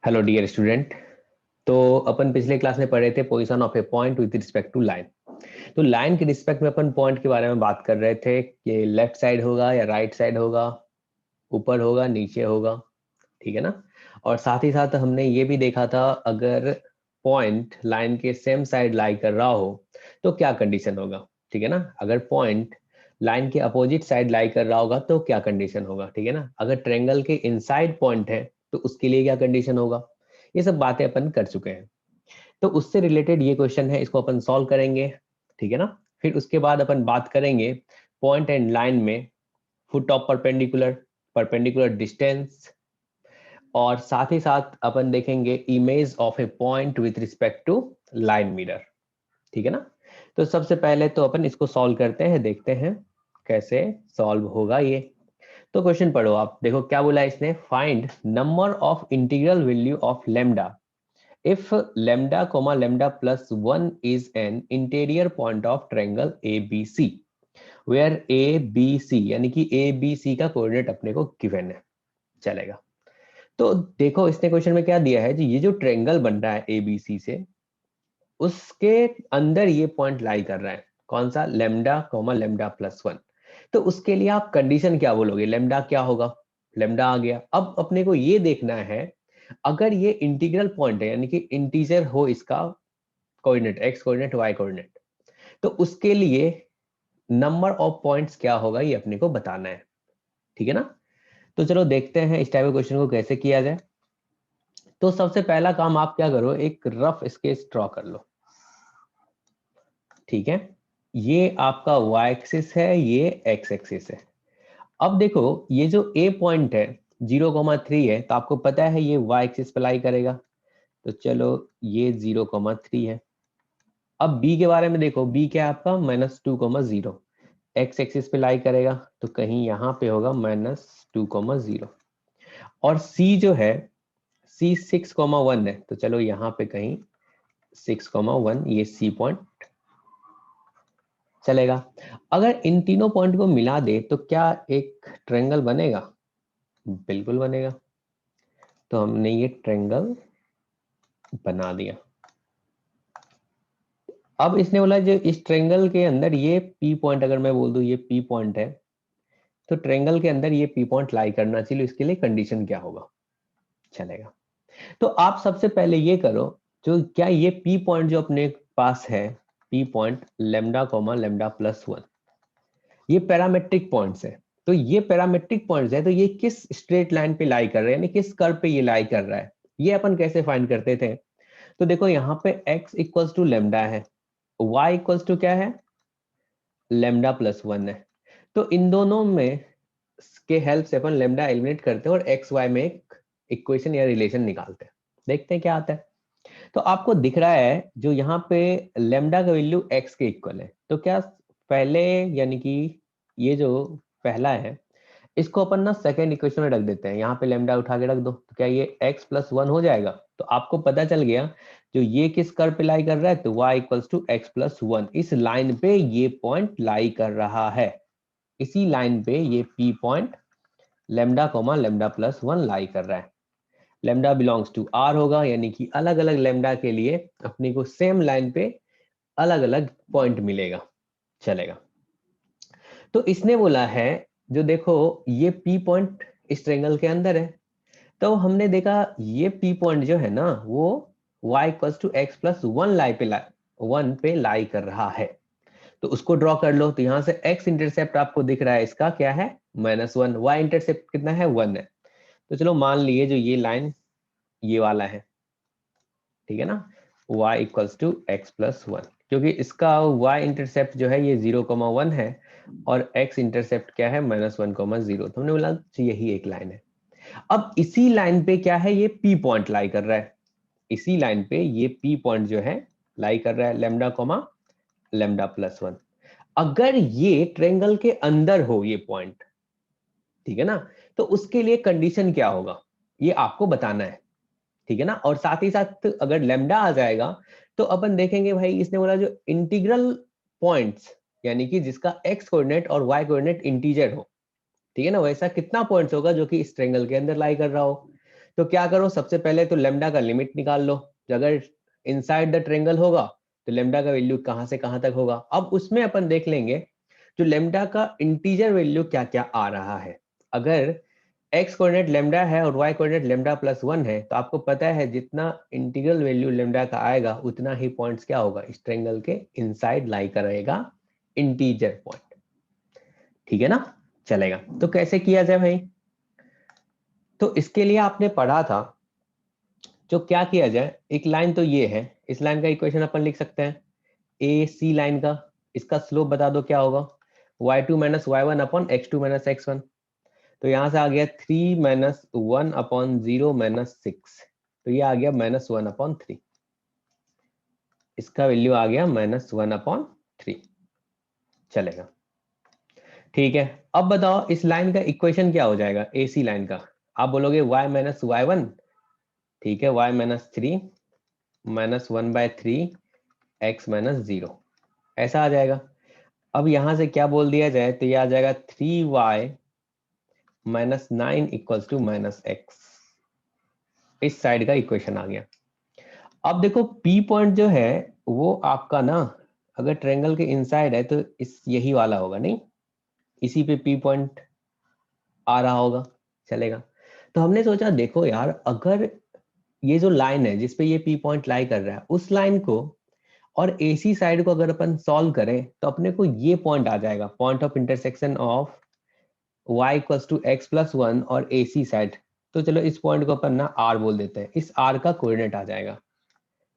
Hello dear student. तो अपन पिछले class में पढ़े थे position of a point with respect to line. तो लाइन के रिस्पेक्ट में अपन पॉइंट के बारे में बात कर रहे थे कि लेफ्ट साइड होगा या राइट साइड होगा, ऊपर होगा नीचे होगा, ठीक है ना। और साथ ही साथ हमने ये भी देखा था अगर पॉइंट लाइन के सेम साइड लाई कर रहा हो तो क्या कंडीशन होगा, ठीक है ना। अगर पॉइंट लाइन के अपोजिट साइड लाई कर रहा होगा तो क्या कंडीशन होगा, ठीक है ना। अगर ट्रेंगल के इनसाइड पॉइंट है तो उसके लिए क्या कंडीशन होगा। ये सब बातें अपन कर चुके हैं। तो उससे रिलेटेड ये क्वेश्चन है, इसको अपन सॉल्व करेंगे, ठीक है ना। फिर उसके बाद अपन बात करेंगे पॉइंट एंड लाइन में foot of perpendicular, perpendicular distance, और साथ ही साथ अपन देखेंगे image of a point with respect to line mirror, ठीक है ना। तो सबसे पहले तो अपन इसको सॉल्व करते हैं, देखते हैं कैसे सॉल्व होगा ये। तो क्वेश्चन पढ़ो आप, देखो क्या बोला इसने, find number of integral value of lambda if lambda comma lambda plus 1 is an interior point of triangle ABC where ABC यानी कि ABC का कोऑर्डिनेट अपने को गिवन है, चलेगा। तो देखो इसने क्वेश्चन में क्या दिया है जी, ये जो ट्रायंगल बन रहा है ABC से उसके अंदर ये पॉइंट लाई कर रहा है, कौन सा, लेमडा कॉमा लेमडा प्लस 1। तो उसके लिए आप कंडीशन क्या बोलोगे, लेमडा क्या होगा, लेमडा आ गया। अब अपने को ये देखना है अगर ये इंटीग्रल पॉइंट है यानी कि इंटीजर हो इसका coordinate, x coordinate y coordinate, तो उसके लिए नंबर ऑफ पॉइंट्स क्या होगा ये अपने को बताना है, ठीक है ना। तो चलो देखते हैं इस टाइप के क्वेश्चन को कैसे किया जाए। तो सबसे पहला काम आप क्या करो, एक रफ स्केच ड्रॉ कर लो, ठीक है। ये आपका वाई एक्सिस है, ये एक्स एक्सिस है। अब देखो ये जो ए पॉइंट है 0,3 है, तो आपको पता है ये वाई एक्सिस पे लाई करेगा, तो चलो ये 0,3 है। अब बी के बारे में देखो, बी क्या है आपका -2,0, एक्स एक्सिस पे लाई करेगा तो कहीं यहाँ पे होगा -2,0। और सी जो है सी 6,1 है, तो चलो यहाँ पे कहीं 6,1 ये सी पॉइंट चलेगा। अगर इन तीनों पॉइंट को मिला दे तो क्या एक ट्रायंगल बनेगा, बिल्कुल बनेगा। तो हमने ये ट्रायंगल बना दिया। अब इसने बोला जो इस ट्रायंगल के अंदर ये पी पॉइंट, अगर मैं बोल दूं ये पी पॉइंट है, तो ट्रायंगल के अंदर ये पी पॉइंट लाई करना चाहिए, इसके लिए कंडीशन क्या होगा, चलेगा। तो आप सबसे पहले ये करो, जो क्या ये पी पॉइंट जो अपने पास है, P point lambda comma lambda plus 1, ये पैरामेट्रिक पॉइंट्स है। तो ये पैरामेट्रिक पॉइंट्स है, तो ये किस स्ट्रेट लाइन पे लाई कर रहे हैं, यानी किस कर्व पे ये लाई कर रहा है, ये अपन कैसे फाइंड करते थे। तो देखो यहाँ पे x इक्वल्स टू लेमडा है, y इक्वल्स टू क्या है, लेमडा प्लस 1 है। तो इन दोनों में के हेल्प से अपन लेमडा एलिमिनेट करते हैं और एक्स वाई में एक इक्वेशन या रिलेशन निकालते हैं, देखते हैं क्या आता है। तो आपको दिख रहा है जो यहाँ पे लेमडा का वैल्यू एक्स के इक्वल है, तो क्या पहले यानी कि ये जो पहला है इसको अपन ना सेकेंड इक्वेशन में रख देते हैं, यहाँ पे लेमडा उठा के रख दो, तो क्या ये x प्लस 1 हो जाएगा। तो आपको पता चल गया जो ये किस कर्व पे लाई कर रहा है, तो y equals to x plus 1, इस लाइन पे ये पॉइंट लाई कर रहा है, इसी लाइन पे ये p point lambda comma lambda plus 1 लाई कर रहा है। लेमडा बिलोंग्स टू r होगा, यानी कि अलग अलग लेमडा के लिए अपने को सेम लाइन पे अलग अलग पॉइंट मिलेगा, चलेगा। तो इसने बोला है जो देखो ये P पॉइंट इस ट्रायंगल के अंदर है, तो हमने देखा ये P पॉइंट जो है ना वो y equals to x plus 1 पे लाई कर रहा है, तो उसको ड्रॉ कर लो। तो यहाँ से x इंटरसेप्ट आपको दिख रहा है, इसका क्या है -1, y इंटरसेप्ट कितना है 1 है। तो चलो मान लिए जो ये लाइन ये वाला है, ठीक है ना, y equals to x plus 1, क्योंकि इसका y इंटरसेप्ट जो है ये 0,1 है और x इंटरसेप्ट क्या है -1,0, तो हमने बोला यही एक लाइन है। अब इसी लाइन पे क्या है, ये p पॉइंट लाई कर रहा है, इसी लाइन पे ये p पॉइंट जो है लाई कर रहा है लेमडा कॉमा लेमडा प्लस 1। अगर ये ट्रायंगल के अंदर हो ये पॉइंट, ठीक है ना, तो उसके लिए कंडीशन क्या होगा ये आपको बताना है, ठीक है ना। और साथ ही साथ अगर लेमडा आ जाएगा तो अपन देखेंगे भाई इसने बोला जो इंटीग्रल पॉइंट्स यानी कि जिसका एक्स कोऑर्डिनेट और वाई कोऑर्डिनेट इंटीजर हो, ठीक है ना, वैसा कितना पॉइंट्स होगा जो कि इस ट्रायंगल के अंदर लाई कर रहा हो। तो क्या करो, सबसे पहले तो लेमडा का लिमिट निकाल लो। अगर इनसाइड द ट्रेंगल होगा तो लेमडा का वैल्यू कहां से कहां तक होगा। अब उसमें अपन देख लेंगे जो लेमडा का इंटीजर वैल्यू क्या क्या आ रहा है। अगर x कोऑर्डिनेट लेमडा है और y कोऑर्डिनेट लेमडा प्लस 1 है, तो आपको पता है जितना इंटीग्रल वैल्यू लेमडा का आएगा उतना ही पॉइंट्स क्या होगा, इस ट्रायंगल के इनसाइड लाई करेगा इंटीजर पॉइंट। ठीक है ना, चलेगा। तो कैसे किया जाए भाई, तो इसके लिए आपने पढ़ा था जो क्या किया जाए, एक लाइन तो ये है, इस लाइन का इक्वेशन अपन लिख सकते हैं ए सी लाइन का। इसका स्लोप बता दो क्या होगा, y2 minus y1 upon x2 minus x1। तो यहां से आ गया 3 माइनस 1 अपॉन 0 माइनस 6, तो ये आ गया माइनस 1 अपॉन 3। इसका वैल्यू आ गया माइनस 1 अपॉन 3। चलेगा, ठीक है। अब बताओ इस लाइन का इक्वेशन क्या हो जाएगा ए सी लाइन का। आप बोलोगे y माइनस y1, ठीक है, y minus 3 minus 1/3 x minus 0, ऐसा आ जाएगा। अब यहां से क्या बोल दिया जाए, तो ये आ जाएगा 3y minus 9 equals to minus x। इस साइड का इक्वेशन आ गया। अब देखो P पॉइंट जो है वो आपका ना, अगर ट्रायंगल के इनसाइड है तो इस यही वाला होगा, नहीं इसी पे P पॉइंट आ रहा होगा, चलेगा। तो हमने सोचा देखो यार, अगर ये जो लाइन है जिसपे ये P पॉइंट लाई कर रहा है, उस लाइन को और AC साइड को अगर अपन सॉल्व करें तो अपने को ये पॉइंट आ जाएगा, point of intersection of y equals to x plus 1 और AC साइड। तो चलो इस पॉइंट को अपन ना R बोल देते हैं, इस R का कोऑर्डिनेट आ जाएगा।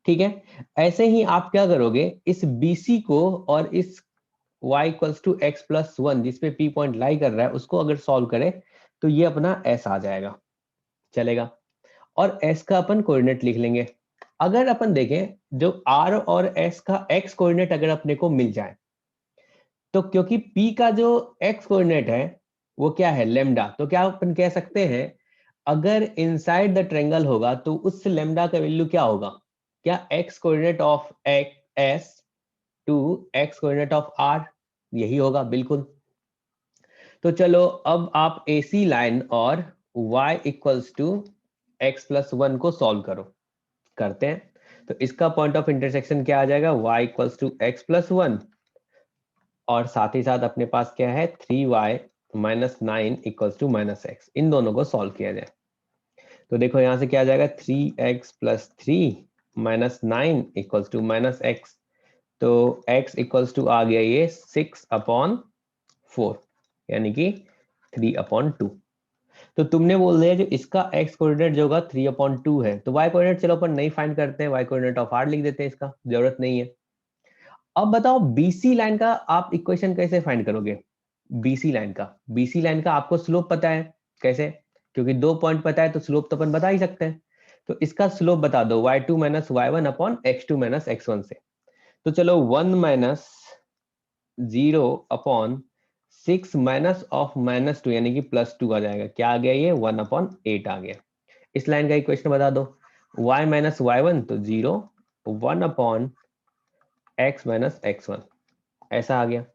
ठीक है, ऐसे ही आप क्या करोगे, इस BC को और इस y equals to x plus 1 जिसपे P पॉइंट लाई कर रहा है उसको अगर सॉल्व करें तो ये अपना S आ जाएगा, चलेगा। और S का अपन कोऑर्डिनेट लिख लेंगे। अगर अपन देखें जो R और S का x कोऑर्डिनेट अगर अपने को मिल जाए, तो क्योंकि P का जो x कोऑर्डिनेट है वो क्या है, लेमडा, तो क्या अपन कह सकते हैं अगर इनसाइड द ट्रायंगल होगा तो उस लेमडा का वैल्यू क्या होगा, क्या x coordinate of s to x coordinate of r, यही होगा बिल्कुल। तो चलो अब आप AC लाइन और y equals to x plus 1 को सॉल्व करो, करते हैं। तो इसका पॉइंट ऑफ इंटरसेक्शन क्या आ जाएगा, y equals to x plus 1 और साथ ही साथ अपने पास क्या है 3y minus 9 equals to minus x। इन दोनों को सॉल्व किया जाए तो देखो यहां से क्या आ जाएगा 3x plus 3 minus 9 equals to minus x। तो x इक्वल्स टू आ गया ये 6 अपॉन 4, यानी कि 3 अपॉन 2। तो तुमने बोल दिया जो इसका x कोऑर्डिनेट जो होगा 3 अपॉन 2 है, तो y कोऑर्डिनेट चलो अपन नहीं फाइंड करते हैं, y कोऑर्डिनेट ऑफ r लिख देते हैं, इसका जरूरत नहीं है। अब बताओ BC लाइन का आप इक्वेशन कैसे फाइंड करोगे। BC लाइन का आपको स्लोप पता है, कैसे, क्योंकि 2 पॉइंट पता है तो स्लोप तो अपन बता ही सकते हैं। तो इसका स्लोप बता दो y2 minus y1 upon x2 minus x1 से। तो चलो 1 minus 0 upon 6 minus of minus 2 यानी कि प्लस 2 आ जाएगा, क्या आ गया ये 1 अपॉन 8 आ गया। इस लाइन का इक्वेशन बता दो, y माइनस y1 तो 0, 1 अपॉन x माइनस x1, ऐसा आ गया।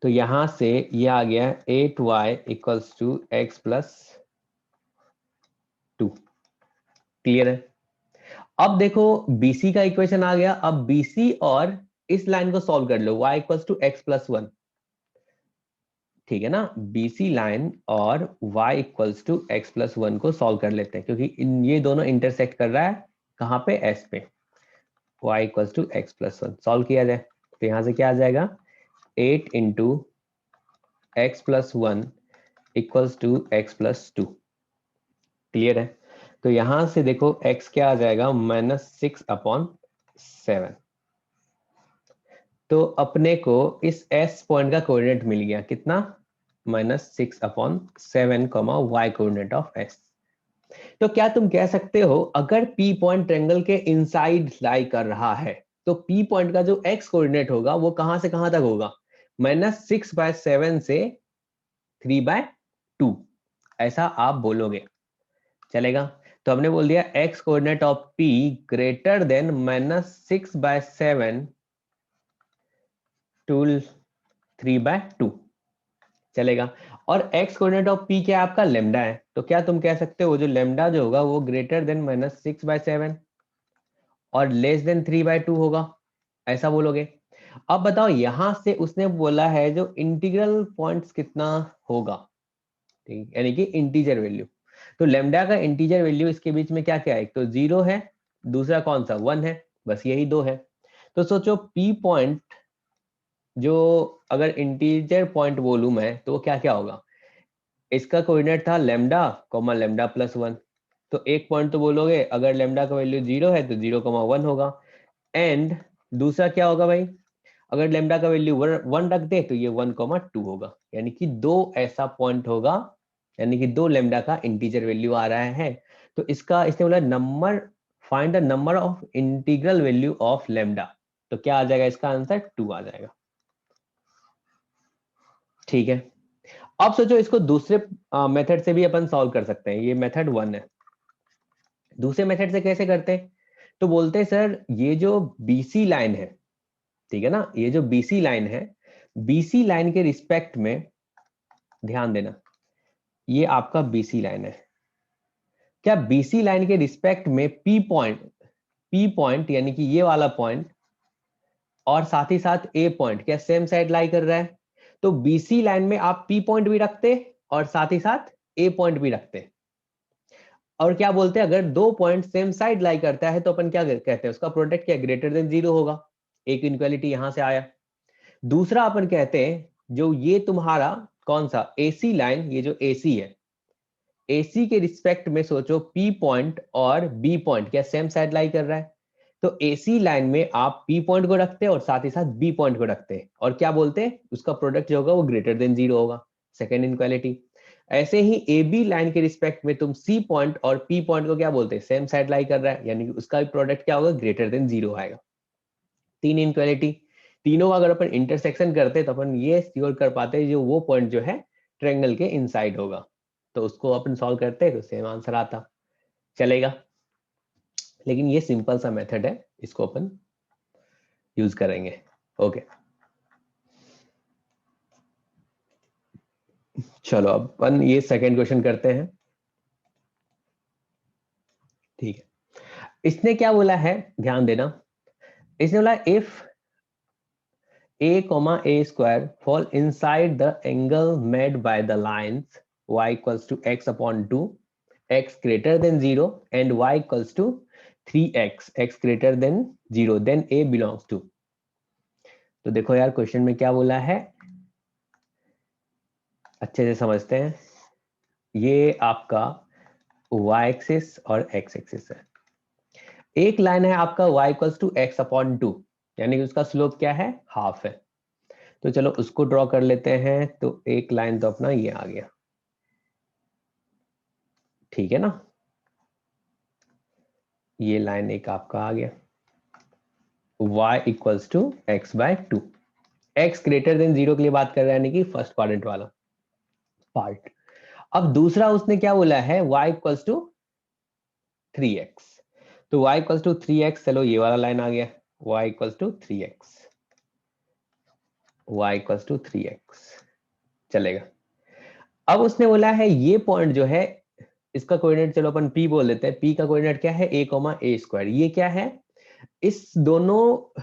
तो यहां से ये आ गया 8y equals to x plus 2। Clear है। अब देखो BC का इक्वेशन आ गया, अब BC और इस लाइन को सॉल्व कर लो, y equals to x plus 1, ठीक है ना। BC लाइन और y equals to x plus 1 को सॉल्व कर लेते हैं, क्योंकि ये दोनों इंटरसेक्ट कर रहा है कहां पे, S पे। y equals to x plus 1 solve किया जाए तो यहां से क्या आ जाएगा 8 into x plus 1 equals to x plus 2। Clear है। तो यहां से देखो x क्या आ जाएगा माइनस 6 अपॉन 7। तो अपने को इस S पॉइंट का कोऑर्डिनेट मिल गया कितना, minus 6 upon 7 comma y coordinate of S। तो क्या तुम कह सकते हो अगर P पॉइंट ट्रायंगल के इनसाइड लाई कर रहा है तो P पॉइंट का जो x कोऑर्डिनेट होगा वो कहां से कहां तक होगा, माइनस 6/7 से 3/2, ऐसा आप बोलोगे, चलेगा। तो हमने बोल दिया x coordinate of P greater than minus 6/7 to 3/2, चलेगा। और x कोऑर्डिनेट ऑफ p क्या है आपका लेमडा है, तो क्या तुम कह सकते हो जो लेमडा जो होगा वो ग्रेटर देन -6/7 और लेस देन 3/2 होगा, ऐसा बोलोगे। अब बताओ यहां से उसने बोला है जो इंटीग्रल पॉइंट्स कितना होगा, ठीक, यानी कि इंटीजर वैल्यू। तो लेमडा का इंटीजर वैल्यू इसके बीच में क्या क्या है, एक तो 0 है, दूसरा कौन सा 1 है, बस यही दो है। तो सोचो p पॉइंट जो अगर इंटीजर पॉइंट बोलूं मैं तो क्या क्या होगा, इसका कोऑर्डिनेट था लेमडा कॉमा लेमडा प्लस 1। तो एक पॉइंट तो बोलोगे अगर लेमडा का वैल्यू 0 है तो 0,1 होगा, एंड दूसरा क्या होगा भाई, अगर लेमडा का वैल्यू 1 रख दे तो ये 1,2 होगा, यानी कि दो ऐसा पॉइंट होगा, यानी कि दो लेमडा का इंटीजर वैल्यू आ रहा है। तो इसका इसने बोला number, find the number of integral value of lambda, तो क्या आ जाएगा इसका आंसर 2 आ जाएगा। ठीक है, अब सोचो इसको दूसरे मेथड से भी अपन सॉल्व कर सकते हैं, ये मेथड 1 है। दूसरे मेथड से कैसे करते हैं, तो बोलते हैं सर ये जो बीसी लाइन है, ठीक है ना, ये जो बीसी लाइन है, बीसी लाइन के रिस्पेक्ट में ध्यान देना, ये आपका बीसी लाइन है, क्या बीसी लाइन के रिस्पेक्ट में पी पॉइंट यानी कि ये वाला पॉइंट और साथ ही साथ ए पॉइंट क्या सेम साइड लाई कर रहा है, तो बीसी लाइन में आप पी पॉइंट भी रखते और साथ ही साथ ए पॉइंट भी रखते, और क्या बोलते हैं अगर दो पॉइंट सेम साइड लाई करता है तो अपन क्या कहते हैं उसका प्रोडक्ट क्या ग्रेटर देन 0 होगा, एक इनक्वालिटी यहां से आया। दूसरा अपन कहते हैं जो ये तुम्हारा कौन सा एसी लाइन, ये जो एसी है, एसी के रिस्पेक्ट में सोचो पी पॉइंट और बी पॉइंट क्या सेम साइड लाई कर रहा है, तो एसी लाइन में आप पी पॉइंट को रखते हैं और साथ ही साथ बी पॉइंट को रखते हैं, और क्या बोलते हैं उसका प्रोडक्ट जो होगा वो ग्रेटर देन 0 होगा, सेकेंड इनक्वालिटी। ऐसे ही ए बी लाइन के रिस्पेक्ट में तुम सी पॉइंट और पी पॉइंट को क्या बोलते हैं सेम साइड लाई कर रहा है, यानी कि उसका भी प्रोडक्ट क्या होगा ग्रेटर देन 0 आएगा, तीन इनक्वालिटी। तीनों का अगर अपन इंटरसेक्शन करते तो अपन ये श्योर कर पाते हैं जो वो पॉइंट जो है ट्रायंगल के इनसाइड होगा, तो उसको अपन सॉल्व करते हैं तो सेम आंसर आता, चलेगा। लेकिन ये सिंपल सा मेथड है, इसको अपन यूज करेंगे। ओके, चलो अब अपन ये सेकंड क्वेश्चन करते हैं। ठीक है, इसने क्या बोला है ध्यान देना, इसने बोला if a, a² fall inside the angle made by the lines y equals to x upon 2, x greater than 0 and y equals to 3x, x greater than 0, then a belongs to। तो देखो यार question में क्या बोला है, अच्छे से समझते हैं। ये आपका y एक्सिस और x एक्सिस है, एक लाइन है आपका y equals to x upon 2, यानी कि उसका स्लोप क्या है हाफ है, तो चलो उसको ड्रॉ कर लेते हैं। तो एक लाइन तो अपना ये आ गया, ठीक है ना, ये लाइन एक आपका आ गया y equals to x/2, x greater than 0 के लिए बात कर रहा है, यानी कि फर्स्ट क्वाड्रेंट वाला पार्ट। अब दूसरा उसने क्या बोला है y इक्वल्स टू 3x, तो y इक्वल्स टू 3x, चलो ये वाला लाइन आ गया y equals to 3x, y equals to 3x, चलेगा। अब उसने बोला है ये पॉइंट जो है इसका कोऑर्डिनेट चलो अपन p बोल लेते हैं, p का कोऑर्डिनेट क्या है a,a², ये क्या है इस दोनों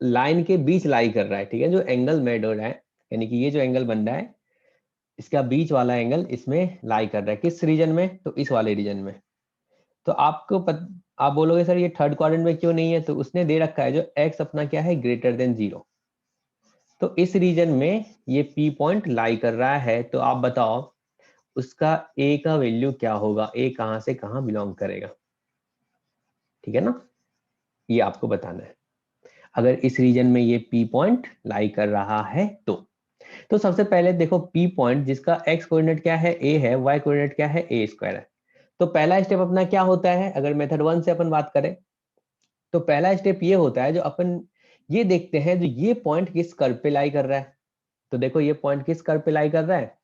लाइन के बीच लाई कर रहा है, ठीक है, जो एंगल मेड हो रहा है, यानी कि ये जो एंगल बन रहा है इसका बीच वाला एंगल इसमें लाई कर रहा है, किस रीजन में, तो इस वाले रीजन में। तो आप बोलोगे सर ये थर्ड क्वाड्रेंट में क्यों नहीं है, तो उसने दे रखा है जो x अपना क्या है ग्रेटर देन 0, तो इस रीजन में ये p पॉइंट लाई कर रहा है, तो आप बताओ उसका a का वैल्यू क्या होगा, a कहां से कहां बिलोंग करेगा, ठीक है ना, ये आपको बताना है अगर इस रीजन में ये p पॉइंट लाई कर रहा है तो सबसे पहले देखो p पॉइंट जिसका x कोऑर्डिनेट क्या है a है, y कोऑर्डिनेट क्या है a² है, तो पहला स्टेप अपना क्या होता है अगर मेथड 1 से अपन बात करें, तो पहला स्टेप ये होता है जो अपन ये देखते हैं जो ये पॉइंट किस कर्व पे लाई कर रहा है, तो देखो ये पॉइंट किस कर्व पे लाई कर रहा है,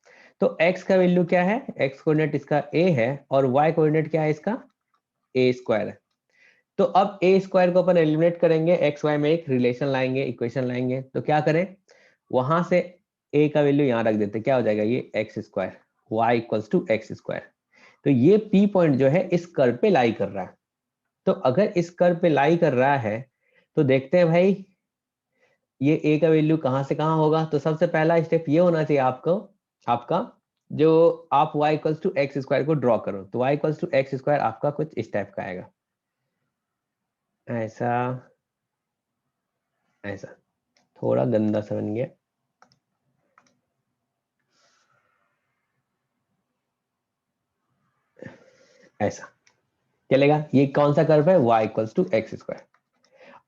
तो x का वैल्यू क्या है, x कोऑर्डिनेट इसका a है और y कोऑर्डिनेट क्या है इसका a² है। तो अब a² को अपन एलिमिनेट करेंगे, x y में एक रिलेशन लाएंगे, इक्वेशन लाएंगे, तो क्या करें वहां से ए का वैल्यू यहाँ रख देते, क्या हो जाएगा ये x square, y equals to x square. तो ये पी पॉइंट जो है इस कर्व पे लाई कर रहा है। तो अगर इस कर्व पे लाई कर रहा है तो देखते हैं भाई ये ए का वैल्यू कहाँ से कहाँ होगा। तो सबसे पहला स्टेप ये होना चाहिए आपको, आपका जो आप y equals to x square को ड्रॉ करो, तो y equals to x square आपका कुछ इस टाइप का आएगा, ऐसा ऐसा, थोड़ा गंदा सा बन गया, ऐसा चलेगा। ये कौन सा कर्व है, y equals to x square.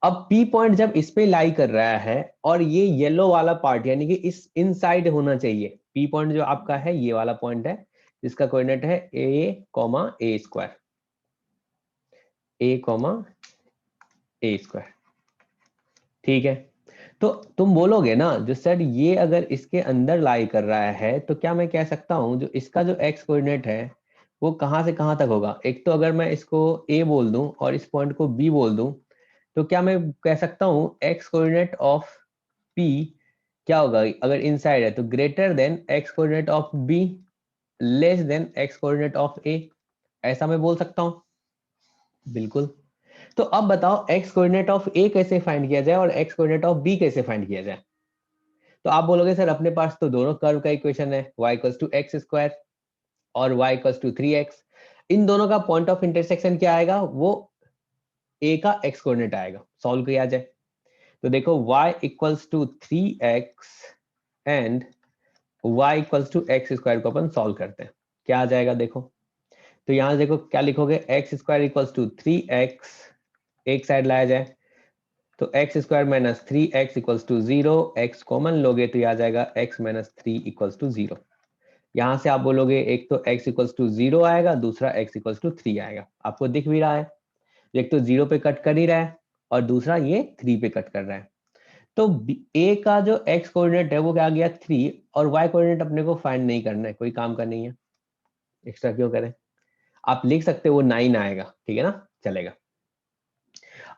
अब P पॉइंट जब इस पे लाई कर रहा है और ये येलो वाला पार्ट यानी कि इस इनसाइड होना चाहिए, P पॉइंट जो आपका है ये वाला पॉइंट है जिसका कोऑर्डिनेट है a, a square, a, a square, ठीक है। तो तुम बोलोगे ना जो सर ये अगर इसके अंदर लाई कर रहा है तो क्या मैं कह सकता हूं जो इसका जो एक्स कोऑर्डिनेट है वो कहां से कहां तक होगा। एक तो अगर मैं इसको a बोल दूं और इस पॉइंट को b बोल दूं तो क्या मैं कह सकता हूं एक्स कोऑर्डिनेट ऑफ p क्या होगा, अगर इनसाइड है तो greater than x coordinate of b less than x coordinate of a, ऐसा मैं बोल सकता हूं। बिल्कुल। तो अब बताओ एक्स कोऑर्डिनेट ऑफ a कैसे फाइंड किया जाए और एक्स कोऑर्डिनेट ऑफ b कैसे फाइंड किया जाए। तो आप बोलोगे सर अपने पास तो दोनों कर्व का इक्वेशन है, y equals to x square और y इक्वल्स टू 3x, इन दोनों का पॉइंट ऑफ इंटरसेक्शन क्या आएगा, वो a का एक्स कोऑर्डिनेट आएगा, सॉल्व किया जाए। तो देखो y equals to 3x and y equals to x square को अपन सॉल्व करते हैं, क्या आ जाएगा देखो। तो यहां देखो क्या लिखोगे, x square equals to 3x, एक साइड लाया जाए तो x square minus 3x equals to 0, x common लोगे तो ये आ जाएगा x माइनस 3 इक्वल्स टू 0। यहां से आप बोलोगे एक तो x इक्वल्स टू 0 आएगा, दूसरा x इक्वल्स टू 3 आएगा, आपको दिख भी रहा है एक तो 0 पे कट कर ही रहा है और दूसरा ये 3 पे कट कर रहा है। तो a का जो x कोऑर्डिनेट है वो क्या आ गया 3 और y कोऑर्डिनेट अपने को फाइंड नहीं करना है, कोई काम का नहीं है, एक्स्ट्रा क्यों करें। आप लिख सकते हो वो 9 आएगा, ठीक है ना, चलेगा।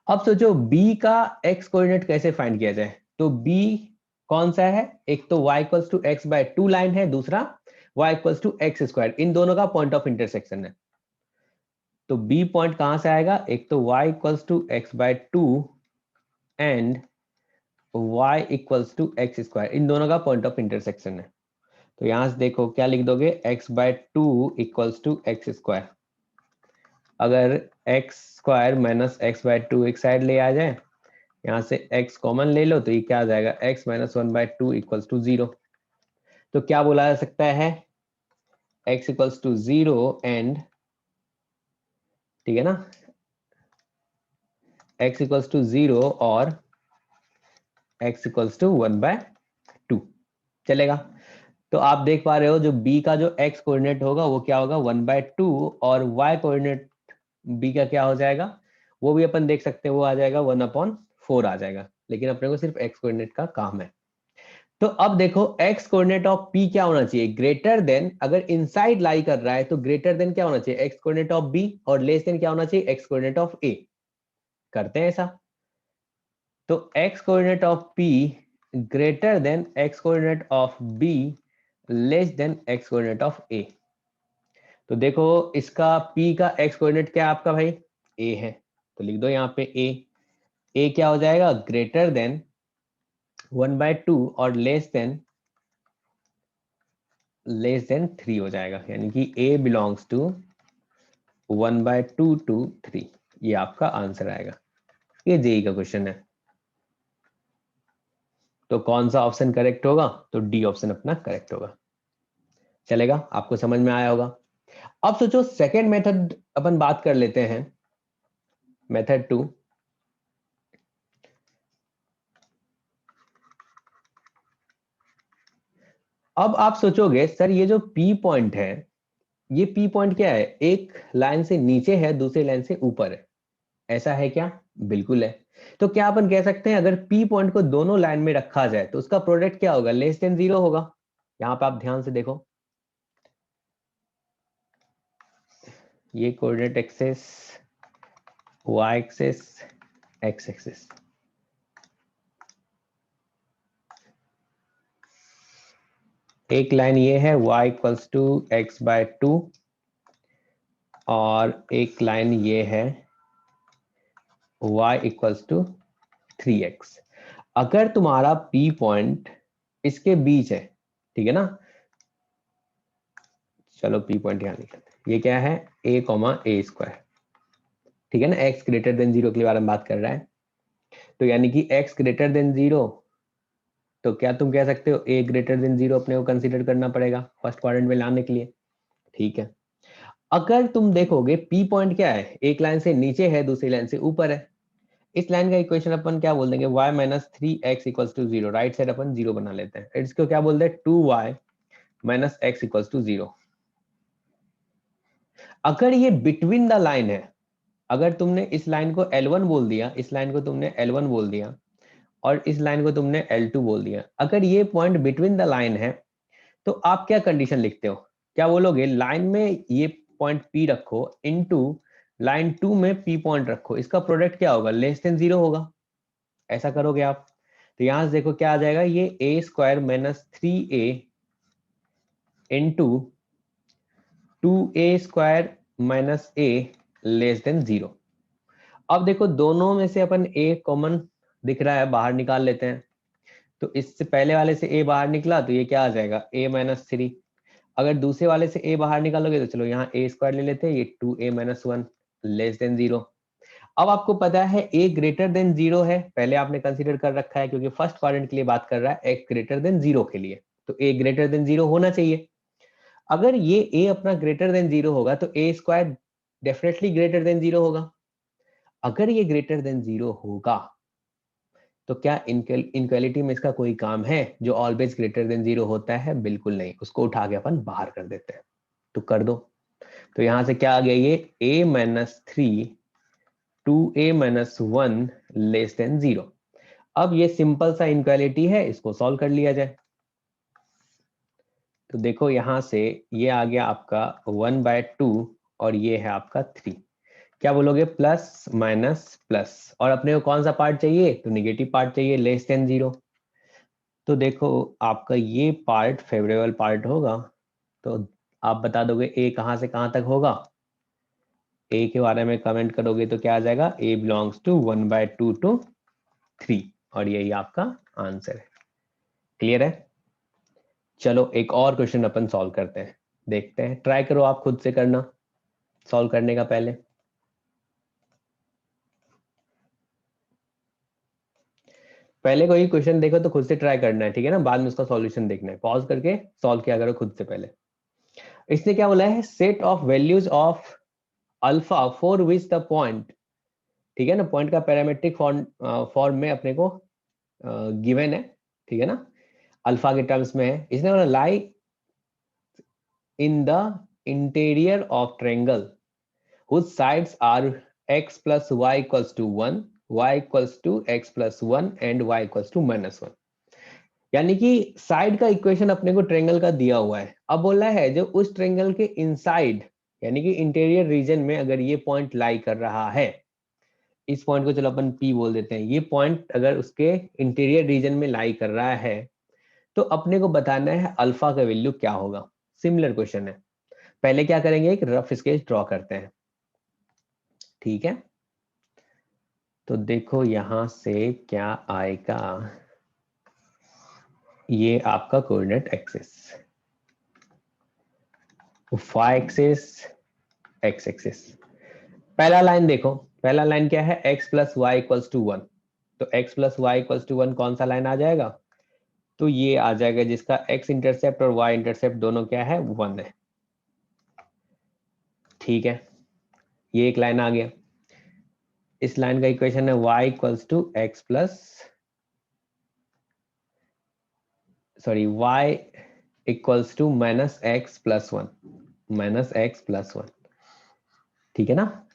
अब सोचो b का x कोऑर्डिनेट कैसे फाइंड किया जाए। तो b कौन सा है, एक तो y equals to x by 2 line है, दूसरा y equals to x square, इन दोनों का पॉइंट ऑफ इंटरसेक्शन है। तो b पॉइंट कहां से आएगा, एक तो y equals to x by 2 and y equals to x square, इन दोनों का पॉइंट ऑफ इंटरसेक्शन है। तो यहां से देखो क्या लिख दोगे, x by 2 equals to x square. अगर x square minus x by 2 एक साइड ले आ जाए, यहाँ से x कॉमन ले लो तो ये क्या आ जाएगा, x माइनस 1/2 इक्वल्स टू 0। तो क्या बोला जा सकता है, x इक्वल्स टू 0 एंड, ठीक है ना, x इक्वल्स टू 0 और x इक्वल्स टू 1/2 चलेगा। तो आप देख पा रहे हो जो b का जो x कोऑर्डिनेट होगा वो क्या होगा 1/2 और y कोऑर्डिनेट b का क्या हो जाएगा, वो भी अपन देख सकते हैं, वो आ जाएगा 1/4 आ जाएगा, लेकिन अपने को सिर्फ x कोऑर्डिनेट का काम है। तो अब देखो x कोऑर्डिनेट ऑफ p क्या होना चाहिए, ग्रेटर देन, अगर इनसाइड लाई कर रहा है तो ग्रेटर देन क्या होना चाहिए x कोऑर्डिनेट ऑफ b और लेस देन क्या होना चाहिए x कोऑर्डिनेट ऑफ a। करते हैं ऐसा, तो x coordinate of p greater then x coordinate of b less than x coordinate of a। तो देखो इसका p का x कोऑर्डिनेट क्या है आपका भाई, a है, तो लिख दो यहाँ पे a क्या हो जाएगा ग्रेटर देन 1/2 और लेस देन 3 हो जाएगा, यानी कि a बिलोंग्स टू 1/2 to 3, ये आपका आंसर आएगा। ये जेई का क्वेश्चन है। तो कौन सा ऑप्शन करेक्ट होगा, तो डी ऑप्शन अपना करेक्ट होगा। चलेगा, आपको समझ में आया होगा। अब सोचो सेकेंड मेथड अपन बात कर लेते हैं, मेथड 2। अब आप सोचोगे सर ये जो पी पॉइंट है, ये पी पॉइंट क्या है, एक लाइन से नीचे है दूसरी लाइन से ऊपर है, ऐसा है क्या, बिल्कुल है। तो क्या अपन कह सकते हैं अगर पी पॉइंट को दोनों लाइन में रखा जाए तो उसका प्रोडक्ट क्या होगा, लेस देन 0 होगा। यहाँ पे आप ध्यान से देखो, ये coordinate axes, y axes, x axes, एक लाइन ये है y equals to x by 2 और एक लाइन ये है y इक्वल्स टू 3x। अगर तुम्हारा P पॉइंट इसके बीच है, ठीक है ना, चलो P पॉइंट यहां लिखते हैं, ये क्या है a कॉमा ए स्क्वायर, ठीक है ना, x ग्रेटर देन 0 के बारे में बात कर रहा है। तो यानी कि x ग्रेटर देन 0, तो क्या तुम कह सकते हो a ग्रेटर देन 0 अपने को कंसीडर करना पड़ेगा फर्स्ट क्वाड्रेंट में लाने के लिए, ठीक है। अगर तुम देखोगे P पॉइंट क्या है, एक लाइन से नीचे है, दूसरी लाइन से ऊपर है, इस लाइन का इक्वेशन अपन क्या बोल देंगे, y minus 3x equals to 0, right side अपन 0 बना लेते हैं, इसको क्या बोलते हैं 2y minus x equals to 0। अगर ये बिटवीन द लाइन है, अगर तुमने इस लाइन को L1 बोल दिया, इस लाइन को तुमने L1 बोल दिया और इस लाइन को तुमने L2 बोल दिया, अगर ये पॉइंट बिटवीन द लाइन है, तो आप क्या कंडीशन लिखते हो, क्या बोलोगे लाइन में ये पॉइंट P रखो इनटू लाइन 2 में P पॉइंट रखो, इसका प्रोडक्ट क्या होगा, लेस देन 0 होगा, ऐसा करोगे आप। तो यहां से देखो क्या आ जाएगा, ये a square minus 3a into 2a square minus a less than 0। अब देखो दोनों में से अपन a कॉमन दिख रहा है, बाहर निकाल लेते हैं। तो इससे पहले वाले से a बाहर निकला तो ये क्या आ जाएगा a माइनस 3। अगर दूसरे वाले से a बाहर निकालोगे तो चलो यहाँ a स्क्वायर ले लेते हैं, ये 2a माइनस 1 लेस देन 0। अब आपको पता है a ग्रेटर देन 0 है, पहले आपने कंसीडर कर रखा है क्योंकि फर्स्ट क्वाड्रेंट के लिए बात कर रहा है x ग्रेटर देन 0 के लिए, तो a ग्रेटर देन 0 होना चाहिए। अगर ये a अपना ग्रेटर देन 0 होगा तो a square definitely greater than 0 होगा। अगर ये ग्रेटर देन 0 होगा तो क्या इनक्वालिटी में इसका कोई काम है, जो ऑलवेज ग्रेटर देन 0 होता है, बिल्कुल नहीं, उसको उठा के अपन बाहर कर देते हैं। तो कर दो, तो यहां से क्या आ गया, ये a minus 3 2a minus 1 less than 0। अब ये सिंपल सा इनक्वालिटी है, इसको सॉल्व कर लिया जाए। तो देखो यहां से ये आ गया आपका 1/2 और ये है आपका 3। क्या बोलोगे, प्लस माइनस प्लस, और अपने को कौन सा पार्ट चाहिए, तो निगेटिव पार्ट चाहिए, लेस देन 0। तो देखो आपका ये पार्ट फेवरेबल पार्ट होगा, तो आप बता दोगे a कहां से कहां तक होगा। a के बारे में कमेंट करोगे तो क्या आ जाएगा, a बिलोंग्स टू 1/2 टू 3, और यही आपका आंसर है। क्लियर है। चलो एक और क्वेश्चन अपन सॉल्व करते हैं, देखते हैं, ट्राई करो आप खुद से करना सॉल्व करने का पहले कोई क्वेश्चन देखो तो खुद से ट्राई करना है, ठीक है ना, बाद में उसका सॉल्यूशन देखना है, पॉज करके सॉल्व किया करो खुद से पहले। इसने क्या बोला है, set of values of alpha for which the point, ठीक है ना, पॉइंट का पैरामेट्रिक फॉर्म में अपने को गिवन है, ठीक है ना, अल्फा के टर्म्स में है। इसने बोला lie in the interior of triangle whose sides are x plus y equals to 1, y equals to x plus 1 and y equals to minus 1। यानी कि साइड का इक्वेशन अपने को ट्रायंगल का दिया हुआ है। अब बोला है जो उस ट्रायंगल के इनसाइड यानी कि इंटीरियर रीजन में अगर ये पॉइंट लाई कर रहा है, इस पॉइंट को चलो अपन P बोल देते हैं, ये पॉइंट अगर उसके इंटीरियर रीजन में लाई कर रहा है तो अपने को बताना है अल्फा का वैल्यू क्या होगा। सिमिलर क्वेश्चन है, पहले क्या करेंगे, एक रफ स्केच ड्रॉ करते हैं, ठीक है। तो देखो यहां से क्या आएगा, ये आपका coordinate axis, y axis, x axis. पहला लाइन देखो, पहला लाइन क्या है, x plus y equals to 1, तो x plus y equals to 1 कौन सा लाइन आ जाएगा, तो ये आ जाएगा जिसका x इंटरसेप्ट और y इंटरसेप्ट दोनों क्या है, 1 है, ठीक है। ये एक लाइन आ गया। इस लाइन का इक्वेशन है y equals to x plus sorry y equals to minus x plus 1, minus x plus 1, ठीक है ना,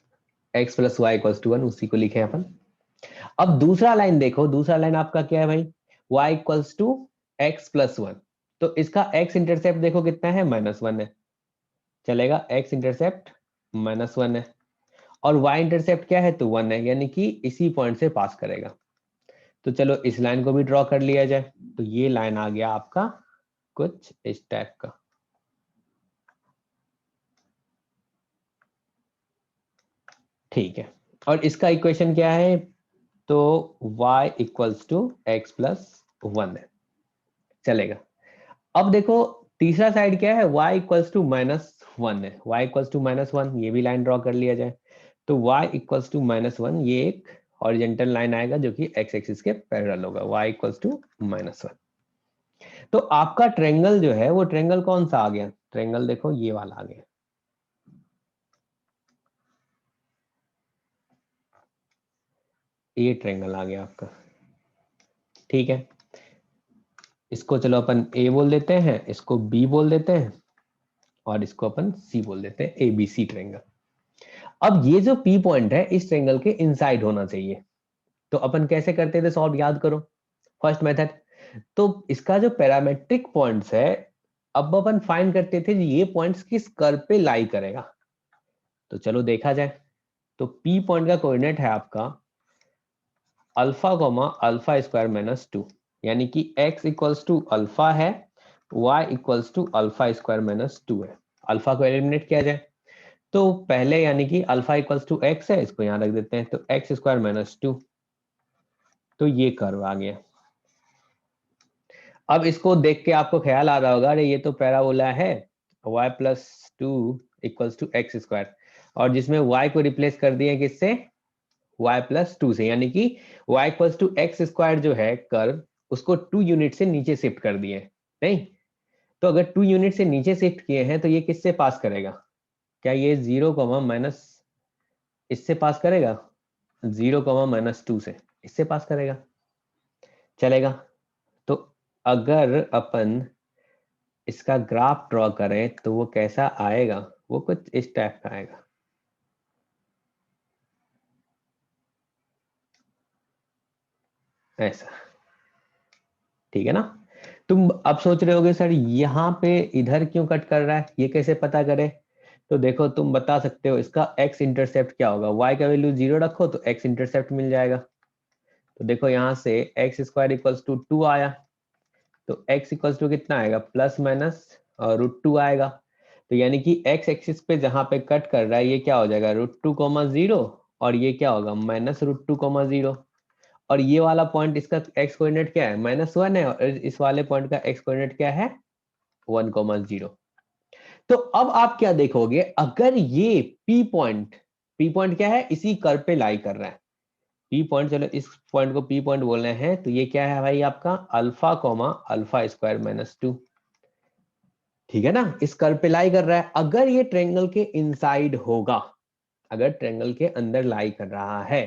x plus y equals to 1 उसी को लिखे अपन। अब दूसरा लाइन देखो, दूसरा लाइन आपका क्या है भाई, y equals to x plus 1, तो इसका x इंटरसेप्ट देखो कितना है, -1 है, चलेगा, x इंटरसेप्ट -1 है और y इंटरसेप्ट क्या है, तो 1 है, यानी कि इसी पॉइंट से पास करेगा। तो चलो इस लाइन को भी ड्रॉ कर लिया जाए। तो ये लाइन आ गया आपका कुछ इस टाइप का। ठीक है, और इसका इक्वेशन क्या है? तो y equals to x plus 1 है, चलेगा। अब देखो तीसरा साइड क्या है, y इक्वल्स टू -1 है, y इक्वल्स टू -1, ये भी लाइन ड्रॉ कर लिया जाए। तो y इक्वल्स टू -1, ये एक हॉरिजॉन्टल लाइन आएगा जो कि x एक्सिस के पैरेलल होगा, y इक्वल्स टू -1। तो आपका ट्रायंगल जो है वो ट्रायंगल कौन सा आ गया? ट्रायंगल देखो ये वाला आ गया, ये ट्रायंगल आ गया आपका। ठीक है, इसको चलो अपन ए बोल देते हैं, इसको बी बोल देते हैं, और इसको अपन सी बोल देते हैं, ए बी सी ट्रायंगल। अब ये जो पी पॉइंट है इस ट्रायंगल के इनसाइड होना चाहिए। तो अपन कैसे करते थे सॉल्व, याद करो, फर्स्ट मेथड। तो इसका जो पैरामेट्रिक पॉइंट्स है, अब अपन फाइंड करते थे ये पॉइंट्स किस कर्व पे लाई करेगा। तो चलो देखा जाए। तो पी पॉइंट का कोऑर्डिनेट है आपका alpha comma alpha square minus 2, यानी कि x इक्वल्स टू अल्फा है, y equals to alpha square minus 2 है। अल्फा को एलिमिनेट किया जाए तो पहले यानी कि अल्फा इक्वल्स टू x है, इसको यहां रख देते हैं, तो x स्क्वायर माइनस 2, तो ये कर्व आ गया। अब इसको देख के आपको ख्याल आ रहा होगा, अरे ये तो पैराबोला है, y plus 2 equals to x square, और जिसमें y को रिप्लेस कर दिए किससे, y प्लस 2 से, यानी कि y equals to x square जो है कर्व, उसको 2 यूनिट से नीचे शिफ्ट कर दिए। नहीं, तो अगर 2 यूनिट से नीचे शिफ्ट किए हैं तो ये किससे पास करेगा? क्या ये 0 माइनस इससे पास करेगा? 0 माइनस 2 से इससे पास करेगा, चलेगा। तो अगर अपन इसका ग्राफ ड्रॉ करें तो वो कैसा आएगा, वो कुछ इस टाइप का आएगा। ऐसा, ठीक है ना। तुम अब सोच रहे होगे सर यहाँ पे इधर क्यों कट कर रहा है, ये कैसे पता करे? तो देखो तुम बता सकते हो इसका x इंटरसेप्ट क्या होगा, y का वैल्यू 0 रखो तो x इंटरसेप्ट मिल जाएगा। तो देखो यहाँ से एक्स स्क्वायर इक्वल्स टू 2 आया, तो x इक्वल्स टू कितना आएगा, प्लस माइनस √2 आएगा। तो यानी कि x एक्सिस पे जहां पे कट कर रहा है ये क्या हो जाएगा, √2, और ये क्या होगा, -√2, और ये वाला पॉइंट इसका x कोऑर्डिनेट क्या है, -1 है, और इस वाले पॉइंट का x कोऑर्डिनेट क्या है, 1, 0। तो अब आप क्या देखोगे, अगर ये पी पॉइंट क्या है, इसी कर्व पे लाई कर रहा है, पी पॉइंट, चलो इस पॉइंट को पी पॉइंट बोल रहे हैं, तो ये क्या है भाई आपका alpha comma alpha square minus 2, ठीक है ना, इस कर्व पे लाई कर रहा है। अगर ये ट्रायंगल के इनसाइड होगा, अगर ट्रायंगल के अंदर लाई कर रहा है,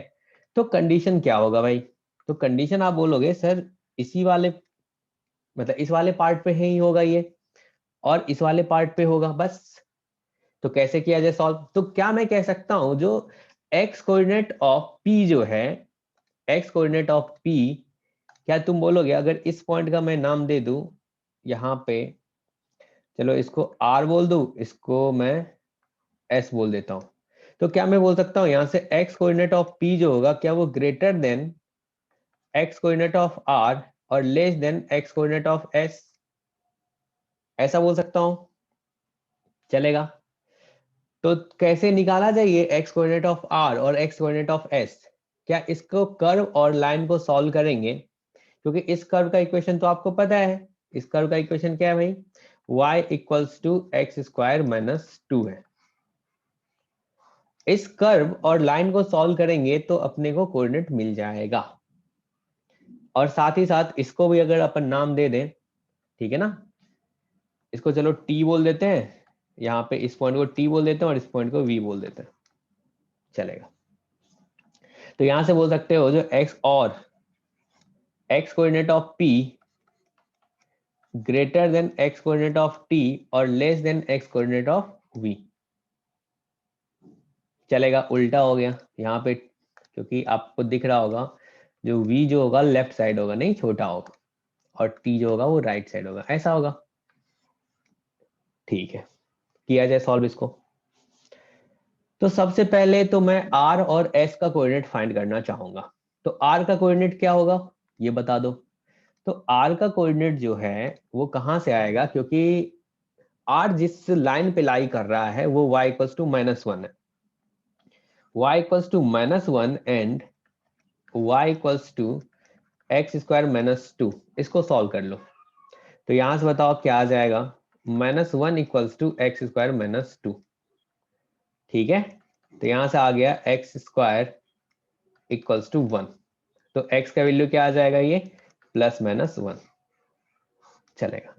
तो कंडीशन क्या होगा भाई? तो कंडीशन आप बोलोगे सर इसी वाले, मतलब इस वाले पार्ट पे ही होगा ये, और इस वाले पार्ट पे होगा बस। तो कैसे किया जाए सॉल्व? तो क्या मैं कह सकता हूं जो एक्स कोऑर्डिनेट ऑफ पी जो है, एक्स कोऑर्डिनेट ऑफ पी, क्या तुम बोलोगे अगर इस पॉइंट का मैं नाम दे दूं यहाँ पे, चलो इसको आर बोल दूं, इसको मैं एस बोल देता हूं, तो क्या मैं बोल सकता हूं यहां से एक्स कोऑर्डिनेट ऑफ पी जो होगा, क्या वो greater than x coordinate of R और less than x coordinate of S, ऐसा बोल सकता हूं, चलेगा। तो कैसे निकाला जाए एक्स कोऑर्डिनेट ऑफ आर और एक्स कोऑर्डिनेट ऑफ एस? क्या इसको कर्व और लाइन को सॉल्व करेंगे, क्योंकि इस कर्व का इक्वेशन तो आपको पता है, इस कर्व का इक्वेशन क्या है भाई, y equals to x square minus 2 है। इस कर्व और लाइन को सॉल्व करेंगे तो अपने को कोऑर्डिनेट मिल जाएगा, और साथ ही साथ इसको भी अगर अपन नाम दे दें, ठीक है ना, इसको चलो t बोल देते हैं, यहाँ पे इस पॉइंट को t बोल देते हैं और इस पॉइंट को v बोल देते हैं, चलेगा। तो यहां से बोल सकते हो जो x और x coordinate of p greater then x coordinate of t और less then x coordinate of v, चलेगा। उल्टा हो गया यहाँ पे, क्योंकि आपको दिख रहा होगा जो v जो होगा लेफ्ट साइड होगा, नहीं छोटा होगा, और t जो होगा वो राइट साइड होगा, ऐसा होगा, ठीक है। किया जाए सॉल्व इसको। तो सबसे पहले तो मैं r और s का कोऑर्डिनेट फाइंड करना चाहूंगा, तो r का कोऑर्डिनेट क्या होगा ये बता दो। तो r का कोऑर्डिनेट जो है वो कहां से आएगा, क्योंकि r जिस लाइन पे लाई कर रहा है वो y इक्वल्स टू -1 है, y equals to -1 and y equals to x square -2। इसको सॉल्व कर लो तो यहां से बताओ क्या आ जाएगा, -1 इक्वल्स टू एक्स स्क्वायर -2। ठीक है, तो यहां से आ गया एक्स स्क्वायर इक्वल्स टू 1। तो x का वैल्यू क्या आ जाएगा, ये +-1 चलेगा।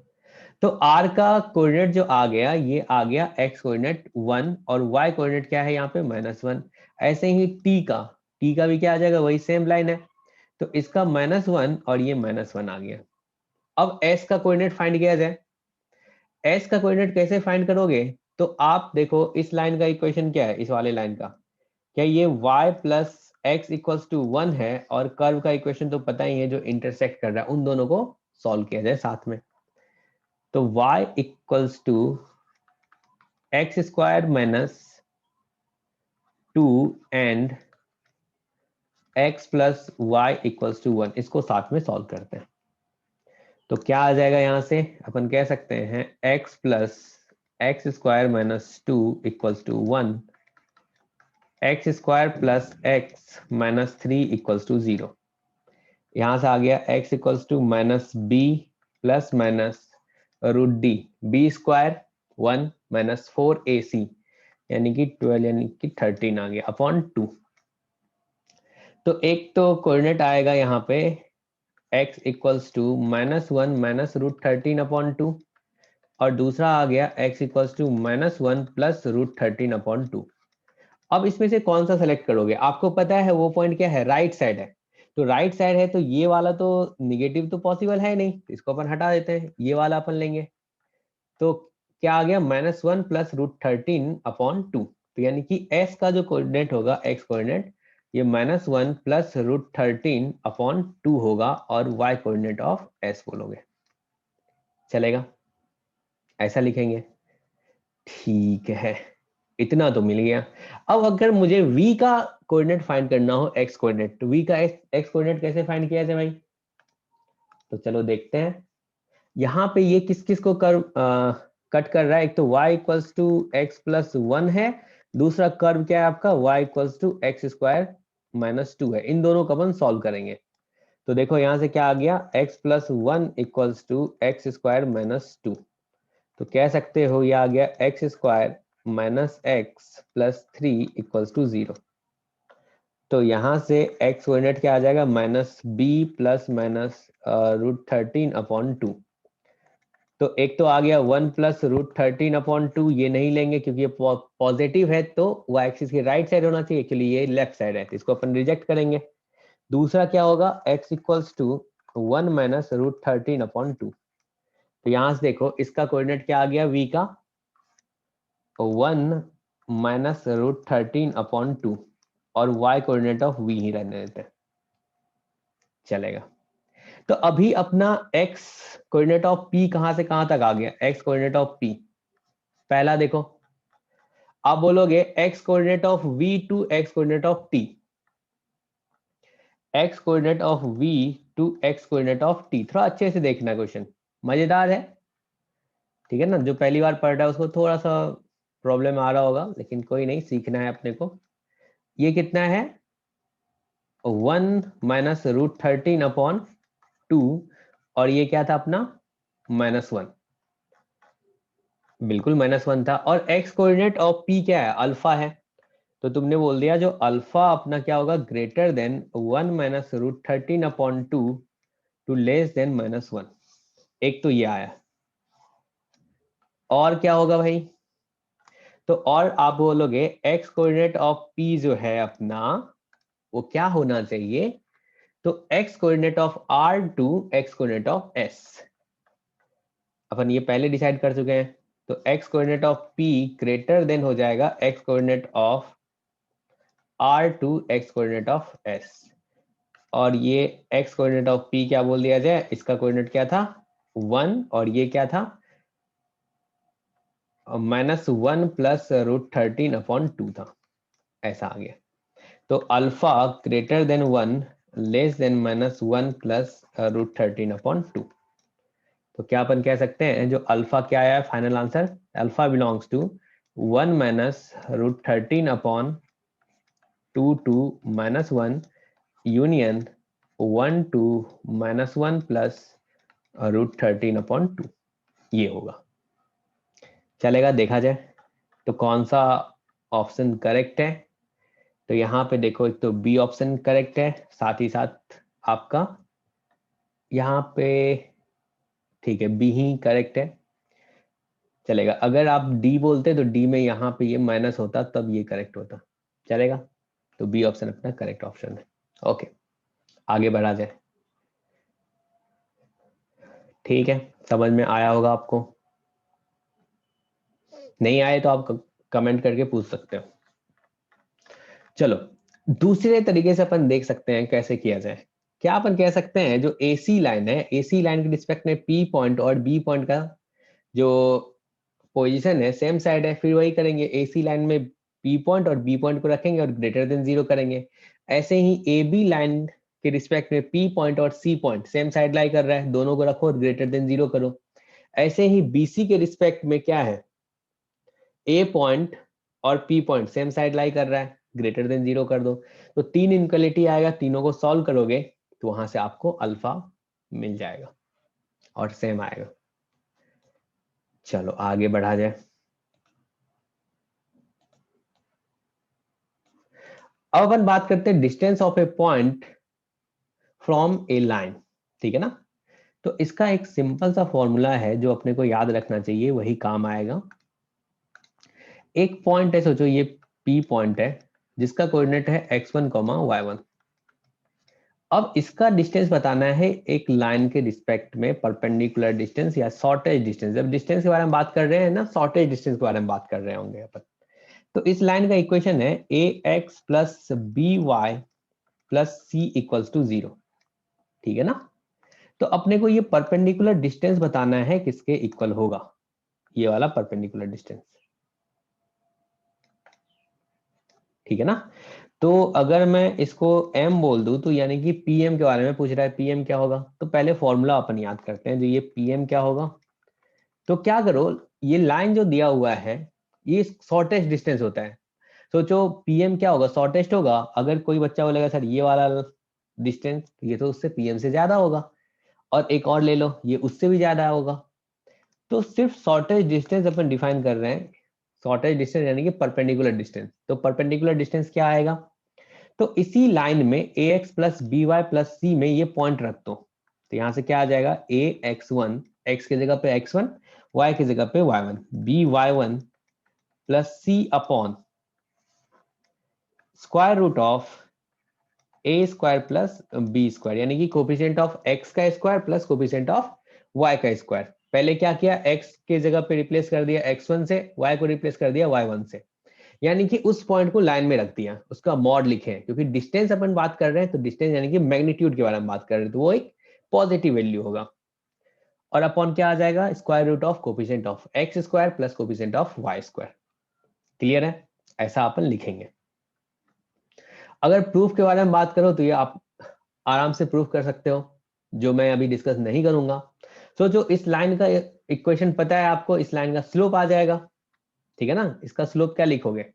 तो r का कोऑर्डिनेट जो आ गया, ये आ गया x कोऑर्डिनेट 1 और y कोऑर्डिनेट क्या है यहाँ पे -1। ऐसे ही t का भी क्या आ जाएगा, वही सेम लाइन है, तो इसका -1 और ये -1 आ गया। अब s का कोऑर्डिनेट फाइंड किया जाए। s का कोऑर्डिनेट कैसे फाइंड करोगे, तो आप देखो इस लाइन का इक्वेशन क्या है, इस वाले लाइन का, क्या ये y plus x equals to 1 है, और कर्व का इक्वेशन तो पता ही है जो इंटरसेक्ट कर रहा है, उन दोनों को सॉल्व किया जाए साथ में। तो y equals to x square -2 and x plus y equals to 1, इसको साथ में सॉल्व करते हैं। तो क्या आ जाएगा, यहां से अपन कह सकते हैं x plus x square -2 equals to 1, x square plus x -3 equals to 0। यहां से आ गया x equals to -b plus √d, b square 1 -4ac यानी कि 12 यानी कि 13 आ गया अपॉन 2। तो एक तो कोऑर्डिनेट आएगा यहाँ पे x इक्वल्स टू -1 √13 अपॉन 2, और दूसरा आ गया x equals to -1 plus √13 upon 2। अब इसमें से कौन सा सेलेक्ट करोगे, आपको पता है वो पॉइंट क्या है, राइट साइड है। तो राइट साइड है तो ये वाला तो निगेटिव तो पॉसिबल है नहीं, इसको अपन हटा देते हैं, ये वाला अपन लेंगे। तो क्या आ गया, -1 प्लस √13 अपॉन 2। तो यानी कि s का जो कोऑर्डिनेट होगा, x कोऑर्डिनेट, ये -1 प्लस √13 अपॉन 2 होगा, और y कोऑर्डिनेट ऑफ s बोलोगे, चलेगा, ऐसा लिखेंगे। ठीक है, इतना तो मिल गया। अब अगर मुझे v का कोऑर्डिनेट फाइंड करना हो, x कोऑर्डिनेट, तो v का x कोऑर्डिनेट कैसे फाइंड किया जाए भाई, तो चलो देखते हैं। यहाँ पे ये किस किस को कट कर रहा है, एक तो y equals to x plus 1 है, दूसरा कर्व क्या है आपका y equals to x square -2 है। इन दोनों को अपन सॉल्व करेंगे। तो देखो यहाँ से क्या आ गया, x plus 1 equals to x square -2। तो कह सकते हो ये आ गया x square -x plus 3 equals to 0। तो यहाँ से x कोऑर्डिनेट क्या आ जाएगा, -b प्लस √13 अपॉन 2। तो एक तो आ गया 1 प्लस √13 अपॉन 2, ये नहीं लेंगे क्योंकि ये पॉजिटिव है, तो y एक्सिस के राइट साइड होना चाहिए, एक्चुअली ये लेफ्ट साइड है, तो इसको अपन रिजेक्ट करेंगे। दूसरा क्या होगा, x equals to 1 minus √13 upon 2। तो यहां से देखो इसका कोऑर्डिनेट क्या आ गया, v का 1 माइनस √13 अपॉन 2, और y कोऑर्डिनेट ऑफ v ही रहने देते हैं, चलेगा। तो अभी अपना x कोऑर्डिनेट ऑफ p कहां से कहां तक आ गया, x कोऑर्डिनेट ऑफ p, पहला देखो, आप बोलोगे x coordinate of v to x coordinate of t, x coordinate of v to x coordinate of t। थोड़ा अच्छे से देखना क्वेश्चन, मजेदार है, ठीक है ना। जो पहली बार पढ़ रहा है उसको थोड़ा सा प्रॉब्लम आ रहा होगा, लेकिन कोई नहीं, सीखना है अपने को। ये कितना है, 1 माइनस √13 अपॉन 2, और ये क्या था अपना -1, बिल्कुल -1 था। और x कोऑर्डिनेट ऑफ p क्या है, अल्फा है, तो तुमने बोल दिया जो अल्फा अपना क्या होगा, greater than 1 minus √13 upon 2 to less than -1। एक तो ये आया, और क्या होगा भाई, तो और आप बोलोगे x कोऑर्डिनेट ऑफ p जो है अपना, वो क्या होना चाहिए, तो x coordinate of r to x coordinate of s, अपन ये पहले डिसाइड कर चुके हैं। तो x coordinate of p greater than हो जाएगा x coordinate of r to x coordinate of s, और ये x कोऑर्डिनेट ऑफ p क्या बोल दिया जाए, इसका कोऑर्डिनेट क्या था 1, और ये क्या था -1 प्लस √13 अपॉन 2 था, ऐसा आ गया। तो alpha greater than 1 less than -1 plus √13/2। तो क्या अपन कह सकते हैं, जो अल्फा क्या आया है final answer, alpha belongs to 1 minus √13/2 to -1 union 1 to -1 plus √13/2, ये होगा। चलेगा, देखा जाए तो कौन सा ऑप्शन करेक्ट है। तो यहाँ पे देखो, एक तो बी ऑप्शन करेक्ट है, साथ ही साथ आपका यहाँ पे, ठीक है, बी ही करेक्ट है। चलेगा, अगर आप डी बोलते तो डी में यहाँ पे ये माइनस होता तब ये करेक्ट होता। चलेगा, तो बी ऑप्शन अपना करेक्ट ऑप्शन है। ओके, आगे बढ़ा जाए। ठीक है, समझ में आया होगा आपको, नहीं आए तो आप कमेंट करके पूछ सकते हो। चलो, दूसरे तरीके से अपन देख सकते हैं कैसे किया जाए। क्या अपन कह सकते हैं, जो एसी लाइन है, एसी लाइन के रिस्पेक्ट में पी पॉइंट और बी पॉइंट का जो पोजीशन है सेम साइड है, फिर वही करेंगे, एसी लाइन में पी पॉइंट और बी पॉइंट को रखेंगे और ग्रेटर देन 0 करेंगे। ऐसे ही ए बी लाइन के रिस्पेक्ट में पी पॉइंट और C point same side lie कर रहा है, दोनों को रखो और ग्रेटर देन 0 करो। ऐसे ही बीसी के रिस्पेक्ट में क्या है, ए पॉइंट और P point same side lie कर रहा है, ग्रेटर देन 0 कर दो। तो 3 इनक्वलिटी आएगा, तीनों को सॉल्व करोगे तो वहां से आपको अल्फा मिल जाएगा और सेम आएगा। चलो आगे बढ़ा जाए। अब अपन बात करते हैं distance of a point from A line, ठीक है ना। तो इसका एक सिंपल सा फॉर्मूला है जो अपने को याद रखना चाहिए, वही काम आएगा। एक पॉइंट है, सोचो ये पी पॉइंट है जिसका कोऑर्डिनेट है x1, y1। अब इसका डिस्टेंस बताना है एक लाइन के रिस्पेक्ट में, परपेंडिकुलर डिस्टेंस या शॉर्टेज डिस्टेंस। जब डिस्टेंस के बारे में बात कर रहे हैं ना, शॉर्टेज डिस्टेंस के बारे में बात कर रहे होंगे अपन। तो इस लाइन का इक्वेशन है ax plus B Y plus c equals to 0, ठीक है ना। तो अपने को ये परपेंडिकुलर डिस्टेंस बताना है किसके इक्वल होगा, ये वाला परपेंडिकुलर डिस्टेंस, ठीक है ना। तो अगर मैं इसको m बोल दूं तो यानी कि pm के बारे में पूछ रहा है, pm क्या होगा। तो पहले फॉर्मूला अपन याद करते हैं, जो ये pm क्या होगा। तो क्या करो, ये लाइन जो दिया हुआ है ये शॉर्टेस्ट डिस्टेंस होता है। सोचो pm क्या होगा, शॉर्टेस्ट होगा। अगर कोई बच्चा बोलेगा सर ये वाला डिस्टेंस, ये तो उससे pm से ज्यादा होगा, और एक और ले लो ये उससे भी ज्यादा होगा। तो सिर्फ शॉर्टेज डिस्टेंस अपन डिफाइन कर रहे हैं, शॉर्टेज डिस्टेंस यानी कि परपेंडिकुलर डिस्टेंस। तो परपेंडिकुलर डिस्टेंस क्या आएगा, तो इसी लाइन में ax plus B Y plus C में ये पॉइंट रख दो। तो यहां से क्या आ जाएगा, ax1, x की जगह पे x1, y की जगह पे y1, by1 plus c upon square root of a square plus B square, यानी कि कोफिशिएंट ऑफ x का square plus coefficient of y का स्क्वायर। पहले क्या किया, x के जगह पे रिप्लेस कर दिया x1 से, y को रिप्लेस कर दिया y1 से, यानी कि उस पॉइंट को लाइन में रख दिया, उसका मॉड लिखे हैं। क्योंकि डिस्टेंस अपन बात कर रहे हैं तो डिस्टेंस यानी कि मैग्नीट्यूड के बारे में बात कर रहे हैं, तो वो एक पॉजिटिव वैल्यू होगा। और अपॉन क्या आ जाएगा, square root of coefficient of x square plus coefficient of y square. Clear है, ऐसा अपन लिखेंगे। अगर प्रूफ के बारे में बात करो तो ये आप आराम से प्रूफ कर सकते हो, जो मैं अभी डिस्कस नहीं करूंगा। तो जो इस लाइन का इक्वेशन पता है आपको, इस लाइन का स्लोप आ जाएगा, ठीक है ना। इसका स्लोप क्या लिखोगे,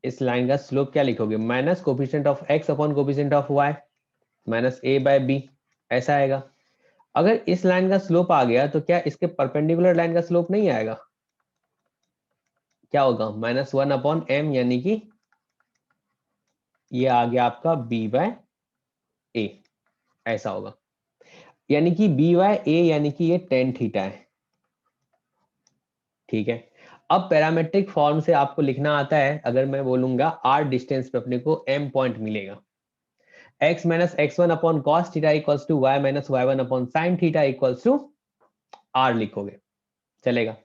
इस लाइन का स्लोप क्या लिखोगे, minus coefficient of x upon coefficient of y minus a by b, ऐसा आएगा। अगर इस लाइन का स्लोप आ गया तो क्या इसके परपेंडिकुलर लाइन का स्लोप नहीं आएगा, क्या होगा, -1/m, यानी कि ये आ गया आपका b बाय ए, ऐसा होगा। यानी कि b बाय ए यानी कि ये tan थीटा है, ठीक है। अब पैरामेट्रिक फॉर्म से आपको लिखना आता है, अगर मैं बोलूंगा r डिस्टेंस पे अपने को m पॉइंट मिलेगा, x minus x1 upon cos theta equals to y minus y1 upon sine theta equals to r लिखोगे, चलेगा,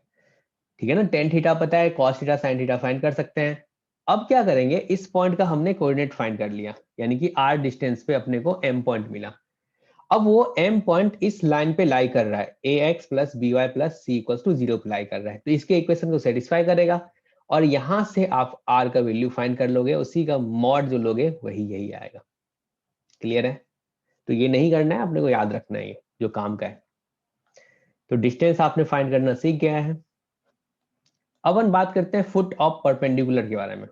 ठीक है ना। tan थीटा पता है, cos theta sin theta find कर सकते हैं। अब क्या करेंगे, इस पॉइंट का हमने कोऑर्डिनेट फाइंड कर लिया, यानी कि r डिस्टेंस पे अपने को m पॉइंट मिला। अब वो m पॉइंट इस लाइन पे लाई कर रहा है, ax plus B Y plus c equals to 0 पे लाई कर रहा है, तो इसके इक्वेशन को सेटिस्फाई करेगा। और यहां से आप r का वैल्यू फाइंड कर लोगे, उसी का मॉड जो लोगे वही यही आएगा। क्लियर है? तो ये नहीं करना है, अपने को याद रखना है ये जो काम का है। तो डिस्टेंस आपने फाइंड करना सीख गया है। अब हम बात करते हैं फुट ऑफ परपेंडिकुलर के बारे में,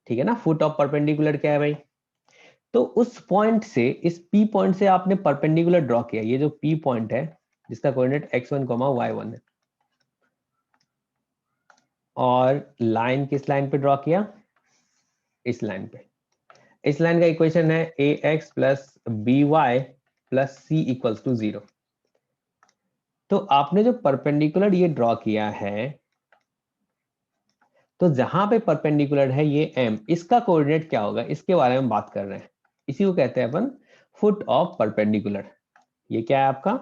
ठीक है ना। फुट ऑफ परपेंडिकुलर क्या है भाई? तो उस पॉइंट से, इस पी पॉइंट से आपने परपेंडिकुलर ड्रॉ किया, ये जो पी पॉइंट है जिसका कोऑर्डिनेट x1, y1 है, और लाइन किस लाइन पे ड्रॉ किया? इस लाइन पे। इस लाइन का इक्वेशन है ax plus by plus c equals to 0। तो आपने जो परपेंडिकुलर ये ड्रॉ किया है, तो जहां पे परपेंडिकुलर है ये m, इसका कोऑर्डिनेट क्या होगा, इसके बारे में बात कर रहे हैं। इसी को कहते हैं अपन फुट ऑफ परपेंडिकुलर। ये क्या है आपका?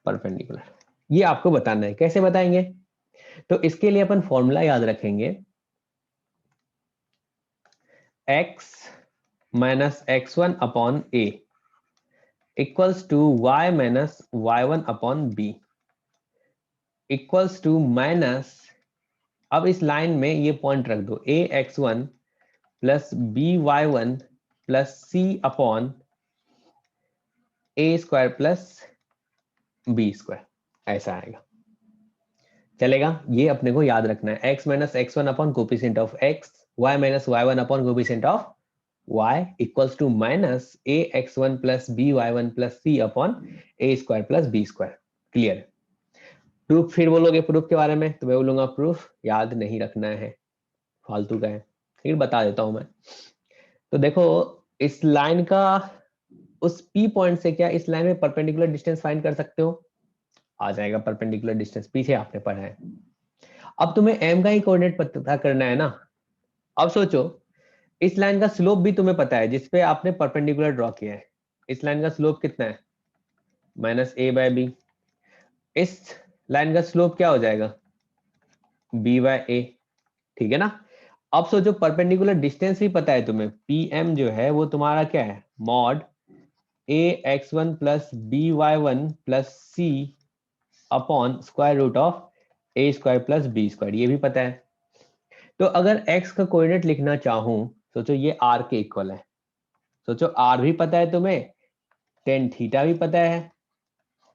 परपेंडिकुलर। ये आपको बताना है, कैसे बताएंगे? तो इसके लिए अपन फॉर्मूला याद रखेंगे, x minus x1 upon a equals to y minus y1 upon b equals to minus, अब इस लाइन में ये पॉइंट रख दो, ax1 plus by1 plus c upon a square plus b square, ऐसा आएगा। चलेगा? ये अपने को याद रखना है, x minus x1 upon coefficient of x, y minus y1 upon coefficient of y equals to minus ax1 plus by1 plus c upon a square plus b square. Clear? Proof फिर बोलोगे प्रूफ के बारे में, तो मैं बोलूंगा proof याद नहीं रखना है, फालतू का है, फिर बता देता हूं मैं। तो देखो, इस लाइन का उस P पॉइंट से क्या इस लाइन में परपेंडिकुलर डिस्टेंस फाइंड कर सकते हो? आ जाएगा परपेंडिकुलर डिस्टेंस, पीछे आपने पढ़ा है। अब तुम्हें m का ही कोऑर्डिनेट पता करना है ना। अब सोचो, इस लाइन का स्लोप भी तुम्हें पता है जिसपे आपने परपेंडिकुलर ड्रॉ किया है। इस लाइन का स्लोप कितना है? Minus a by b. इस लाइन का स्लोप क्या हो जाएगा? b by a. ठीक है ना? अब सोचो, परपेंडिकुलर डिस्टेंस भी पता है तुम्हें, pm जो है वो तुम्हारा क्या है? Mod ax1 plus by1 plus c upon square root of a square plus b square, ये भी पता है। तो अगर x का कोऑर्डिनेट लिखना चाहूं, सोचो ये r के इक्वल है। सोचो r भी पता है तुम्हें, टेन थीटा भी पता है,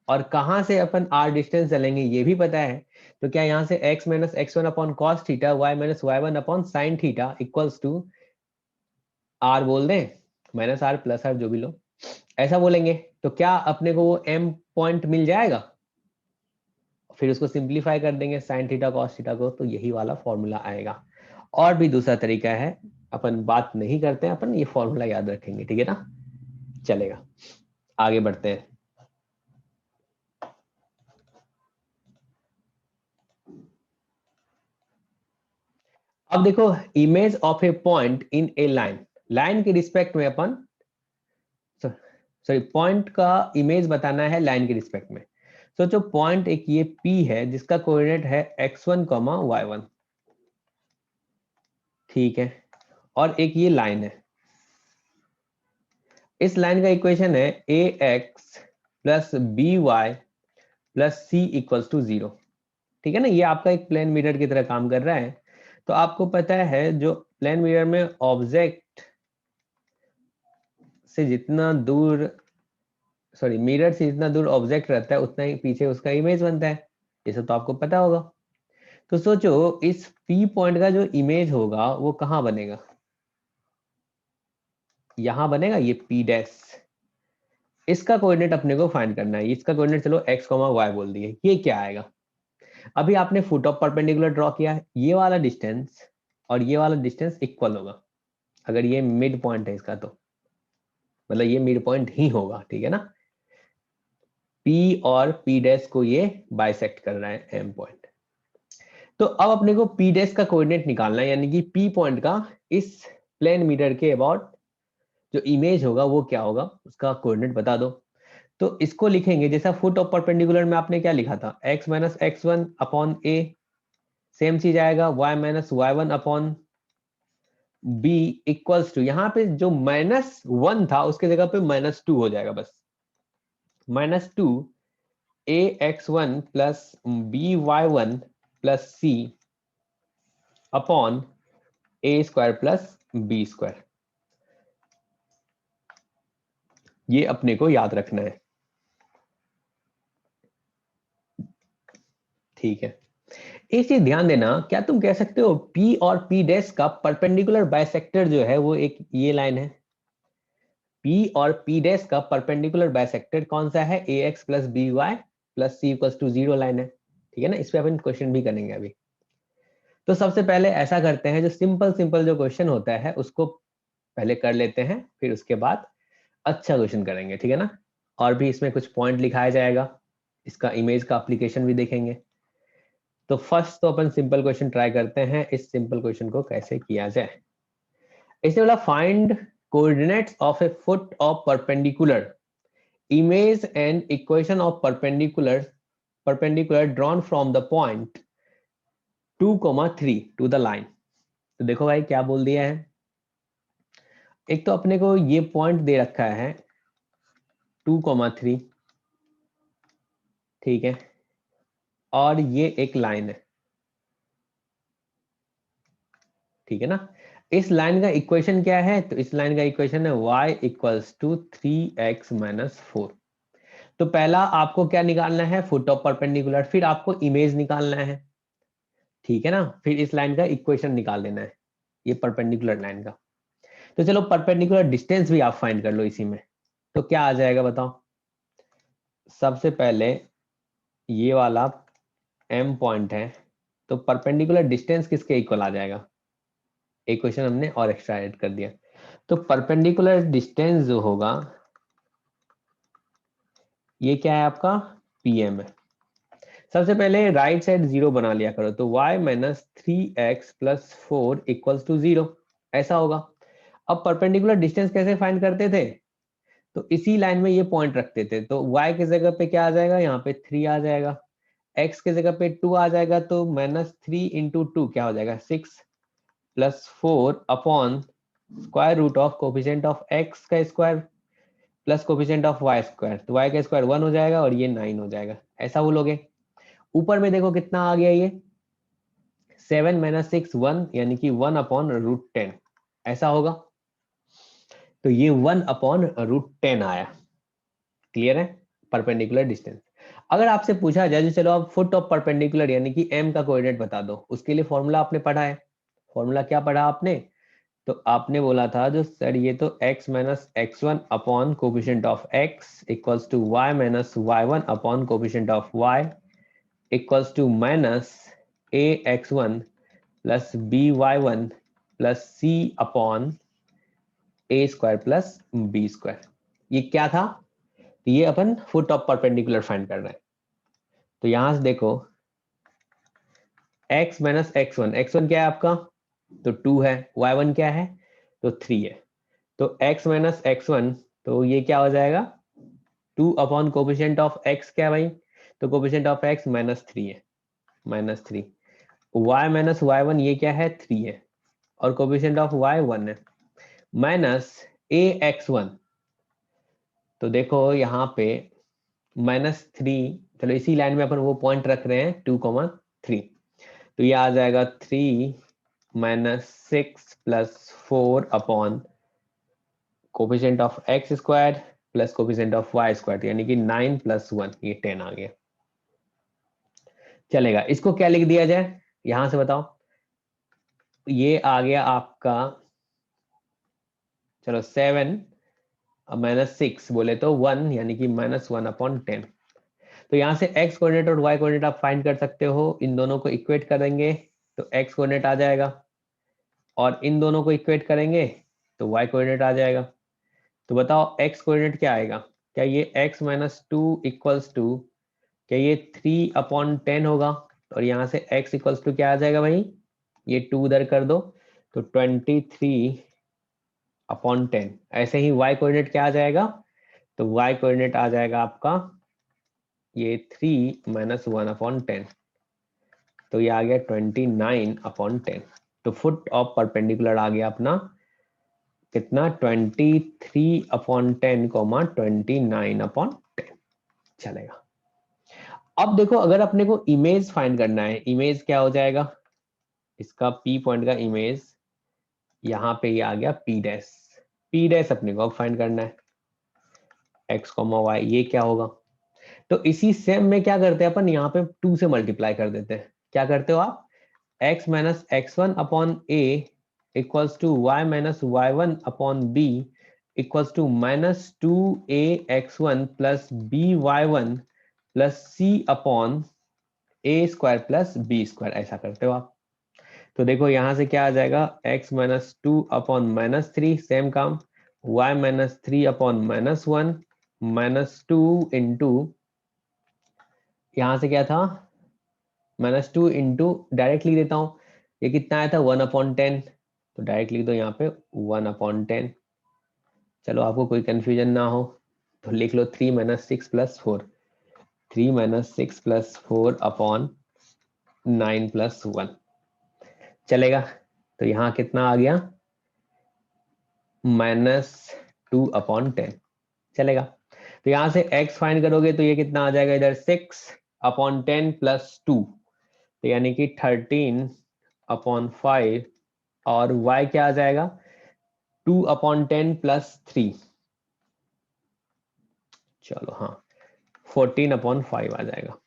और कहां से अपन r डिस्टेंस चलेंगे ये भी पता है। तो क्या यहाँ से x minus x1 upon cos theta, y minus y1 upon sine theta equals to r बोल दें, माइनस r प्लस r जो भी लो, ऐसा बोलेंगे। तो क्या अपने को वो m पॉइंट मिल जाएगा? फिर उसको सिंप्लीफाई कर देंगे साइन थीटा कॉस थीटा को, तो यही वाला फॉर्मूला आएगा। और भी दूसरा तरीका है, अपन बात नहीं करते हैं, अपन ये फॉर्मूला याद रखेंगे, ठीक है ना। चलेगा, आगे बढ़ते हैं। अब देखो, image of a point in A line, line के रिस्पेक्ट में अपन, सॉरी पॉइंट का इमेज बताना है लाइन के रिस्पेक्ट में। सोचो पॉइंट एक ये P है जिसका कोऑर्डिनेट है x1, y1, ठीक है, और एक ये लाइन है। इस लाइन का इक्वेशन है ax plus by plus c equals to 0। ठीक है ना, ये आपका एक प्लेन मिरर की तरह काम कर रहा है। तो आपको पता है जो प्लेन मिरर में ऑब्जेक्ट से जितना दूर, सॉरी मिरर से जितना दूर ऑब्जेक्ट रहता है उतना ही पीछे उसका इमेज बनता है, ये सब तो आपको पता होगा। तो सोचो इस P पॉइंट का जो इमेज होगा वो कहाँ बनेगा? यहां बनेगा, ये P डैश। इसका कोऑर्डिनेट अपने को फाइंड करना है, इसका कोऑर्डिनेट चलो x, y बोल दिए, ये क्या आएगा? अभी आपने फुट ऑफ परपेंडिकुलर ड्रॉ किया है, ये वाला डिस्टेंस और ये वाला डिस्टेंस इक्वल होगा अगर ये मिड पॉइंट है इसका, तो मतलब ये मिड पॉइंट ही होगा, ठीक है ना। P और P डैश को ये बाइसेक्ट कर रहा है M पॉइंट। तो अब अपने को P डैश का कोऑर्डिनेट निकालना है, यानी कि P पॉइंट का इस प्लेन मिरर के अबाउट जो इमेज होगा वो क्या होगा, उसका कोऑर्डिनेट बता दो। तो इसको लिखेंगे जैसा फुट ऑफ परपेंडिकुलर में आपने क्या लिखा था, x minus x1 upon a, same चीज आएगा y minus y1 upon b equals to, यहाँ पे जो -1 था उसके जगह पे -2 हो जाएगा बस, -2 ax1 plus by1 plus c upon ए स्क्वायर प्लस बी स्क्वायर, ये अपने को याद रखना है, ठीक है। एक चीज ध्यान देना, क्या तुम कह सकते हो P और P डैश का परपेंडिकुलर बाइसेक्टर जो है वो एक ये लाइन है? P और P डैश का परपेंडिकुलर बाइसेक्टर कौन सा है? ax plus B Y plus c equals to 0 line है, ठीक है ना। इस पे अपन क्वेश्चन भी करेंगे अभी। तो सबसे पहले ऐसा करते हैं, जो सिंपल सिंपल जो क्वेश्चन होता है उसको पहले कर लेते हैं, फिर उसके बाद अच्छा क्वेश्चन करेंगे, ठीक है ना। और भी इसमें कुछ पॉइंट लिखाया जाएगा, इसका इमेज का एप्लीकेशन भी देखेंगे। तो फर्स्ट तो अपन सिंपल क्वेश्चन ट्राई करते हैं, इस सिंपल क्वेश्चन को कैसे किया जाए। इसने बोला find coordinates of a foot of perpendicular image and equation of perpendicular drawn from the point 2,3 to the line. तो देखो भाई क्या बोल दिया है, एक तो अपने को ये पॉइंट दे रखा है 2,3, ठीक है, और ये एक लाइन है, ठीक है ना। इस लाइन का इक्वेशन क्या है? तो इस लाइन का इक्वेशन है y equals to 3x minus 4। तो पहला आपको क्या निकालना है? फुट ऑफ परपेंडिकुलर, फिर आपको इमेज निकालना है, ठीक है ना, फिर इस लाइन का इक्वेशन निकाल लेना है, ये परपेंडिकुलर लाइन का। तो चलो परपेंडिकुलर डिस्टेंस भी आप फाइंड कर लो इसी में। तो क्या आ जाएगा बताओ? सबसे पहले ये वाला m पॉइंट है, तो परपेंडिकुलर डिस्टेंस किसके इक्वल आ जाएगा? एक क्वेश्चन हमने और एक्स्ट्रा ऐड कर दिया। तो परपेंडिकुलर डिस्टेंस जो होगा ये क्या है आपका? pm है। सबसे पहले राइट साइड 0 बना लिया करो, तो y minus 3x plus 4 equals to 0, ऐसा होगा। अब परपेंडिकुलर डिस्टेंस कैसे फाइंड करते थे? तो इसी लाइन में ये पॉइंट रखते थे, तो y की जगह पे क्या आ जाएगा? यहाँ पे 3 आ जाएगा, x की जगह पे 2 आ जाएगा, तो माइनस 3 इंटू 2 क्या हो जाएगा? 6 plus 4 upon square root of coefficient of x का square plus coefficient of y square, तो y का स्क्वायर 1 हो जाएगा और ये 9 हो जाएगा, ऐसा बोलोगे। ऊपर में देखो कितना आ गया, ये 7 माइनस 6 1, यानी कि 1 अपॉन रूट 10, ऐसा होगा। तो ये 1 अपॉन रूट 10 आया, क्लियर है। परपेंडिकुलर डिस्टेंस अगर आपसे पूछा जाए जो चलो आप फुट ऑफ परपेंडिकुलर यानी कि m का कोऑर्डिनेट बता दो, उसके लिए फॉर्मूला आपने पढ़ा है। फॉर्मूला क्या पढ़ा आपने? तो आपने बोला था जो सर ये तो x minus x1 upon coefficient of x equals to y minus y1 upon coefficient of y equals to minus ax1 plus by1 plus c upon a square plus b square. ये क्या था? ये अपन foot of perpendicular find कर रहे हैं। तो यहां से देखो x माइनस x1 क्या है आपका? तो 2 है, y1 क्या है? तो 3 है। तो x माइनस x1, तो ये क्या हो जाएगा? 2 अपॉन कोफिशिएंट ऑफ x क्या है भाई? तो कोफिशिएंट ऑफ x माइनस 3 है, माइनस 3। y माइनस y1 ये क्या है? 3 है, और कोफिशिएंट ऑफ y 1 है, माइनस ax1। तो देखो यहाँ पे माइनस 3, चलो इसी लाइन में अपन वो पॉइंट रख रहे हैं 2,3, तो ये आ जाएगा 3 minus 6 plus 4 upon coefficient of x square plus coefficient of y square, यानी कि 9 प्लस 1, ये 10 आ गया। चलेगा, इसको क्या लिख दिया जाए यहां से बताओ? ये आ गया आपका, चलो 7 माइनस 6 बोले तो 1, यानी कि माइनस 1 अपॉन 10। तो यहाँ से x कोऑर्डिनेट और y कोऑर्डिनेट आप फाइंड कर सकते हो, इन दोनों को इक्वेट करेंगे तो x कोऑर्डिनेट आ जाएगा, और इन दोनों को इक्वेट करेंगे तो y कोऑर्डिनेट आ जाएगा। तो बताओ x कोऑर्डिनेट क्या आएगा? क्या ये x माइनस 2 इक्वल्स टू, क्या ये 3 अपॉन 10 होगा? और यहाँ से x इक्वल्स टू क्या आ जाएगा भाई? ये 2 उधर कर दो, तो 23 अपॉन 10। ऐसे ही y कोऑर्डिनेट क्या आ जाएगा? तो y कोऑर्डिनेट आ जाएगा आपका ये 3 माइनस 1 अपॉन 10, तो ये आ गया 29 अपॉन 10। तो फुट ऑफ परपेंडिकुलर आ गया अपना कितना? 23 अपॉन 10 कॉमा 29 अपॉन 10। चलेगा। अब देखो अगर अपने को इमेज फाइंड करना है, इमेज क्या हो जाएगा इसका? P पॉइंट का इमेज यहाँ पे ये आ गया पी डैश। पी डैश अपने को अब फाइंड करना है, एक्स कॉमा वाई, ये क्या होगा। तो इसी सेम में क्या करते हैं अपन, यहाँ पे 2 से मल्टीप्लाई कर देते हैं। क्या करते हो आप, x minus x one upon a equals to y minus y one upon b equals to minus 2a x1 plus by1 plus c upon A square plus B square, ऐसा करते हो आप। तो देखो यहां से क्या आ जाएगा, x minus two upon minus three, same काम, y minus three upon minus one minus two into, यहां से क्या था, माइनस टू इंटू, डायरेक्ट लिख देता हूँ, ये कितना आया था 1/10, तो डायरेक्ट लिख दो यहाँ पे 1/10। चलो आपको कोई कंफ्यूजन ना हो तो लिख लो 3 minus six plus four, 3 minus six plus four upon 9 plus one, चलेगा। तो यहाँ कितना आ गया, -2/10, चलेगा। तो यहाँ से x फाइंड करोगे तो ये कितना आ जाएगा, इधर 6/10 प्लस टू, तो यानी कि 13/5, और y क्या आ जाएगा, 2/10 प्लस थ्री, चलो हाँ 14/5 आ जाएगा,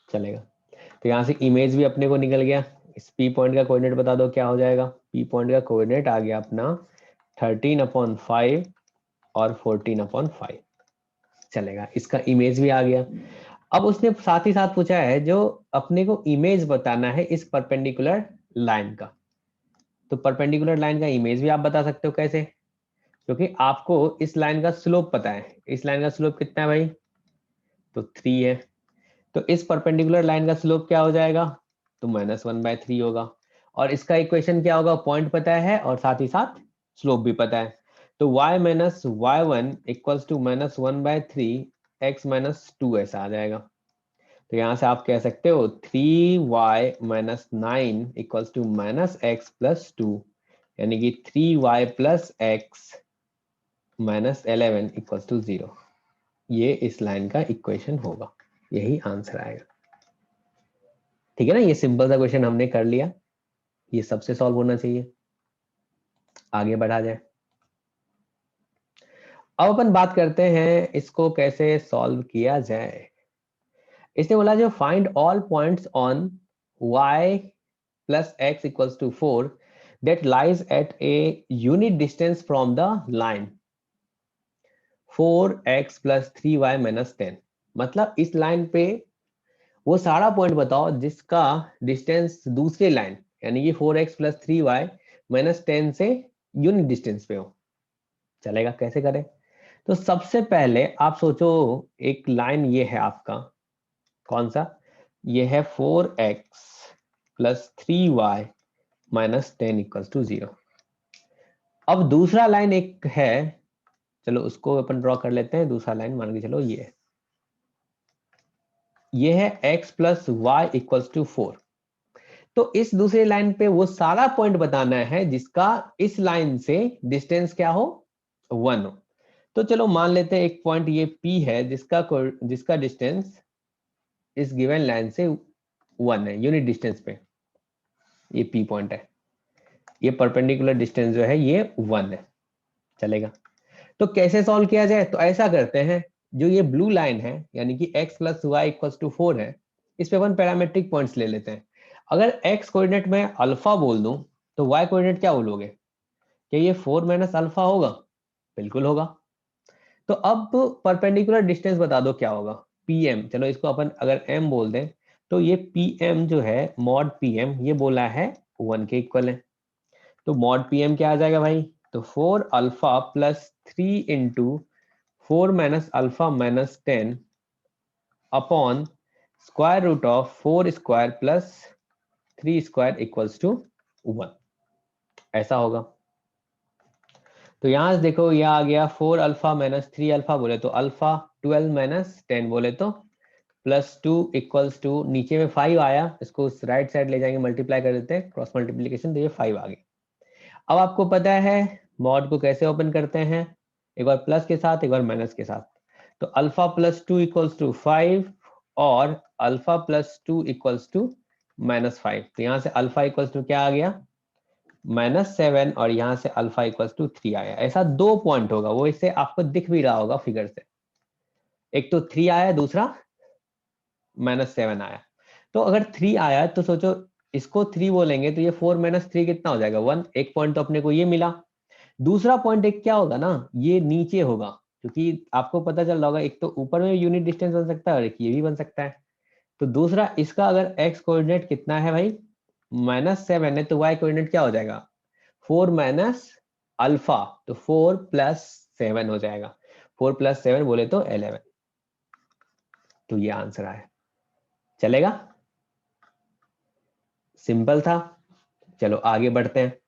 चलेगा। तो यहाँ से इमेज भी अपने को निकल गया। इस पी पॉइंट का कोऑर्डिनेट बता दो क्या हो जाएगा, पी पॉइंट का कोऑर्डिनेट आ गया अपना 13/5 और 14/5, चलेगा। इसका इमेज भी आ गया। अब उसने साथ ही साथ पूछा है जो अपने को इमेज बताना है इस परपेंडिकुलर लाइन का, तो परपेंडिकुलर लाइन का इमेज भी आप बता सकते हो कैसे, क्योंकि आपको इस लाइन का स्लोप पता है। इस लाइन का स्लोप कितना है भाई, तो 3 है। तो इस परपेंडिकुलर लाइन का स्लोप क्या हो जाएगा, तो -1/3 होगा। और इसका इक्वेशन क्या होगा, पॉइंट पता है और साथ ही साथ स्लोप भी पता है। तो y minus y one equals to -1/3 x minus two, ऐसा आ जाएगा। तो यहाँ से आप कह सकते हो 3y minus nine equals to minus x plus two, यानी कि 3y plus x minus 11 equals to 0। ये इस लाइन का इक्वेशन होगा, यही आंसर आएगा। ठीक है ना, ये सिंपल सा क्वेश्चन हमने कर लिया, ये सबसे सॉल्व होना चाहिए। आगे बढ़ा जाए। अब अपन बात करते हैं इसको कैसे सॉल्व किया जाए। इसने बोला जो find all points on y plus x equals to 4 that lies at a unit distance from the line 4x plus 3y minus 10। मतलब इस लाइन पे वो सारा पॉइंट बताओ जिसका डिस्टेंस दूसरे लाइन यानी कि 4x प्लस 3y माइनस 10 से यूनिट डिस्टेंस पे हो, चलेगा। कैसे करें, तो सबसे पहले आप सोचो एक लाइन ये है आपका, कौन सा, ये है 4x plus 3y minus 10 equals to 0। अब दूसरा लाइन एक है, चलो उसको अपन ड्रॉ कर लेते हैं। दूसरा लाइन मान के चलो ये है x plus y equals to 4। तो इस दूसरे लाइन पे वो सारा पॉइंट बताना है जिसका इस लाइन से डिस्टेंस क्या हो, 1 हो। तो चलो मान लेते हैं एक पॉइंट ये P है जिसका डिस्टेंस इस गिवन लाइन से 1 है, यूनिट डिस्टेंस पे ये P पॉइंट है। ये परपेंडिकुलर डिस्टेंस जो है ये 1 है, चलेगा। तो कैसे सॉल्व किया जाए, तो ऐसा करते हैं, जो ये ब्लू लाइन है यानी कि x plus y equals to 4 है, इस पे अपन पैरामेट्रिक पॉइंट्स ले लेते हैं। अगर x कोऑर्डिनेट में अल्फा बोल दूं तो y कोऑर्डिनेट क्या बोलोगे, क्या ये 4 माइनस अल्फा होगा, बिल्कुल होगा। तो अब परपेंडिकुलर डिस्टेंस बता दो क्या होगा, pm। चलो इसको अपन अगर m बोल दें तो ये pm जो है मॉड pm ये बोला है 1 के इक्वल है। तो मॉड pm क्या आ जाएगा भाई, तो 4 alpha plus 3 into 4 minus alpha minus 10 upon square root of 4 square plus 3 square equals to 1, ऐसा होगा। तो यहां से देखो यह आ गया 4 अल्फा माइनस 3 अल्फा बोले तो अल्फा, 12 माइनस 10 बोले तो प्लस 2 इक्वल्स टू, नीचे में 5 आया, इसको राइट साइड ले जाएंगे मल्टीप्लाई कर देते हैं, क्रॉस मल्टीप्लीकेशन, तो ये 5 आ गया। अब आपको पता है मॉड को कैसे ओपन करते हैं, एक बार प्लस के साथ एक बार माइनस के साथ। तो अल्फा प्लस 2 इक्वल्स टू 5 और अल्फा प्लस 2 इक्वल्स टू -5। तो यहां से अल्फा इक्वल्स टू क्या आ गया, -7 और यहाँ से अल्फा इक्वल्स टू 3 आया। ऐसा 2 पॉइंट होगा, वो इससे आपको दिख भी रहा होगा फिगर से। एक तो 3 आया, दूसरा -7 आया। तो अगर 3 आया तो सोचो इसको 3 बोलेंगे तो ये 4 - 3 कितना हो जाएगा 1। एक पॉइंट तो अपने को ये मिला। दूसरा पॉइंट एक क्या होगा ना, ये नीचे होगा, क्योंकि आपको पता चल रहा होगा एक तो ऊपर में यूनिट डिस्टेंस बन सकता है और एक ये भी बन सकता है। तो दूसरा इसका अगर x कोऑर्डिनेट कितना है भाई -7 है, तो y कोऑर्डिनेट क्या हो जाएगा 4 माइनस अल्फा, तो 4 + 7 हो जाएगा। 4 + 7 बोले तो 11। तो ये आंसर आया। चलेगा, सिंपल था। चलो आगे बढ़ते हैं।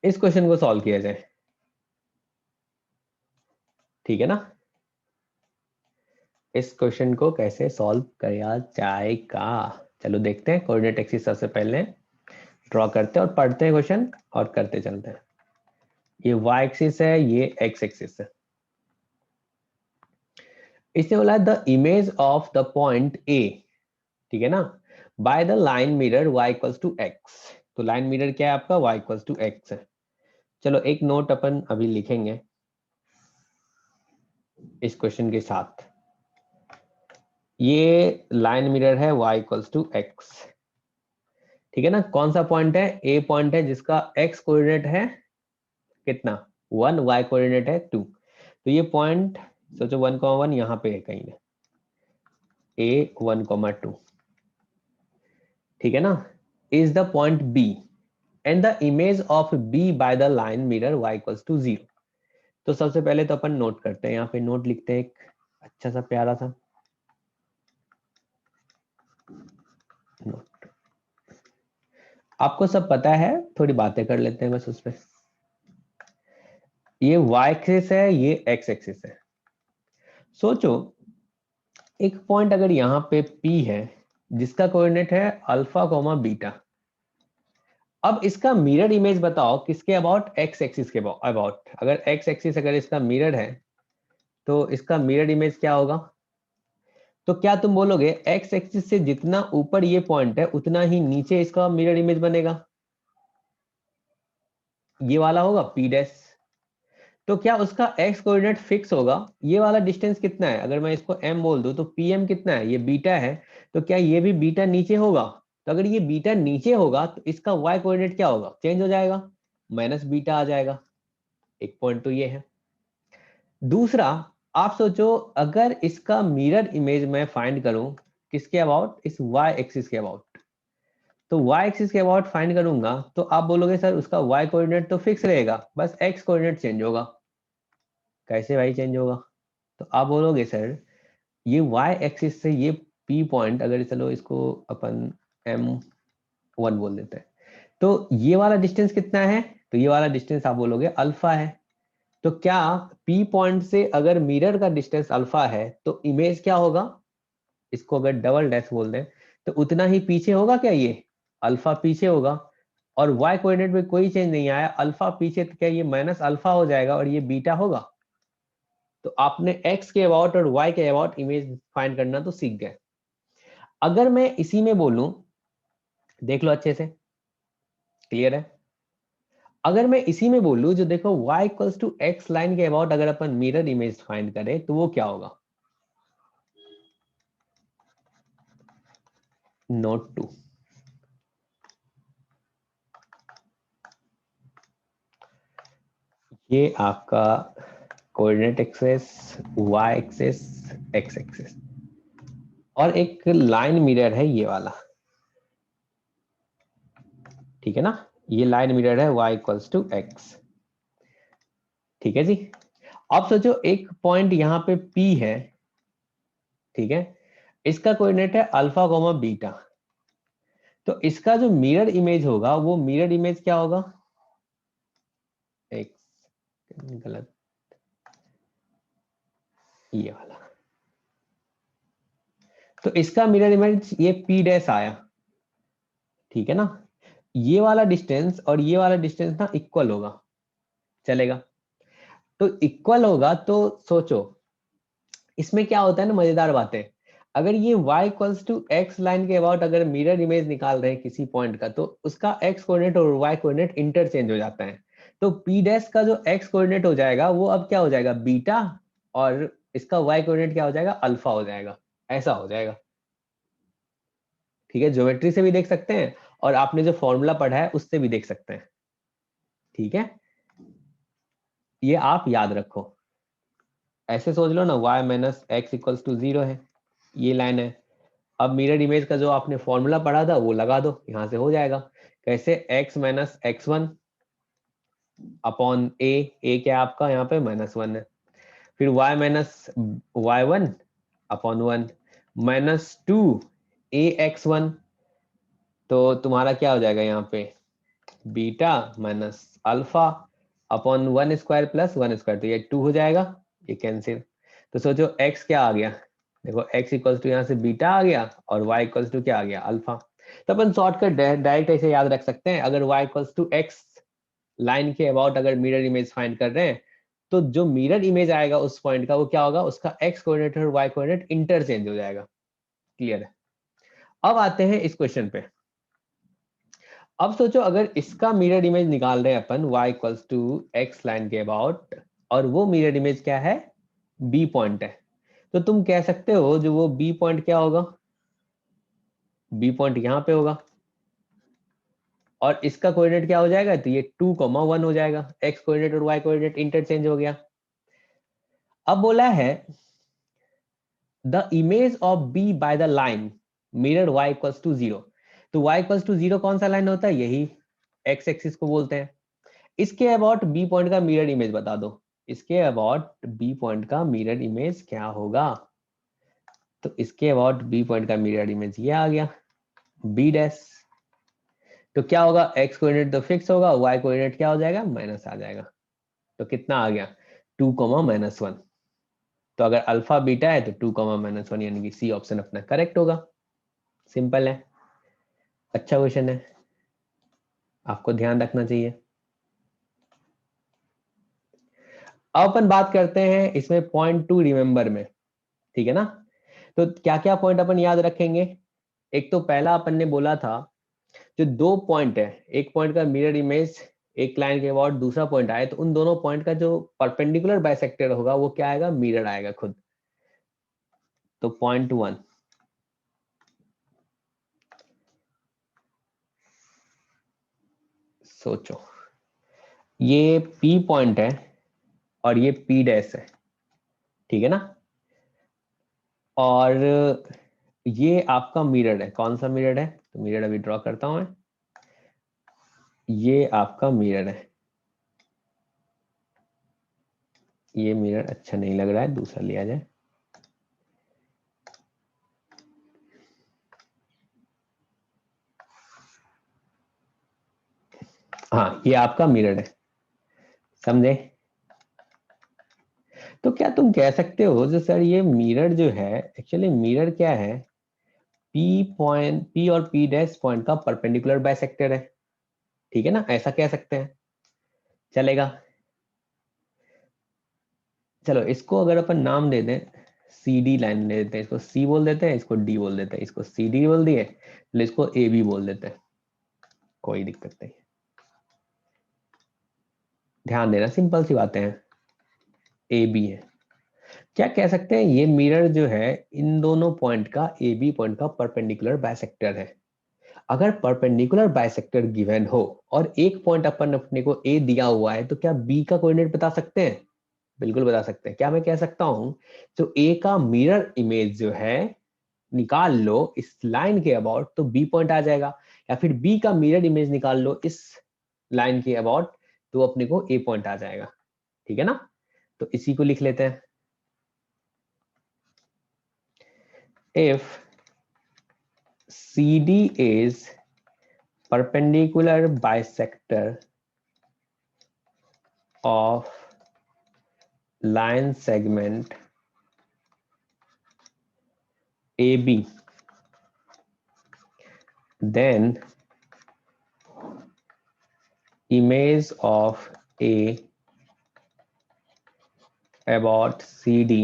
इस क्वेश्चन को सॉल्व किया जाए, ठीक है ना। इस क्वेश्चन को कैसे सॉल्व किया जाएगा, चलो देखते हैं। कोऑर्डिनेट एक्सिस सबसे पहले ड्रॉ करते हैं और पढ़ते हैं क्वेश्चन और करते चलते हैं। ये y एक्सिस है, ये x एक्सिस है। इसने बोला the image of the point A, ठीक है ना, by the line mirror y equals to x। तो लाइन मिरर क्या है आपका y इक्वल्स टू x है। चलो एक नोट अपन अभी लिखेंगे इस क्वेश्चन के साथ। ये लाइन मिरर है y इक्वल्स टू x, ठीक है ना। कौन सा पॉइंट है, A पॉइंट है जिसका x कोऑर्डिनेट है कितना 1, y कोऑर्डिनेट है 2। तो ये पॉइंट सोचो 1,1 यहाँ पे है कहीं पे, A 1,2, ठीक है ना, is the point B and the image of B by the line mirror y equals to 0। तो सबसे पहले तो अपन नोट करते हैं, यहाँ पे नोट लिखते हैं एक अच्छा सा प्यारा सा नोट। आपको सब पता है, थोड़ी बातें कर लेते हैं बस उस पर। ये y एक्सिस है, ये x एक्सिस है। सोचो एक पॉइंट अगर यहाँ पे P है जिसका कोऑर्डिनेट है अल्फा कोमा बीटा। अब इसका मिरर इमेज बताओ किसके अबाउट, x एक्सिस के अबाउट। अगर x एक्सिस अगर इसका मिरर है तो इसका मिरर इमेज क्या होगा। तो क्या तुम बोलोगे x एक्सिस से जितना ऊपर ये पॉइंट है उतना ही नीचे इसका मिरर इमेज बनेगा, ये वाला होगा P डैश। तो क्या उसका x कोऑर्डिनेट फिक्स होगा, ये वाला डिस्टेंस कितना है, अगर मैं इसको m बोल दूं तो pm कितना है, ये बीटा है। तो क्या ये भी बीटा नीचे होगा। तो अगर ये बीटा नीचे होगा तो इसका y कोऑर्डिनेट क्या होगा, चेंज हो जाएगा, माइनस बीटा आ जाएगा। एक पॉइंट तो ये है। दूसरा आप सोचो अगर इसका मिरर इमेज मैं फाइंड करूं किसके अबाउट, इस y एक्सिस के अबाउट। तो y एक्सिस के अबाउट फाइंड करूंगा तो आप बोलोगे सर उसका y कोऑर्डिनेट तो फिक्स रहेगा, बस x कोऑर्डिनेट चेंज होगा। कैसे भाई चेंज होगा। तो आप बोलोगे सर ये y एक्सिस से ये p पॉइंट, अगर चलो इसको अपन m1 बोल देते हैं, तो ये वाला डिस्टेंस कितना है, तो ये वाला डिस्टेंस आप बोलोगे अल्फा है। तो क्या P पॉइंट से अगर मिरर का डिस्टेंस अल्फा है तो इमेज क्या होगा, इसको अगर डबल डैश बोल दें तो उतना ही पीछे होगा क्या, ये अल्फा पीछे होगा। और y कोऑर्डिनेट में कोई चेंज नहीं आया, अल्फा पीछे, तो क्या ये माइनस अल्फा हो जाएगा और ये बीटा होगा। तो आपने x के अबाउट और y के अबाउट इमेज फाइंड करना तो सीख गए। अगर मैं इसी में बोलूं, देख लो अच्छे से, क्लियर है। अगर मैं इसी में बोलूं जो देखो y equals to x line के अबाउट अगर अपन मिरर इमेज फाइंड करें तो वो क्या होगा, नोट 2। ये आपका coordinate axis, y axis, x axis, और एक लाइन मिरर है ये वाला, ठीक है ना। ये लाइन मिरर है y इक्वल्स टू x, ठीक है जी। अब सोचो एक पॉइंट यहाँ पे P है, ठीक है, इसका कोऑर्डिनेट है अल्फा कोमा बीटा। तो इसका जो मिरर इमेज होगा वो मिरर इमेज क्या होगा, एक गलत, ये वाला। तो इसका मिरर इमेज ये P डैश आया, ठीक है ना। ये वाला डिस्टेंस और ये वाला डिस्टेंस ना इक्वल होगा, चलेगा। तो इक्वल होगा तो सोचो इसमें क्या होता है ना, मजेदार बातें। अगर ये y equals to x line के अबाउट अगर मिरर इमेज निकाल रहे हैं किसी पॉइंट का, तो उसका x कोऑर्डिनेट और y कोऑर्डिनेट इंटरचेंज हो जाता है। तो p डैश का जो x कोऑर्डिनेट हो जाएगा वो अब क्या हो जाएगा, बीटा, और इसका y कोऑर्डिनेट क्या हो जाएगा, अल्फा हो जाएगा। ऐसा हो जाएगा। ठीक है, ज्योमेट्री से भी देख सकते हैं और आपने जो फॉर्मूला पढ़ा है उससे भी देख सकते हैं। ठीक है, ये आप याद रखो। ऐसे सोच लो ना, y minus x equals to 0 है, ये लाइन है। अब मिरर इमेज का जो आपने फॉर्मूला पढ़ा था वो लगा दो, यहां से हो जाएगा। कैसे, x minus x one upon A क्या है आपका यहाँ पे -1 है, फिर y minus y one upon 1 -2 A x one, तो तुम्हारा क्या हो जाएगा यहाँ पे, beta minus alpha upon 1 square plus 1 square, तो ये 2 हो जाएगा, ये कैंसिल। तो सोचो x क्या आ गया, देखो x इक्वल्स टू यहाँ से बीटा आ गया और y इक्वल्स टू क्या आ गया, अल्फा। तो अपन शॉर्टकट डायरेक्ट ऐसे याद रख सकते हैं, अगर y equals to x line के अबाउट अगर मिरर इमेज फाइंड कर रहे हैं, तो जो मिरर इमेज आएगा उस पॉइंट का वो क्या होगा, उसका x कोऑर्डिनेट और y कोऑर्डिनेट इंटरचेंज हो जाएगा। क्लियर है। अब आते हैं इस क्वेश्चन पे। अब सोचो अगर इसका मिरर इमेज निकाल रहे हैं अपन y equals to x line के अबाउट, और वो मिरर इमेज क्या है, b पॉइंट है, तो तुम कह सकते हो जो वो b पॉइंट क्या होगा, b पॉइंट यहाँ पे होगा, और इसका कोऑर्डिनेट क्या हो जाएगा, तो ये 2,1 हो जाएगा, x कोऑर्डिनेट और y कोऑर्डिनेट इंटरचेंज हो गया। अब बोला है the image of b by the line mirror y equals to 0, तो y इक्वल्स टू 0 कौन सा लाइन होता है, यही x एक्सिस को बोलते हैं। इसके अबाउट बी पॉइंट का मिरर इमेज बता दो, इसके अबाउट बी पॉइंट का मिरर इमेज क्या होगा, तो इसके अबाउट बी पॉइंट का मिरर इमेज ये आ गया, बी डैश। तो क्या होगा, एक्स कोऑर्डिनेट तो फिक्स होगा, वाई कोऑर्डिनेट क्या हो जाएगा, माइनस आ जाएगा। तो कितना आ गया, 2,-1। तो अगर अल्फा बीटा है तो 2,-1, यानी कि सी ऑप्शन अपना करेक्ट होगा। सिंपल है, अच्छा क्वेश्चन है, आपको ध्यान रखना चाहिए। अब अपन बात करते हैं इसमें पॉइंट टू रिमेंबर में। ठीक है ना, तो क्या क्या पॉइंट अपन याद रखेंगे। एक तो पहला अपन ने बोला था, जो दो पॉइंट है, एक पॉइंट का मिरर इमेज एक लाइन के अबाउट दूसरा पॉइंट आए, तो उन दोनों पॉइंट का जो परपेंडिकुलर बाइसेक्टर होगा वो क्या आएगा, मिरर आएगा खुद। तो पॉइंट 1, सोचो ये P पॉइंट है और ये P डैश है, ठीक है ना, और ये आपका मिरर है, कौन सा मिरर है, तो मिरर अभी ड्रॉ करता हूं मैं, ये आपका मिरर है। ये मिरर अच्छा नहीं लग रहा है, दूसरा लिया जाए। हाँ, ये आपका मिरर है, समझे। तो क्या तुम कह सकते हो जो सर ये मिरर जो है, एक्चुअली मिरर क्या है, पी पॉइंट, पी और पी डैश पॉइंट का परपेंडिकुलर बाइसेक्टर है, ठीक है ना, ऐसा कह सकते हैं, चलेगा। चलो इसको अगर अपन नाम दे दें, सी डी लाइन ले देते हैं, इसको सी बोल देते हैं, इसको डी बोल देते हैं, इसको सी डी बोल दिए, इसको ए बी बोल देते हैं, कोई दिक्कत नहीं। ध्यान देना, सिंपल सी बातें हैं, ए बी है। क्या कह सकते हैं, ये मिरर जो है इन दोनों पॉइंट का, ए बी पॉइंट का परपेंडिकुलर बाइसेक्टर है। अगर परपेंडिकुलर बाइसेक्टर गिवन हो और एक पॉइंट अपन अपने को ए दिया हुआ है, तो क्या बी का कोऑर्डिनेट बता सकते हैं, बिल्कुल बता सकते हैं। क्या मैं कह सकता हूं, जो ए का मिरर इमेज जो है निकाल लो इस लाइन के अबाउट, तो बी पॉइंट आ जाएगा, या फिर बी का मिरर इमेज निकाल लो इस लाइन के अबाउट, तो अपने को ए पॉइंट आ जाएगा, ठीक है ना। तो इसी को लिख लेते हैं, if CD is perpendicular bisector of line segment AB, then image of A about CD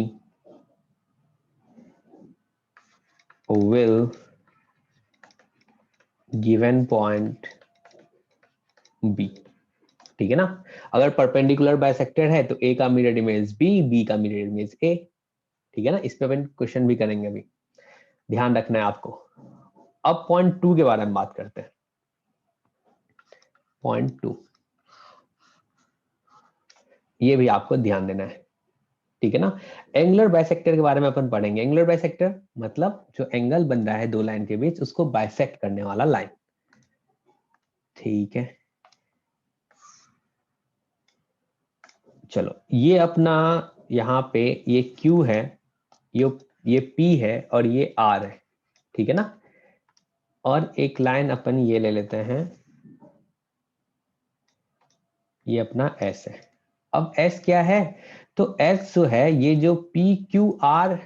will given point B, ठीक है ना। अगर परपेंडिकुलर बाइसेक्टर है तो A का मिरर इमेज B का मिरर इमेज A, ठीक है ना। इस पे अपन क्वेश्चन भी करेंगे अभी, ध्यान रखना है आपको। अब पॉइंट 2 के बारे में बात करते हैं। पॉइंट 2 ये भी आपको ध्यान देना है, ठीक है ना। एंगुलर बाइसेक्टर के बारे में अपन पढ़ेंगे। एंगुलर बाइसेक्टर मतलब जो एंगल बन रहा है दो लाइन के बीच उसको बाइसेक्ट करने वाला लाइन, ठीक है। चलो ये अपना यहाँ पे ये Q है, ये P है और ये R है, ठीक है ना। और एक लाइन अपन ये ले लेते हैं, ये अपना S है। अब S क्या है, तो S जो है ये जो PQR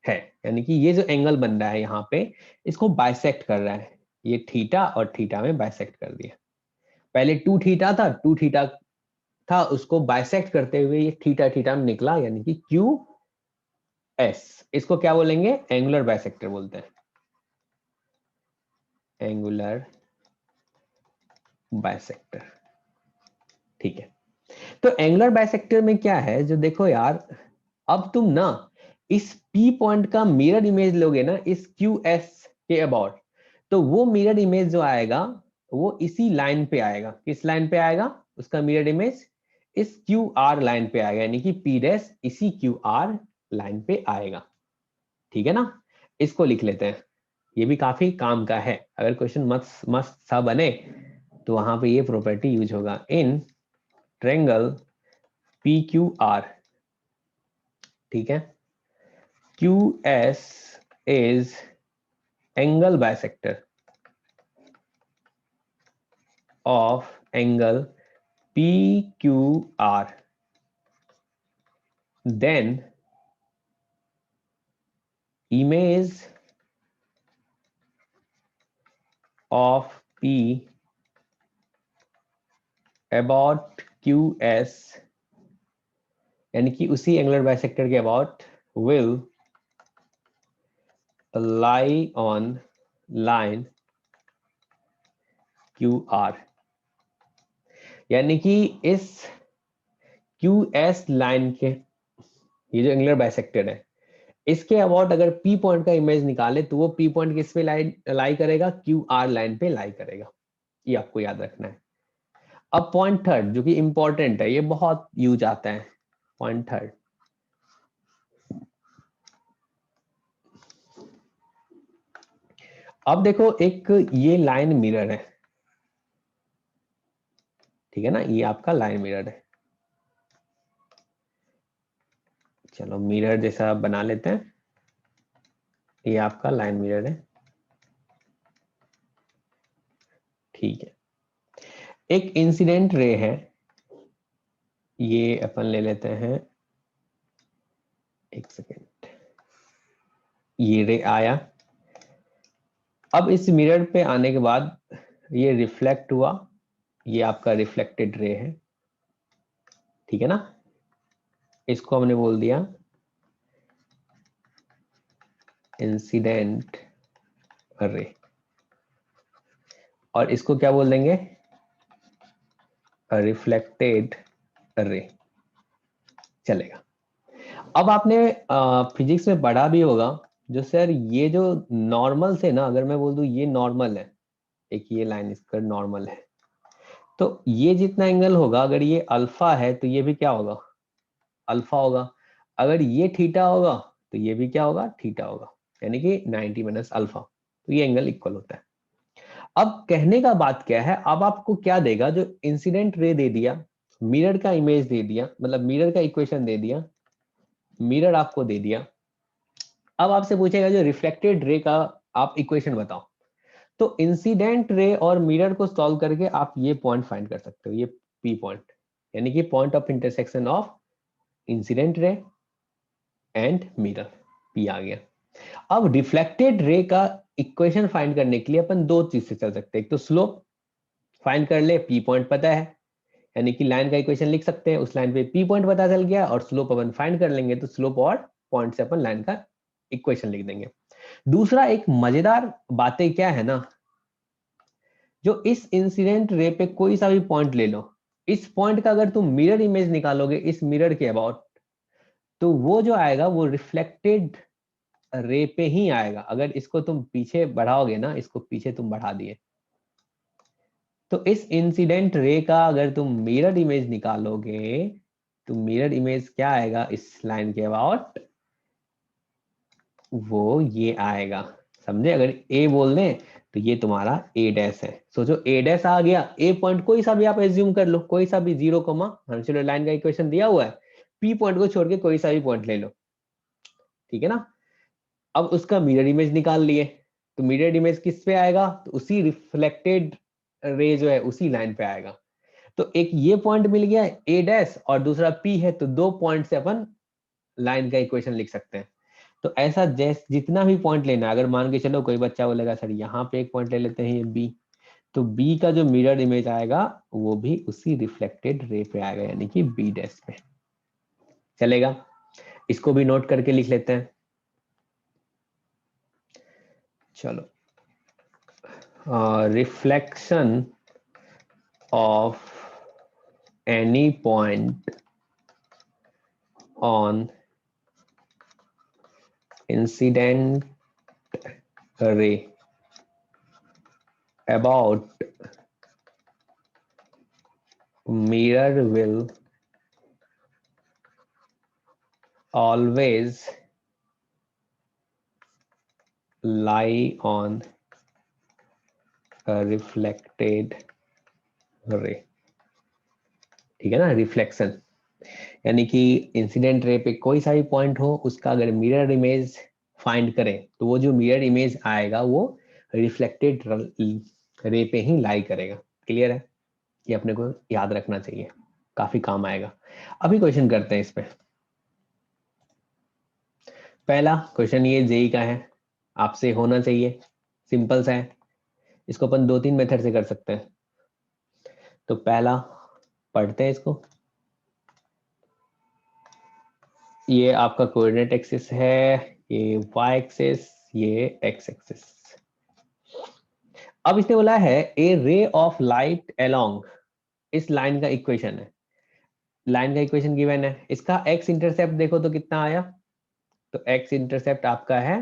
है, यानी कि ये जो एंगल बन रहा है यहाँ पे इसको बाइसेक्ट कर रहा है। ये थीटा और थीटा में बाइसेक्ट कर दिया। पहले 2 थीटा था, 2 थीटा था उसको बाइसेक्ट करते हुए ये थीटा थीटा में निकला, यानी कि QS। इसको क्या बोलेंगे, एंगुलर बाइसेक्टर बोलते हैं, एंगुलर बाइसेक्टर, ठीक है। तो एंगुलर बाइसेक्टर में क्या है, जो देखो यार, अब तुम ना इस P पॉइंट का मिरर इमेज लोगे ना इस QS के अबाउट, तो वो मिरर इमेज जो आएगा वो इसी लाइन पे आएगा। किस लाइन पे आएगा, उसका मिरर इमेज इस QR लाइन पे आएगा, यानी कि P डैश इसी QR लाइन पे आएगा, ठीक है ना। इसको लिख लेते हैं, ये भी काफी काम का है। अगर क्वेश्चन मस्त मस्त सा बने तो वहां पे ये प्रॉपर्टी यूज होगा। इन ट्रायंगल PQR, ठीक है, QS is angle bisector of angle PQR, then image of P about QS, यानी कि उसी एंगुलर बाइसेक्टर के about will lie on line QR, यानी कि इस QS लाइन के, ये जो एंगुलर बाइसेक्टर है इसके अबाउट अगर P पॉइंट का इमेज निकाले तो वो P पॉइंट किस पे लाई करेगा, QR लाइन पे लाई करेगा। ये आपको याद रखना है। अब पॉइंट थर्ड जो कि इंपॉर्टेंट है, ये बहुत यूज आता है। पॉइंट थर्ड, अब देखो एक ये लाइन मिरर है, ठीक है ना, ये आपका लाइन मिरर है। चलो मिरर जैसा बना लेते हैं, ये आपका लाइन मिरर है, ठीक है। एक इंसिडेंट रे है, ये अपन ले लेते हैं, एक सेकेंड, ये रे आया। अब इस मिरर पे आने के बाद ये रिफ्लेक्ट हुआ, ये आपका रिफ्लेक्टेड रे है, ठीक है ना। इसको हमने बोल दिया इंसिडेंट रे, और इसको क्या बोल देंगे, रिफ्लेक्टेड रे, चलेगा। अब आपने फिजिक्स में पढ़ा भी होगा, जो सर ये जो नॉर्मल से ना, अगर मैं बोल दूं ये नॉर्मल है, एक ये लाइन इसका नॉर्मल है, तो ये जितना एंगल होगा अगर ये अल्फा है तो ये भी क्या होगा, अल्फा होगा। अगर ये थीटा होगा तो ये भी क्या होगा, थीटा होगा, यानी कि 90 माइनस अल्फा, तो ये एंगल इक्वल होता है। अब कहने का बात क्या है, अब आपको क्या देगा, जो इंसिडेंट रे दे दिया, मिरर का इमेज दे दिया, मतलब मिरर का इक्वेशन दे दिया, मिरर आपको दे दिया। अब आपसे पूछेगा जो रिफ्लेक्टेड रे का आप इक्वेशन बताओ, तो इंसिडेंट रे और मिरर को सॉल्व करके आप ये पॉइंट फाइंड कर सकते हो, ये पी पॉइंट, यानी कि point of intersection of incident ray and mirror, P आ गया। अब रिफ्लेक्टेड रे का इक्वेशन फाइंड करने के लिए अपन दो चीज से चल सकते हैं, एक तो स्लोप फाइंड कर ले, पी पॉइंट पता है, यानी कि लाइन का इक्वेशन लिख सकते हैं, उस लाइन पे पी पॉइंट पता चल गया, और स्लोप अपन फाइंड कर लेंगे, तो स्लोप और पॉइंट से अपन लाइन का इक्वेशन लिख देंगे। दूसरा एक मजेदार बातें क्या है ना, जो इस इंसिडेंट रे पे कोई सा भी पॉइंट ले लो, इस पॉइंट का अगर तुम मिरर इमेज निकालोगे इस मिरर के अबाउट, तो वो जो आएगा वो रिफ्लेक्टेड रे पे ही आएगा। अगर इसको तुम पीछे बढ़ाओगे ना, इसको पीछे तुम बढ़ा दिए, तो इस इंसिडेंट रे का अगर तुम मिरर इमेज निकालोगे तो मिरर इमेज क्या आएगा इस लाइन के अबाउट, वो ये आएगा। समझे? अगर ए बोल दें तो ये तुम्हारा ए डैश है। सोचो ए डैश आ गया, ए पॉइंट कोई सा भी आप एज्यूम कर लो, कोई सा भी 0 चलो लाइन का इक्वेशन दिया हुआ है, पी पॉइंट को छोड़ के कोई सा भी पॉइंट ले लो, ठीक है ना। अब उसका मिरर इमेज निकाल लिए, तो मिरर इमेज किस पे आएगा, तो उसी रिफ्लेक्टेड रे जो है उसी लाइन पे आएगा। तो एक ये पॉइंट मिल गया ए डैश और दूसरा पी है, तो 2 पॉइंट से अपन लाइन का इक्वेशन लिख सकते हैं। तो ऐसा जितना भी पॉइंट लेना है, अगर मान के चलो कोई बच्चा बोलेगा सर यहाँ पे एक पॉइंट ले लेते हैं ये बी, तो बी का जो मिरर इमेज आएगा वो भी उसी रिफ्लेक्टेड रे पे आएगा, यानी कि बी डैश पे। चलेगा? इसको भी नोट करके लिख लेते हैं। चलो, reflection of any point on incident ray about mirror will always lie on a reflected ray। ठीक है ना, रिफ्लेक्शन यानी कि इंसिडेंट रे पे कोई सा भी पॉइंट हो, उसका अगर मिरर इमेज फाइंड करें तो वो जो मिरर इमेज आएगा वो रिफ्लेक्टेड रे पे ही लाई करेगा। क्लियर है? ये अपने को याद रखना चाहिए, काफी काम आएगा। अभी क्वेश्चन करते हैं इस पे। पहला क्वेश्चन ये जेई का है, आपसे होना चाहिए, सिंपल सा है, इसको अपन 2-3 मेथड से कर सकते हैं। तो पहला पढ़ते हैं इसको। ये आपका कोऑर्डिनेट एक्सिस है, ये वाई एक्सिस, ये एक्स एक्सिस। अब इसने बोला है ए रे ऑफ लाइट अलोंग, इस लाइन का इक्वेशन है, लाइन का इक्वेशन गिवन है, इसका एक्स इंटरसेप्ट देखो तो कितना आया, तो एक्स इंटरसेप्ट आपका है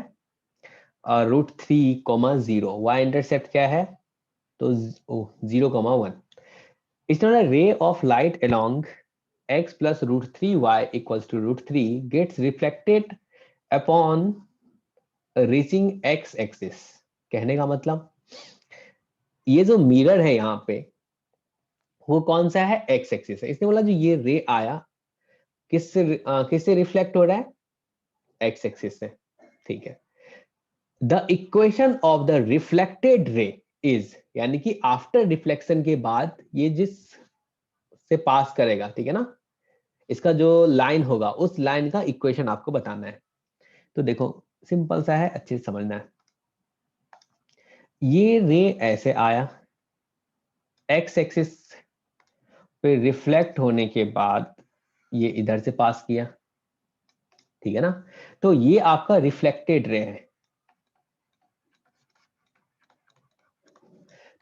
√3,0, वाई इंटरसेप्ट क्या है, तो 0,1। इसने बोला रे of light along x plus √3y equals to √3 gets reflected upon reaching x axis। कहने का मतलब ये जो मिरर है यहाँ पे वो कौन सा है, x एक्सिस है। इसने बोला जो ये रे आया किससे रिफ्लेक्ट हो रहा है, x एक्सिस से। ठीक है, the equation of the reflected ray is, यानी कि आफ्टर रिफ्लेक्शन के बाद ये जिस से पास करेगा, ठीक है ना, इसका जो लाइन होगा उस लाइन का इक्वेशन आपको बताना है। तो देखो सिंपल सा है, अच्छे से समझना है। ये रे ऐसे आया, एक्स एक्सिस पे रिफ्लेक्ट होने के बाद ये इधर से पास किया, ठीक है ना, तो ये आपका रिफ्लेक्टेड रे है।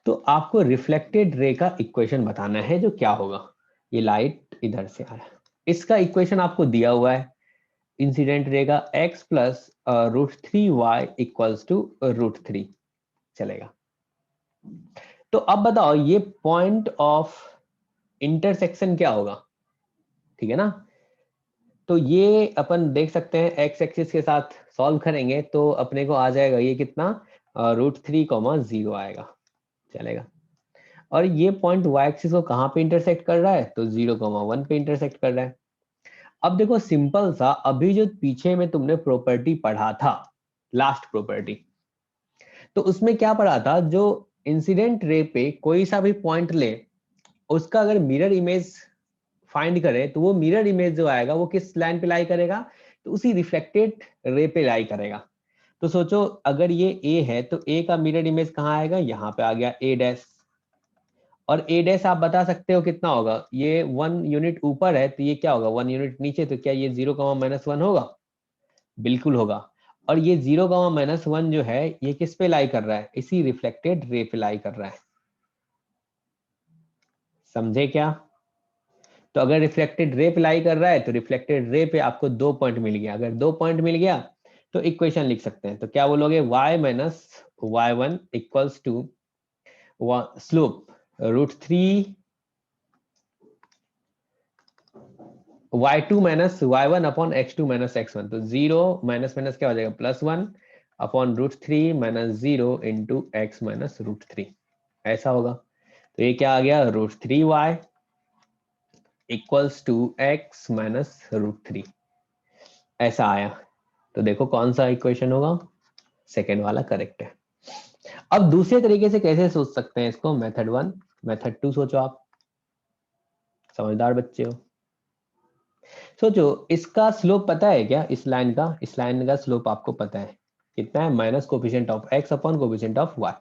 तो आपको रिफ्लेक्टेड रे का इक्वेशन बताना है, जो क्या होगा, ये लाइट इधर से आया, इसका इक्वेशन आपको दिया हुआ है, इंसिडेंट रे का x plus √3y equals to √3। चलेगा? तो अब बताओ ये पॉइंट ऑफ इंटरसेक्शन क्या होगा, ठीक है ना। तो ये अपन देख सकते हैं एक्स एक्सिस के साथ सॉल्व करेंगे तो अपने को आ जाएगा ये कितना, √3,0 आएगा। चलेगा? और ये पॉइंट वाई एक्सिस को कहाँ पे इंटरसेक्ट कर रहा है, तो 0,1 पे इंटरसेक्ट कर रहा है। अब देखो सिंपल सा, अभी जो पीछे में तुमने प्रॉपर्टी पढ़ा था, लास्ट प्रॉपर्टी, तो उसमें क्या पढ़ा था, जो इंसिडेंट रे पे कोई सा भी पॉइंट ले उसका अगर मिरर इमेज फाइंड करे तो वो मिरर इमेज जो आएगा वो किस लाइन पे लाई करेगा, तो उसी रिफ्लेक्टेड रे पे लाई करेगा। तो सोचो अगर ये ए है तो ए का मिरर इमेज कहाँ आएगा, यहाँ पे आ गया ए डैश, और ए डैश आप बता सकते हो कितना होगा, ये 1 यूनिट ऊपर है तो ये क्या होगा 1 यूनिट नीचे, तो क्या ये 0,-1 होगा, बिल्कुल होगा। और ये 0, -1 जो है ये किस पे लाई कर रहा है, इसी रिफ्लेक्टेड रे पे लाई कर रहा है। समझे क्या? तो अगर रिफ्लेक्टेड रे पे लाई कर रहा है तो रिफ्लेक्टेड रे पे आपको 2 पॉइंट मिल गया। अगर 2 पॉइंट मिल गया तो इक्वेशन लिख सकते हैं। तो क्या बोलोगे, y-y1 equals to slope √3 y2 minus y1 upon x2 minus x1। तो 0 माइनस माइनस क्या हो जाएगा, +1 upon √3 minus 0 into x minus √3, ऐसा होगा। तो ये क्या आ गया, √3y equals to x minus √3, ऐसा आया। तो देखो कौन सा इक्वेशन होगा, सेकेंड वाला करेक्ट है। अब दूसरे तरीके से कैसे सोच सकते हैं इसको, मेथड 1 मेथड 2 सोचो, आप समझदार बच्चे हो। सोचो इसका स्लोप पता है क्या, इस लाइन का स्लोप आपको पता है कितना है, minus coefficient of x upon coefficient of y।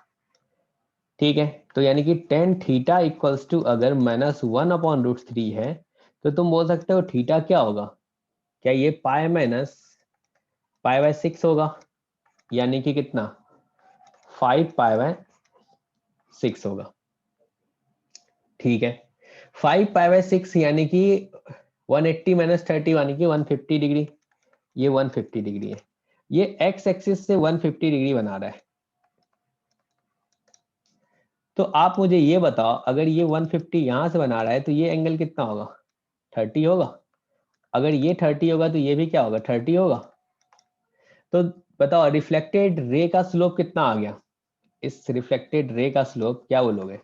ठीक है, तो यानी कि टेन थीटा इक्वल्स टू अगर -1 अपॉन √3 है तो तुम बोल सकते हो थीटा क्या होगा, क्या ये पाई माइनस पाई/6 होगा, यानी कि कितना 5 पाई/6 होगा। ठीक है, 5 पाई/6 यानी कि 180 माइनस 30 यानी कि 150 डिग्री, ये 150 डिग्री है। ये एक्स एक्सिस से 150 डिग्री बना रहा है। तो आप मुझे ये बताओ, अगर ये 150 यहां से बना रहा है तो ये एंगल कितना होगा, 30 होगा। अगर ये 30 होगा तो ये भी क्या होगा, 30 होगा। तो बताओ रिफ्लेक्टेड रे का स्लोप कितना आ गया, इस रिफ्लेक्टेड रे का स्लोप क्या बोलोगे,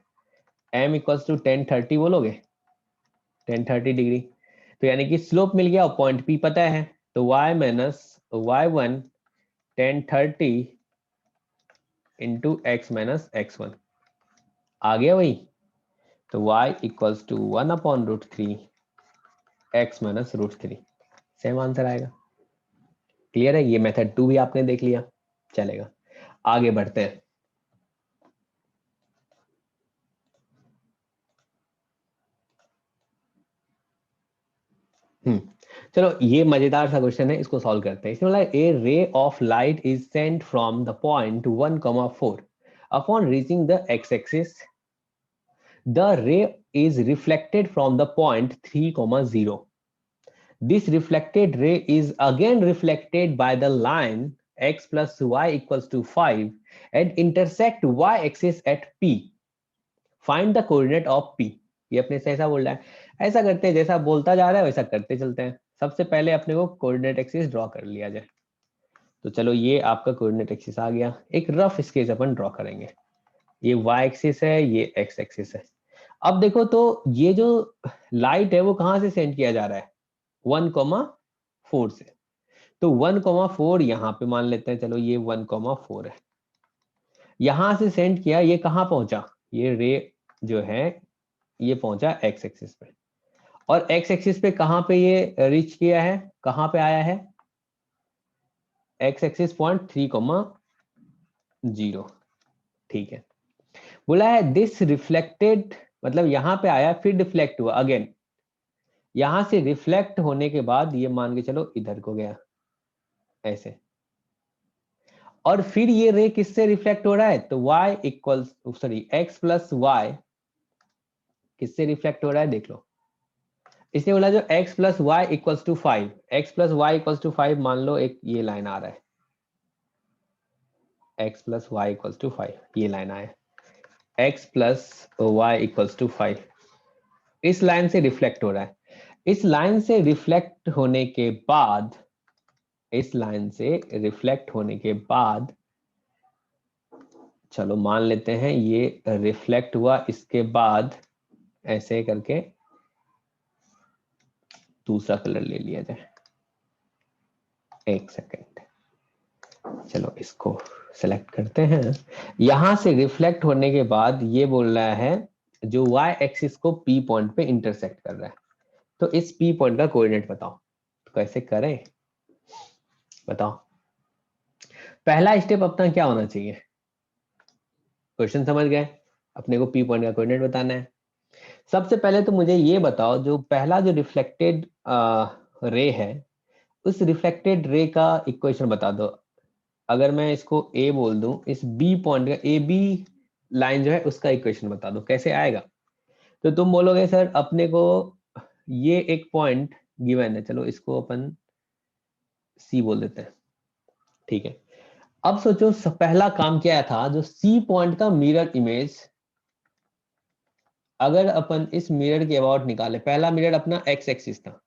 m इक्वल्स टू 1030 बोलोगे, 1030 डिग्री। तो यानी कि स्लोप मिल गया और पॉइंट P पता है, तो y minus y1 1030 into x minus x1 आ गया वही। तो y equals to 1 upon √3 x minus √3, same answer आएगा। क्लियर है, ये मेथड 2 भी आपने देख लिया, चलेगा। आगे बढ़ते हैं। चलो ये मजेदार सा क्वेश्चन है, इसको सॉल्व करते हैं। इसमें बोला A ray of light is sent from the point 1,4 upon reaching the x axis the ray is reflected from the point 3,0. This reflected ray is again reflected by the line x plus y equals to 5 and intersect y axis at P. Find the coordinate of P. ये अपने से ऐसा बोल रहा है, ऐसा करते हैं जैसा बोलता जा रहा है वैसा करते चलते हैं। सबसे पहले अपने को कोऑर्डिनेट एक्सिस ड्रॉ कर लिया जाए। तो चलो ये आपका कोऑर्डिनेट एक्सिस आ गया, एक रफ स्केच अपन ड्रॉ करेंगे। ये y एक्सिस है, ये x एक्सिस है। अब देखो तो ये जो लाइट है वो कहां से सेंड किया जा रहा है, 1,4 से। तो 1,4 यहाँ पे मान लेते हैं, चलो ये 1,4 है, यहां से सेंड किया, ये कहाँ पहुंचा, ये रे जो है ये पहुंचा x एक्सिस पे। और x एक्सिस पे कहां पे ये रीच किया है, कहां पे आया है, x एक्सिस पॉइंट 3,0। ठीक है, बोला है दिस रिफ्लेक्टेड, मतलब यहां पे आया फिर डिफ्लेक्ट हुआ अगेन, यहां से रिफ्लेक्ट होने के बाद ये मान के चलो इधर को गया ऐसे, और फिर ये रे किससे रिफ्लेक्ट हो रहा है, तो y equals sorry x plus y किससे रिफ्लेक्ट हो रहा है देख लो। इसने बोला जो x plus y equals to 5, x plus y equals to 5 मान लो, एक ये लाइन आ रहा है, x plus y equals to 5, ये लाइन आया, x plus y equals to 5, इस लाइन से रिफ्लेक्ट हो रहा है। इस लाइन से रिफ्लेक्ट होने के बाद, इस लाइन से रिफ्लेक्ट होने के बाद चलो मान लेते हैं ये रिफ्लेक्ट हुआ, इसके बाद ऐसे करके दूसरा कलर ले लिया जाए, एक सेकेंड, चलो इसको सेलेक्ट करते हैं। यहां से रिफ्लेक्ट होने के बाद ये बोल रहा है जो y एक्सिस को P पॉइंट पे इंटरसेक्ट कर रहा है, तो इस P पॉइंट का कोऑर्डिनेट बताओ। तो कैसे करें बताओ। पहला स्टेप अपना क्या होना चाहिए, क्वेश्चन समझ गए, अपने को P पॉइंट का कोऑर्डिनेट बताना है। सबसे पहले तो मुझे ये बताओ, जो पहला जो रिफ्लेक्टेड रे है, उस रिफ्लेक्टेड रे का इक्वेशन बता दो। अगर मैं इसको ए बोल दूं, इस बी पॉइंट का, ए बी लाइन जो है उसका इक्वेशन बता दो कैसे आएगा। तो तुम बोलोगे सर अपने को ये एक पॉइंट गिवन है, चलो इसको अपन सी बोल देते हैं, ठीक है। अब सोचो पहला काम क्या था, जो सी पॉइंट का मिरर इमेज, अगर अपन इस मिरर के अबाउट निकाले, पहला मिरर अपना एक्स एक्सिस था,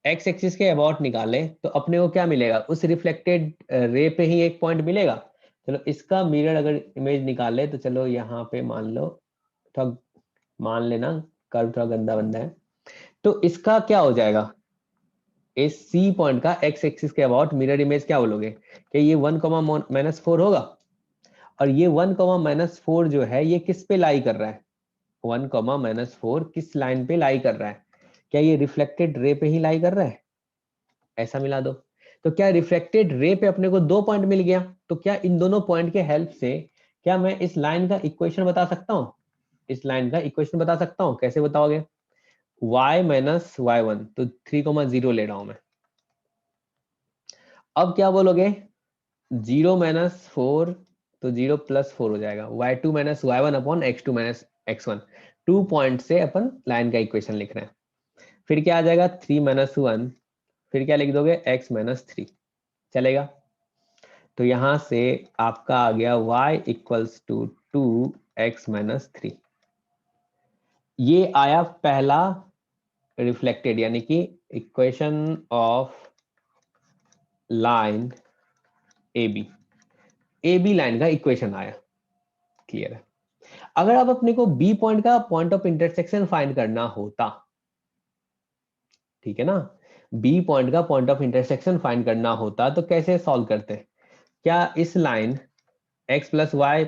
एक्स एक्सिस के अबाउट निकाले तो अपने को क्या मिलेगा, उस रिफ्लेक्टेड रे पे ही एक पॉइंट मिलेगा। चलो इसका मिरर अगर इमेज निकाले तो चलो यहाँ पे मान लो, थोड़ा मान लेना कर्व थोड़ा गंदा बंदा है, तो इसका क्या हो जाएगा, इस सी पॉइंट का एक्स एक्सिस के अबाउट मिरर इमेज क्या बोलोगे कि ये 1,-4 होगा। और ये 1,-4 जो है ये किस पे लाई कर रहा है, 1,-4 किस लाइन पे लाई कर रहा है, क्या ये रिफ्लेक्टेड रे पे ही लाई कर रहा है, ऐसा मिला दो। तो क्या रिफ्लेक्टेड रे पे अपने को 2 पॉइंट मिल गया, तो क्या इन दोनों पॉइंट के हेल्प से क्या मैं इस लाइन का इक्वेशन बता सकता हूँ, इस लाइन का इक्वेशन बता सकता हूँ, कैसे बताओगे, y-y1, तो 3,0 ले रहा हूं मैं। अब क्या बोलोगे, 0-4, तो 0+4 हो जाएगा, y2-y1/x2-x1, 2 पॉइंट से अपन लाइन का इक्वेशन लिख रहे हैं। फिर क्या आ जाएगा 3-1, फिर क्या लिख दोगे x-3, चलेगा। तो यहां से आपका आ गया y = 2x-3। ये आया पहला रिफ्लेक्टेड, यानी कि equation of line A B line का इक्वेशन आया, क्लियर है। अगर अब अपने को बी पॉइंट का पॉइंट ऑफ इंटरसेक्शन फाइंड करना होता, ठीक है ना, बी पॉइंट का पॉइंट ऑफ इंटरसेक्शन फाइंड करना होता तो कैसे सॉल्व करते, क्या इस line x + y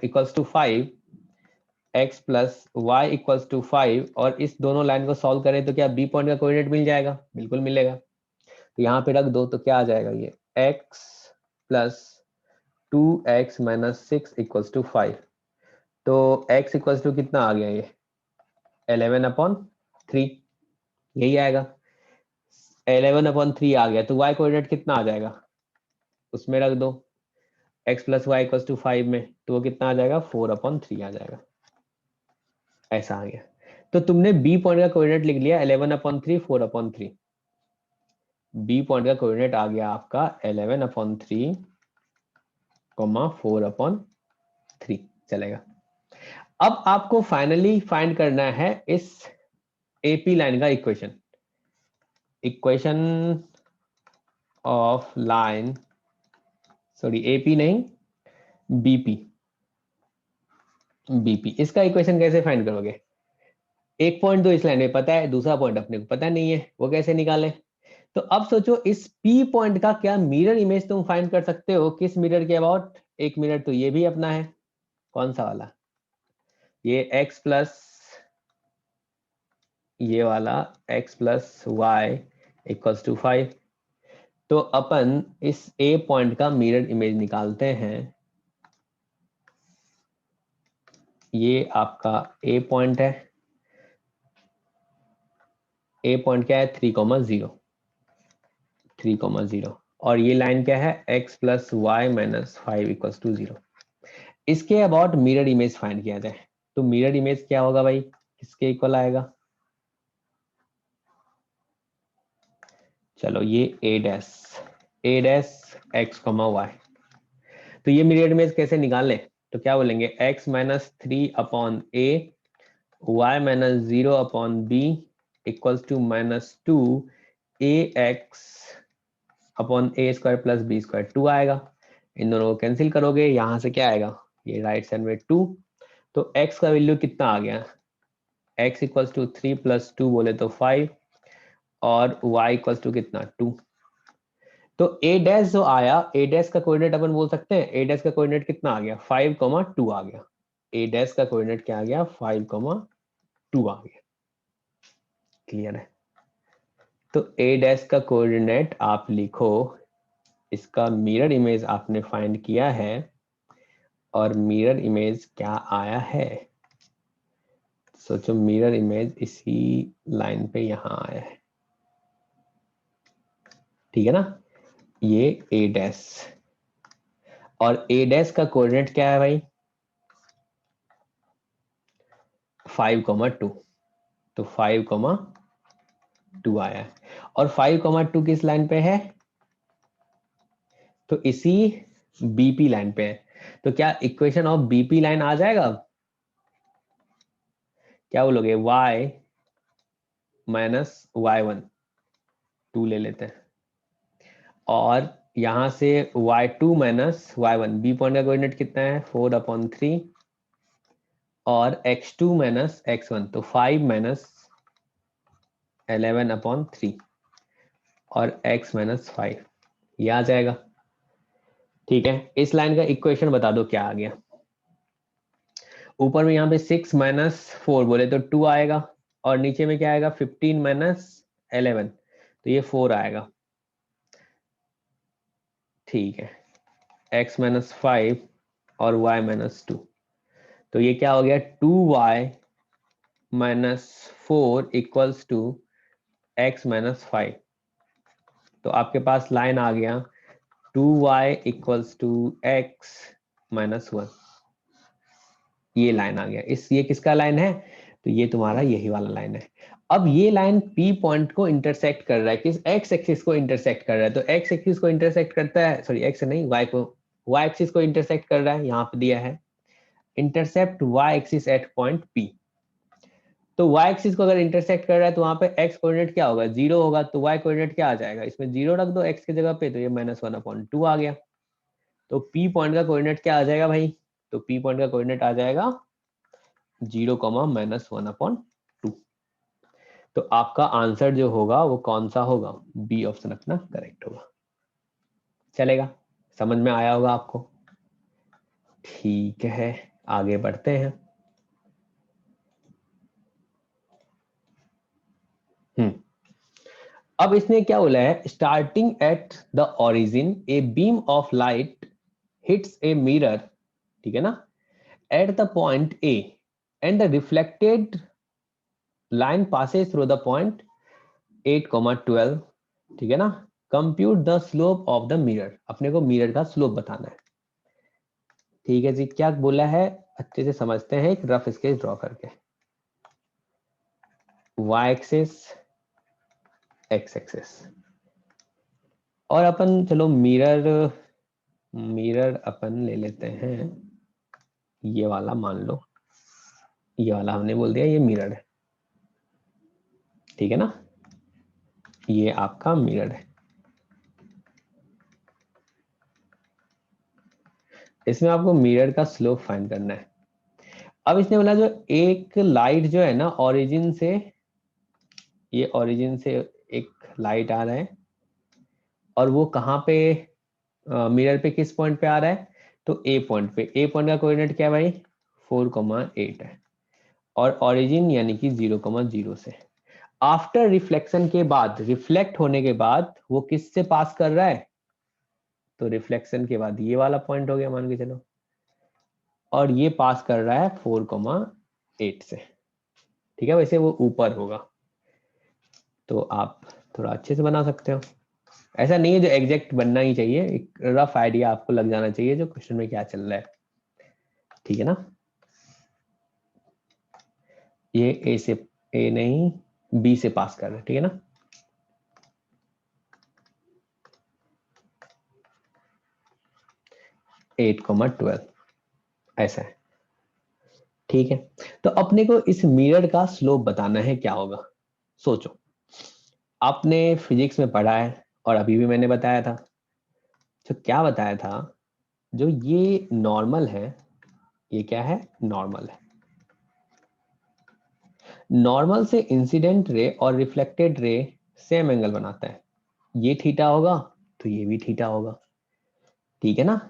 = 5, x + y = 5 और इस दोनों लाइन को सॉल्व करें तो क्या बी पॉइंट का कोऑर्डिनेट मिल जाएगा, बिल्कुल मिलेगा। तो यहाँ पे रख दो तो क्या आ जाएगा, ये x + 2x - 6 = 5, तो x = कितना आ गया, ये 11/3, यही आएगा, 11/3 आ गया। तो y कोऑर्डिनेट कितना आ जाएगा, उसमें रख दो, x + y = 5 में, तो वो कितना आ जाएगा 4/3 आ जाएगा, ऐसा आ गया। तो तुमने बी पॉइंट का कोऑर्डिनेट लिख लिया 11/3, 4/3। बी पॉइंट का कोऑर्डिनेट आ गया आपका 11/3, 4/3, चलेगा। अब आपको फाइनली फाइंड करना है इस एपी लाइन का equation of line, sorry AP नहीं, बीपी, इसका इक्वेशन कैसे फाइंड करोगे, एक पॉइंट तो इस लाइन में पता है, दूसरा पॉइंट अपने को पता नहीं है, वो कैसे निकाले। तो अब सोचो इस पी पॉइंट का क्या मिरर इमेज तुम फाइंड कर सकते हो, किस मिरर के अबाउट, एक मिरर तो ये भी अपना है, कौन सा वाला, ये x प्लस, ये वाला x + y = 5। तो अपन इस ए पॉइंट का मिरर इमेज निकालते हैं, ये आपका ए पॉइंट है, ए पॉइंट क्या है 3,0, 3,0, और ये लाइन क्या है x + y - 5 = 0। इसके अबाउट मिरर इमेज फाइंड किया जाए, तो मिरर इमेज क्या होगा भाई, किसके इक्वल आएगा, चलो ये a डैश x, y, तो ये मिरर इमेज कैसे निकालें, तो क्या बोलेंगे x - 3/a, y - 0/b = -2ax/a² + b², 2 आएगा। इन दोनों को कैंसिल करोगे, यहां से क्या आएगा, ये राइट साइड में 2, तो x का वैल्यू कितना आ गया, x = 3 + 2 बोले तो 5, और y = कितना 2। तो a डैश जो आया, a डैश का कोऑर्डिनेट अपन बोल सकते हैं, a डैश का कोऑर्डिनेट कितना आ गया 5,2 आ गया, a डैश का कोऑर्डिनेट क्या आ गया 5,2 आ गया, क्लियर है। तो a डैश का कोऑर्डिनेट आप लिखो, इसका मिरर इमेज आपने फाइंड किया है, और मिरर इमेज क्या आया है, सोचो मिरर इमेज इसी लाइन पे यहां आया है, ठीक है ना, ये a डैश, और ए डैश का कोऑर्डिनेट क्या है भाई 5,2, तो 5,2 आया है। और 5,2 किस लाइन पे है तो इसी बीपी लाइन पे है। तो क्या इक्वेशन ऑफ बीपी लाइन आ जाएगा क्या बोलोगे y माइनस y1 2 ले लेते हैं और यहां से y2 minus y1 B point का कोऑर्डिनेट कितना है 4/3 और x2 माइनस x1 तो 5 माइनस 11/3 और x माइनस 5 ये आ जाएगा। ठीक है इस लाइन का इक्वेशन बता दो क्या आ गया। ऊपर में यहाँ पे 6 माइनस 4 बोले तो 2 आएगा और नीचे में क्या आएगा 15 माइनस 11 तो ये 4 आएगा। ठीक है x माइनस 5 और y माइनस 2 तो ये क्या हो गया 2y minus 4 equals to x minus 5। तो आपके पास लाइन आ गया 2y equals to x minus 1 ये लाइन आ गया। ये किसका लाइन है तो ये तुम्हारा यही वाला लाइन है। अब ये लाइन P पॉइंट को इंटरसेक्ट कर रहा है किस x एक्सिस को इंटरसेक्ट कर रहा है तो x एक्सिस को इंटरसेक्ट करता है सॉरी x नहीं y को y एक्सिस को इंटरसेक्ट कर रहा है यहाँ पे दिया है intercept y axis at point P। तो y एक्सिस को अगर इंटरसेक्ट कर रहा है तो वहां पे x कोऑर्डिनेट क्या होगा 0 होगा तो y कोऑर्डिनेट क्या आ जाएगा इसमें 0 रख दो x की जगह पे तो ये -1/2 आ गया। तो P पॉइंट का कोऑर्डिनेट क्या आ जाएगा भाई तो P पॉइंट का कोऑर्डिनेट आ जाएगा 0, -1/2। तो आपका आंसर जो होगा वो कौन सा होगा बी ऑप्शन अपना करेक्ट होगा। चलेगा समझ में आया होगा आपको। ठीक है आगे बढ़ते हैं। अब इसने क्या बोला है starting at the origin a beam of light hits a mirror ठीक है ना at the point A and the reflected line passes through the point 8,12 ठीक है ना compute the slope of the mirror अपने को मिरर का स्लोप बताना है। ठीक है जी क्या बोला है अच्छे से समझते हैं एक रफ स्केच ड्रॉ करके y एक्सिस x एक्सिस और अपन चलो मिरर अपन ले लेते हैं ये वाला मान लो ये वाला हमने बोल दिया ये मिरर है ठीक है ना ये आपका मिरर है। इसमें आपको मिरर का स्लोप फाइंड करना है। अब इसने बोला जो एक लाइट जो है ना ओरिजिन से ये ओरिजिन से एक लाइट आ रहा है और वो कहाँ पे मिरर पे किस पॉइंट पे आ रहा है तो ए पॉइंट पे। ए पॉइंट का कोऑर्डिनेट क्या है भाई 4,8 है और ओरिजिन यानी कि 0,0 से। आफ्टर रिफ्लेक्शन के बाद रिफ्लेक्ट होने के बाद वो किससे पास कर रहा है तो रिफ्लेक्शन के बाद ये वाला पॉइंट हो गया मान के चलो और ये पास कर रहा है 4,8 से। ठीक है वैसे वो ऊपर होगा तो आप थोड़ा अच्छे से बना सकते हो। ऐसा नहीं है जो एग्जैक्ट बनना ही चाहिए एक रफ आइडिया आपको लग जाना चाहिए जो क्वेश्चन में क्या चल रहा है। ठीक है ना ये ए से ए नहीं बी से पास कर रहा है ठीक है ना 8,12 ऐसा है। ठीक है तो अपने को इस मिरर का स्लोप बताना है क्या होगा। सोचो आपने फिजिक्स में पढ़ा है और अभी भी मैंने बताया था तो क्या बताया था जो ये नॉर्मल है ये क्या है नॉर्मल है। नॉर्मल से इंसिडेंट रे और रिफ्लेक्टेड रे सेम एंगल बनाता है ये थीटा होगा तो ये भी थीटा होगा। ठीक है ना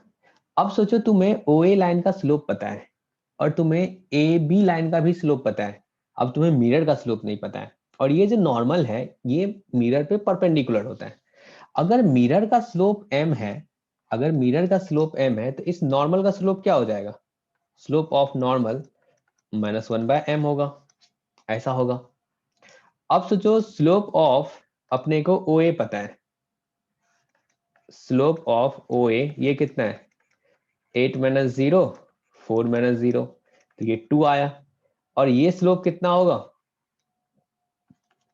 अब सोचो तुम्हें ओ ए लाइन का स्लोप पता है और तुम्हें ए बी लाइन का भी स्लोप पता है। अब तुम्हें मिरर का स्लोप नहीं पता है और ये जो नॉर्मल है ये मिरर पे परपेंडिकुलर होता है। अगर मिरर का स्लोप m है अगर मिरर का स्लोप m है तो इस नॉर्मल का स्लोप क्या हो जाएगा स्लोप ऑफ नॉर्मल -1/m होगा ऐसा होगा। अब सोचो स्लोप ऑफ अपने को OA पता है स्लोप ऑफ OA ये कितना है 8 माइनस 0 4 माइनस 0, तो ये 2 आया। और ये स्लोप कितना होगा,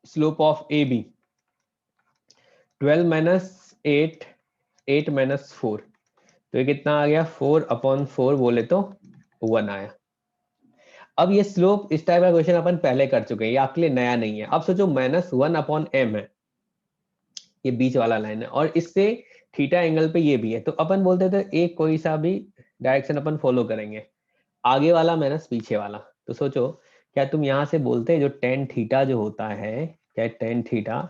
slope of A B 12 minus 8 8 minus 4, तो ये कितना आ गया 4/4 बोले तो 1 आया। अब ये स्लोप इस टाइप का क्वेश्चन अपन पहले कर चुके हैं, ये आपके लिए नया नहीं है। अब सोचो -1/m है, ये बीच वाला लाइन है, और इससे थीटा एंगल पे ये भी है, तो अपन बोलते थे एक कोई सा भी डायरेक्शन अपन फॉलो करेंगे, आगे वाला माइनस पीछे वाला। तो सोचो क्या तुम यहां से बोलते जो टेन थीटा जो होता है, क्या टेन थीटा,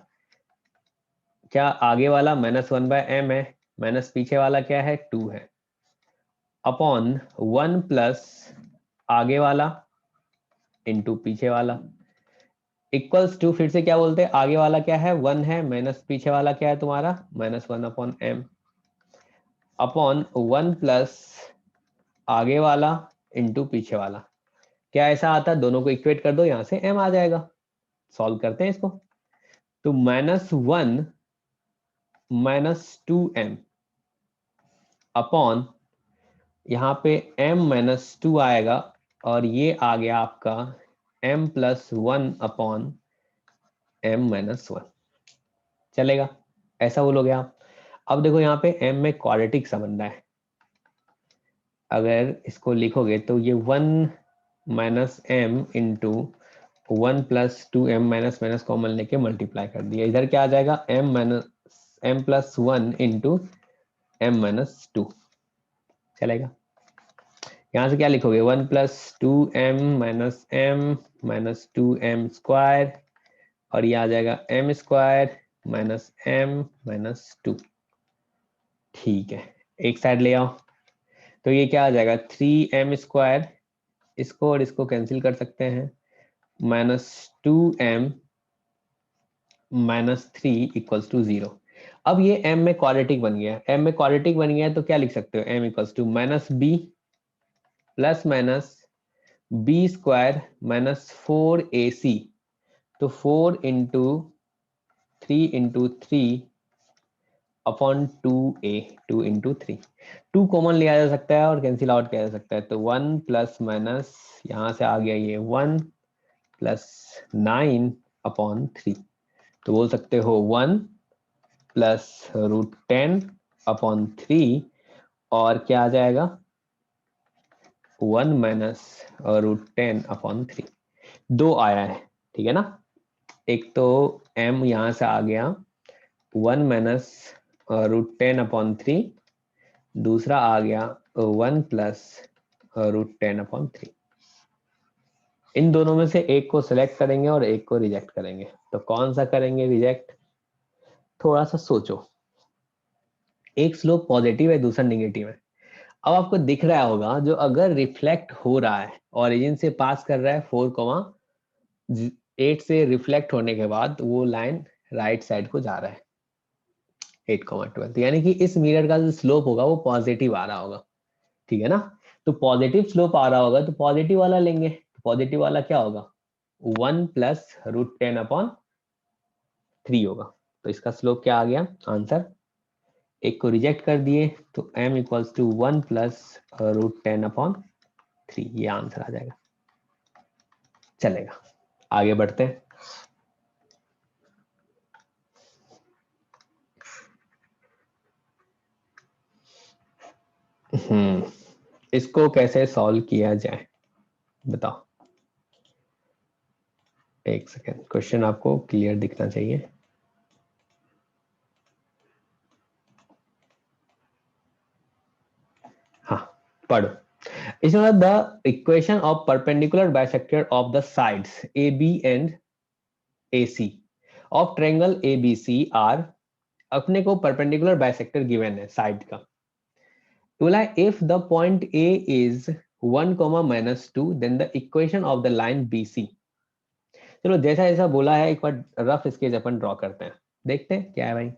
क्या आगे वाला -1/m है, माइनस पीछे वाला क्या है 2 है, अपॉन 1 प्लस आगे वाला इंटू पीछे वाला, इक्वल्स टू, फिर से क्या बोलते हैं, आगे वाला क्या है 1 है, माइनस पीछे वाला क्या है तुम्हारा -1/m, अपॉन 1 प्लस आगे वाला इंटू पीछे वाला। क्या ऐसा आता है, दोनों को इक्वेट कर दो, यहां से m आ जाएगा। सॉल्व करते हैं इसको, तो -1 -2m अपॉन यहाँ पे m-2 आएगा, और ये आ गया आपका m+1/m-1, चलेगा, ऐसा बोलोगे आप। अब देखो यहाँ पे m में क्वाड्रेटिक सा बन रहा है, अगर इसको लिखोगे तो ये 1 -m into 1 + 2m minus minus common लेके मल्टीप्लाई कर दिया, इधर क्या आ जाएगा m+1 इंटू m-2, चलेगा। यहाँ से क्या लिखोगे 1 + 2m - m-2m², और ये आ जाएगा m² - m-2, ठीक है, एक साइड ले आओ, तो ये क्या आ जाएगा 3m², इसको और इसको कैंसिल कर सकते हैं, -2m -3 = 0। अब ये m में क्वाड्रेटिक बन गया, m में क्वाड्रेटिक बन गया तो क्या लिख सकते हो, m = -b plus minus b² -4ac, तो 4 × 3 × 3 अपॉन 2a, 2 × 3, 2 कॉमन लिया जा सकता है और कैंसिल आउट किया जा सकता है, तो 1 प्लस माइनस यहाँ से आ गया ये 1 + 9/3, तो बोल सकते हो 1 + √10/3, और क्या आ जाएगा 1 - √10/3, 2 आया है, ठीक है ना। एक तो m यहाँ से आ गया 1 - √10/3, दूसरा आ गया 1 + √10/3। इन दोनों में से एक को सिलेक्ट करेंगे और एक को रिजेक्ट करेंगे, तो कौन सा करेंगे रिजेक्ट, थोड़ा सा सोचो। एक स्लोप पॉजिटिव है, दूसरा निगेटिव है। अब आपको दिख रहा होगा जो अगर रिफ्लेक्ट हो रहा है, ओरिजिन से पास कर रहा है 4,8 से रिफ्लेक्ट होने के बाद वो लाइन राइट साइड को जा रहा है 8,12, यानी कि इस मिरर का जो स्लोप होगा वो पॉजिटिव आ रहा होगा, ठीक है ना। तो पॉजिटिव स्लोप आ रहा होगा तो पॉजिटिव वाला लेंगे, तो पॉजिटिव वाला क्या होगा 1 + √10/3 होगा, तो इसका स्लोप क्या आ गया आंसर, एक को रिजेक्ट कर दिए तो m = 1 + √10/3, ये आंसर आ जाएगा, चलेगा। आगे बढ़ते हैं, इसको कैसे सॉल्व किया जाए बताओ, एक सेकेंड, क्वेश्चन आपको क्लियर दिखना चाहिए। हाँ पढ़ो, इसमें the equation of perpendicular bisector of the sides AB and AC of triangle ABC are, अपने को परपेंडिकुलर बाइसेक्टर गिवन है साइड का, बोला if the point A is 1, -2 then the equation of the line BC। चलो जैसा जैसा बोला है एक बार रफ स्केच अपन ड्रॉ करते हैं, देखते हैं क्या है भाई।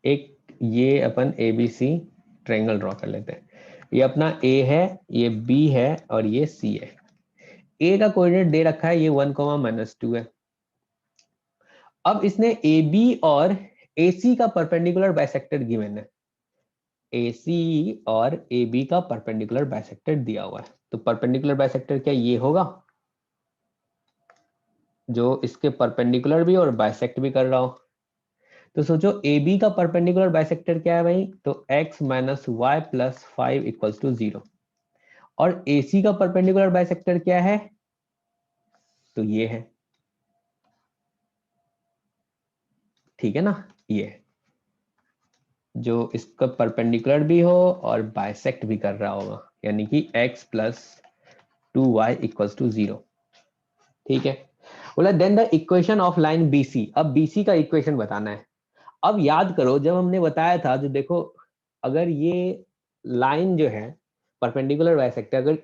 एक ये अपन ABC ट्रायंगल ड्रॉ कर लेते हैं, ये अपना A है, ये B है और ये C है। A का कोऑर्डिनेट दे रखा है ये 1, -2 है। अब इसने AB और AC का परपेंडिकुलर बाइसेक्टर गिवन है, AC और AB का परपेंडिकुलर बाइसेक्टर दिया हुआ है। तो परपेंडिकुलर बाइसेक्टर क्या ये होगा जो इसके परपेंडिकुलर भी और बाइसेक्ट भी कर रहा हो? तो सोचो AB का परपेंडिकुलर बाइसेक्टर क्या है भाई, तो x minus y plus 5 equals to 0, और AC का परपेंडिकुलर बाइसेक्टर क्या है, तो ये है, ठीक है ना, ये है जो इसका परपेंडिकुलर भी हो और बाइसेक्ट भी कर रहा होगा, यानी कि x plus 2y equals to 0, ठीक है। बोला then the equation of line BC, अब BC का इक्वेशन बताना है। अब याद करो जब हमने बताया था, जो देखो अगर ये लाइन जो है परपेंडिकुलर बाइसेक्टर अगर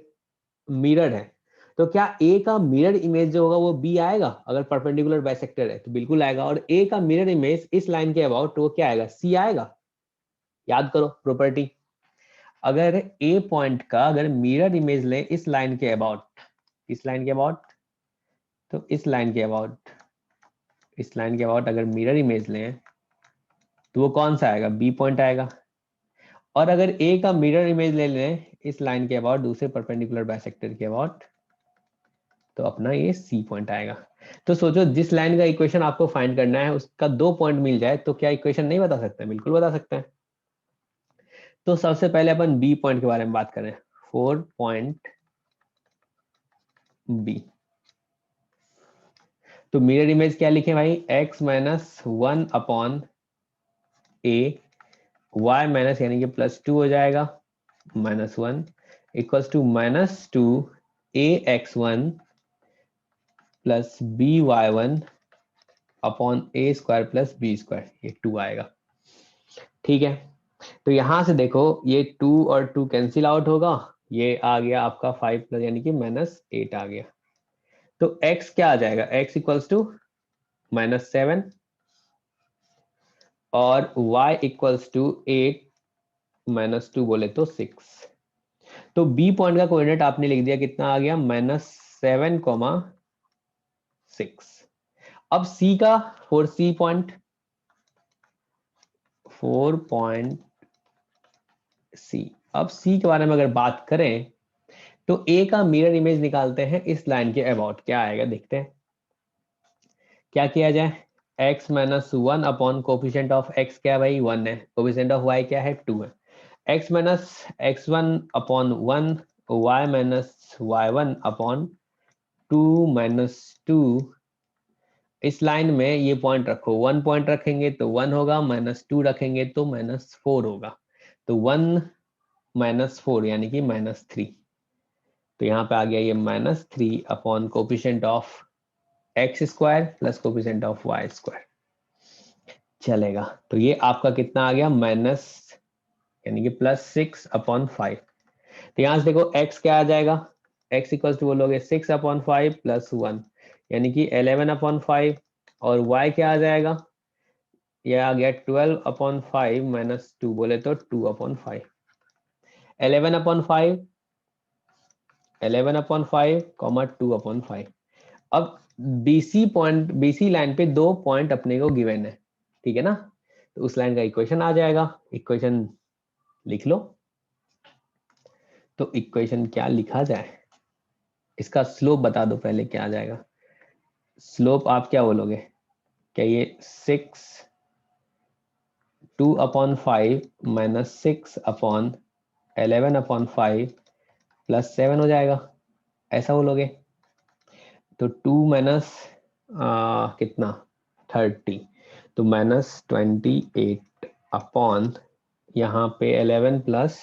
मिरर है, तो क्या A का मिरर इमेज जो होगा वो B आएगा? अगर परपेंडिकुलर बाइसेक्टर है तो बिल्कुल आएगा, और A का मिरर इमेज इस लाइन के अबाउट तो वो क्या आएगा, C आएगा। याद करो प्रॉपर्टी, अगर A पॉइंट का अगर मिरर इमेज ले इस लाइन के अबाउट, इस लाइन के अबाउट, तो इस लाइन के अबाउट, इस लाइन के अबाउट अगर मिरर इमेज लें तो वो कौन सा आएगा, B पॉइंट आएगा। और अगर A का मिरर इमेज ले लें इस लाइन के अबाउट दूसरे परपेंडिकुलर बाइसेक्टर के अबाउट, तो अपना ये C पॉइंट आएगा। तो सोचो जिस लाइन का इक्वेशन आपको फाइंड करना है उसका 2 पॉइंट मिल जाए तो क्या इक्वेशन नहीं बता सकते? बिल्कुल बता सकते हैं। तो सबसे पहले अपन B पॉइंट के बारे में बात करें, 4 पॉइंट B। तो मिरर इमेज क्या लिखे भाई, x minus 1 upon A, y minus यानी कि प्लस 2 हो जाएगा, minus 1 equals to minus 2 AX1 plus BY1 upon A square plus B square, ये 2 आएगा, ठीक है। तो यहां से देखो ये 2 और 2 कैंसिल आउट होगा, ये आ गया आपका 5 प्लस यानी कि -8 आ गया। तो x क्या आ जाएगा, x इक्वल्स टू -7 और y इक्वल्स टू 8 -2 बोले तो 6। तो B पॉइंट का कोऑर्डिनेट आपने लिख दिया, कितना आ गया, -7,6। अब C का, for C point, 4 point C। अब C के बारे में अगर बात करें तो A का मिरर इमेज निकालते हैं इस लाइन के अबाउट, क्या आएगा देखते हैं। क्या किया जाए, x minus 1 upon coefficient of x क्या है भाई, 1 है, कोफिशिएंट ऑफ y क्या है, 2 है, x minus x1 upon 1, y minus y1 upon 2 minus 2। इस लाइन में ये पॉइंट रखो, 1 पॉइंट रखेंगे तो 1 होगा, -2 रखेंगे तो -4 होगा, तो 1 -4 यानी कि -3। तो यहाँ पे आ गया ये -3 upon coefficient of x square plus coefficient of y square, चलेगा। तो ये आपका कितना आ गया, माइनस यानी कि +6 अपॉन 5। तो यहाँ से देखो x क्या आ जाएगा, x इक्वल टू बोलोगे 6 अपॉन 5 प्लस 1 यानी कि 11 अपॉन 5, और y क्या आ जाएगा, ये आ गया 12 अपॉन 5 -2 बोले तो 2 upon 5, 11 upon 5, 11 upon 5 comma 2 upon 5। अब BC पॉइंट, BC लाइन पे 2 पॉइंट अपने को गिवन है, ठीक है ना, तो उस लाइन का इक्वेशन आ जाएगा। इक्वेशन लिख लो। तो इक्वेशन क्या लिखा जाए, इसका स्लोप बता दो पहले क्या आ जाएगा। स्लोप आप क्या बोलोगे, क्या ये 6 2 upon 5 minus 6 upon 11 upon 5 plus 7 हो जाएगा, ऐसा बोलोगे। तो 2 माइनस कितना 30, तो -28 अपॉन यहाँ पे 11 प्लस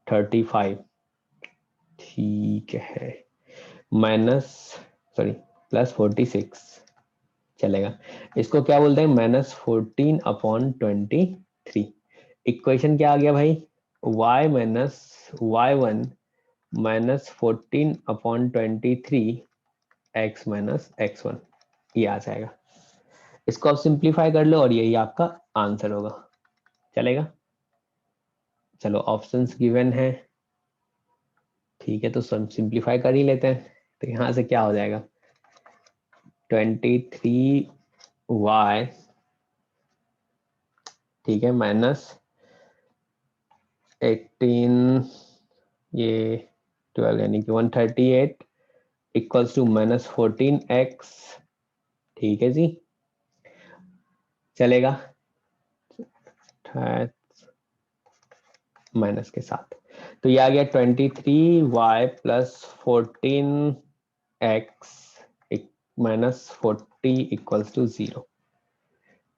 35, ठीक है, माइनस सॉरी प्लस 46 चलेगा। इसको क्या बोलते हैं, -14 अपॉन 23। इक्वेशन क्या आ गया भाई, y minus y1 -14 upon 23 x minus x1, ये आ जाएगा। इसको आप सिंप्लीफाई कर लो और यही आपका आंसर होगा, चलेगा। चलो ऑप्शंस गिवन है, ठीक है, तो सिंप्लीफाई कर ही लेते हैं। तो यहाँ से क्या हो जाएगा, 23y ठीक है, -18 ये 12 यानी कि 138 इक्वल्स टू -14x। ठीक है जी, चलेगा माइनस के साथ। तो ये आ गया 23y plus 14x -40 equals to 0।